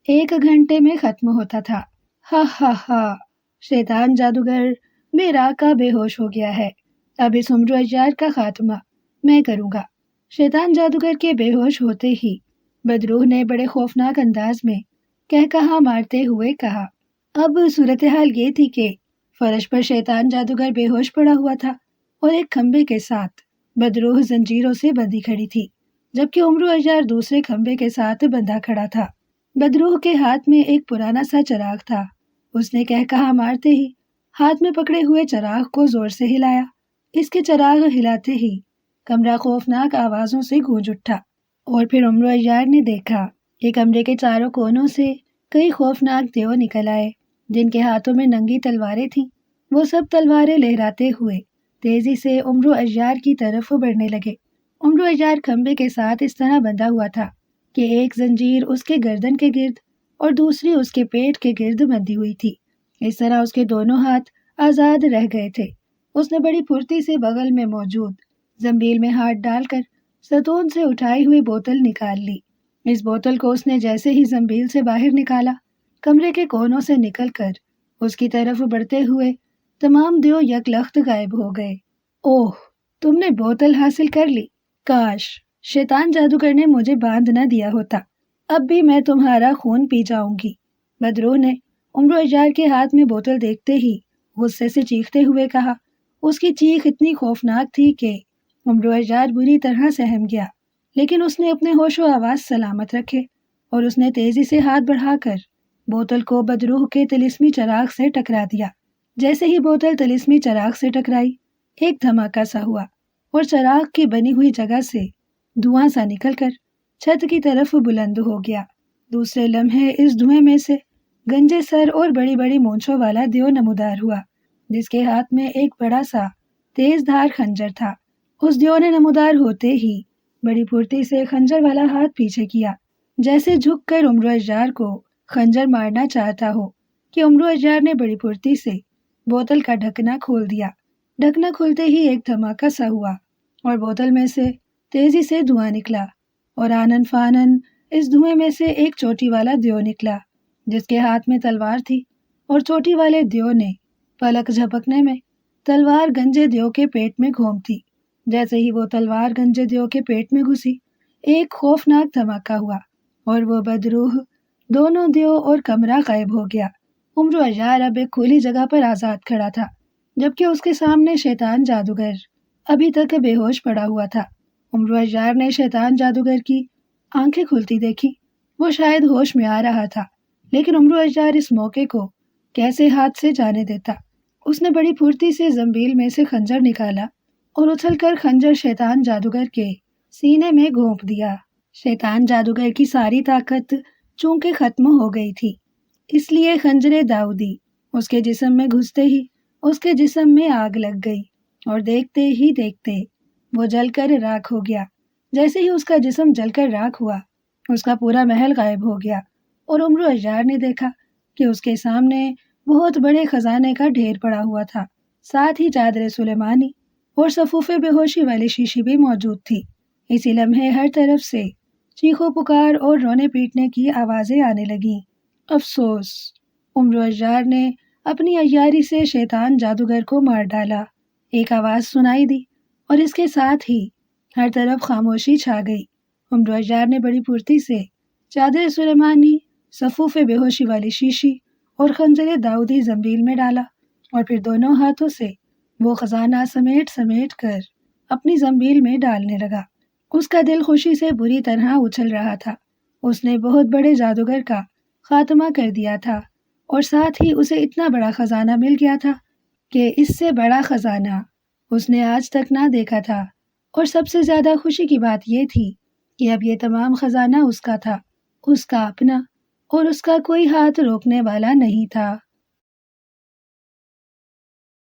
1 گھنٹے میں ختم ہوتا تھا۔ ہا ہا ہا، شیطان جادوگر میرا کا بے ہوش ہو گیا ہے، اب اس عمرو اجار کا خاتمہ میں کروں گا۔ شیطان جادوگر کے بے ہوش ہوتے ہی بدروح نے بڑے خوفناک انداز میں کہا مارتے ہوئے کہا۔ اب صورتحال یہ تھی کہ فرش پر شیطان جادوگر بے ہوش پڑا ہوا تھا اور ایک کھمبے کے ساتھ بدروح زنجیروں سے بندھی کھڑی تھی، جبکہ عمرو اجار دوسرے کھمبے کے ساتھ بندھا کھڑا تھا۔ بدروح کے ہاتھ میں ایک پرانا سا چراغ تھا۔ اس نے کہا مارتے ہی ہاتھ میں پکڑے ہوئے چراغ کو زور سے ہلایا۔ اس کے چراغ ہلاتے ہی کمرہ خوفناک آوازوں سے گونج اٹھا اور پھر عمرو اجار نے دیکھا کہ کمرے کے چاروں کونوں سے کئی خوفناک دیو نکل آئے جن کے ہاتھوں میں ننگی تلواریں تھیں۔ وہ سب تلواریں لہراتے ہوئے تیزی سے عمرو اجار کی طرف بڑھنے لگے۔ عمرو اجار کھمبے کے ساتھ اس طرح بندھا ہوا تھا کہ ایک زنجیر اس کے گردن کے گرد اور دوسری اس کے پیٹ کے گرد بندھی ہوئی تھی۔ اس طرح اس کے دونوں ہاتھ آزاد رہ گئے تھے۔ اس نے بڑی پھرتی سے بغل میں موجود زنبیل میں ہاتھ ڈال کر ستون سے اٹھائی ہوئی بوتل نکال لی۔ اس بوتل کو اس نے جیسے ہی زنبیل سے باہر نکالا، کمرے کے کونوں سے نکل کر اس کی طرف بڑھتے ہوئے تمام دیو یک لخت غائب ہو گئے۔ اوہ، تم نے بوتل حاصل کر لی، کاش شیطان جادوگر نے مجھے باندھ نہ دیا ہوتا، اب بھی میں تمہارا خون پی جاؤں گی۔ بدروح نے عمرو اجار کے ہاتھ میں بوتل دیکھتے ہی غصے سے چیختے ہوئے کہا۔ اس کی چیخ اتنی خوفناک تھی کہ عمرو اجار بری طرح سہم گیا، لیکن اس نے اپنے ہوش و حواس سلامت رکھے اور اس نے تیزی سے ہاتھ بڑھا کر بوتل کو بدروح کے طلسمی چراغ سے ٹکرا دیا۔ جیسے ہی بوتل طلسمی چراغ سے ٹکرائی، ایک دھماکہ سا ہوا اور چراغ کی بنی ہوئی جگہ سے دھواں سا نکل کر چھت کی طرف بلند ہو گیا۔ دوسرے لمحے اس دھوئیں میں سے گنجے سر اور بڑی بڑی مونچھوں والا دیو نمودار ہوا، جس کے ہاتھ میں ایک بڑا سا تیز دھار خنجر تھا۔ اس دیو نے نمودار ہوتے ہی بڑی پھرتی سے خنجر والا ہاتھ پیچھے کیا، جیسے جھک کر عمرو اجار کو خنجر مارنا چاہتا ہو، کہ عمرو اجار نے بڑی پھرتی سے بوتل کا ڈھکنا کھول دیا۔ ڈھکنا کھلتے ہی ایک دھماکہ سا ہوا اور بوتل میں سے تیزی سے دھواں نکلا اور آنن فانن اس دھوئیں میں سے ایک چوٹی والا دیو نکلا جس کے ہاتھ میں تلوار تھی، اور چوٹی والے دیو نے پلک جھپکنے میں تلوار گنجے دیو کے پیٹ میں گھوم دی۔ جیسے ہی وہ تلوار گنجے دیو کے پیٹ میں گھسی، ایک خوفناک دھماکہ ہوا اور وہ بدروح، دونوں دیو اور کمرہ غائب ہو گیا۔ عمرو اجار اب ایک کھلی جگہ پر آزاد کھڑا تھا، جبکہ اس کے سامنے شیطان جادوگر ابھی تک بے ہوش پڑا ہوا تھا۔ عمرو اجار نے شیطان جادوگر کی آنکھیں کھلتی دیکھی۔ وہ شاید ہوش میں آ رہا تھا، لیکن عمرو اجار اس موقع کو کیسے ہاتھ سے جانے دیتا۔ اس نے بڑی پھرتی سے زنبیل میں سے خنجر نکالا اور اچھل کر خنجر شیطان جادوگر کے سینے میں گھونپ دیا۔ شیطان جادوگر کی ساری طاقت چونکہ ختم ہو گئی تھی، اس لیے خنجر داؤدی اس کے جسم میں گھستے ہی اس کے جسم میں آگ لگ گئی اور دیکھتے ہی دیکھتے وہ جل کر راکھ ہو گیا۔ جیسے ہی اس کا جسم جل کر راکھ ہوا، اس کا پورا محل غائب ہو گیا اور عمرو اجار نے دیکھا کہ اس کے سامنے بہت بڑے خزانے کا ڈھیر پڑا ہوا تھا، ساتھ ہی چادر سلیمانی اور صفوف بے ہوشی والی شیشی بھی موجود تھی۔ اسی لمحے ہر طرف سے چیخو پکار اور رونے پیٹنے کی آوازیں آنے لگیں۔ افسوس، عمرو اشجار نے اپنی عیاری سے شیطان جادوگر کو مار ڈالا۔ ایک آواز سنائی دی اور اس کے ساتھ ہی ہر طرف خاموشی چھا گئی۔ عمرو اشجار نے بڑی پھرتی سے چادر سلیمانی، صفوف بے ہوشی والی شیشی اور خنجر داؤدی زنبیل میں ڈالا اور پھر دونوں ہاتھوں سے وہ خزانہ سمیٹ سمیٹ کر اپنی زنبیل میں ڈالنے لگا۔ اس کا دل خوشی سے بری طرح اچھل رہا تھا۔ اس نے بہت بڑے جادوگر کا خاتمہ کر دیا تھا اور ساتھ ہی اسے اتنا بڑا خزانہ مل گیا تھا کہ اس سے بڑا خزانہ اس نے آج تک نہ دیکھا تھا، اور سب سے زیادہ خوشی کی بات یہ تھی کہ اب یہ تمام خزانہ اس کا تھا، اس کا اپنا، اور اس کا کوئی ہاتھ روکنے والا نہیں تھا۔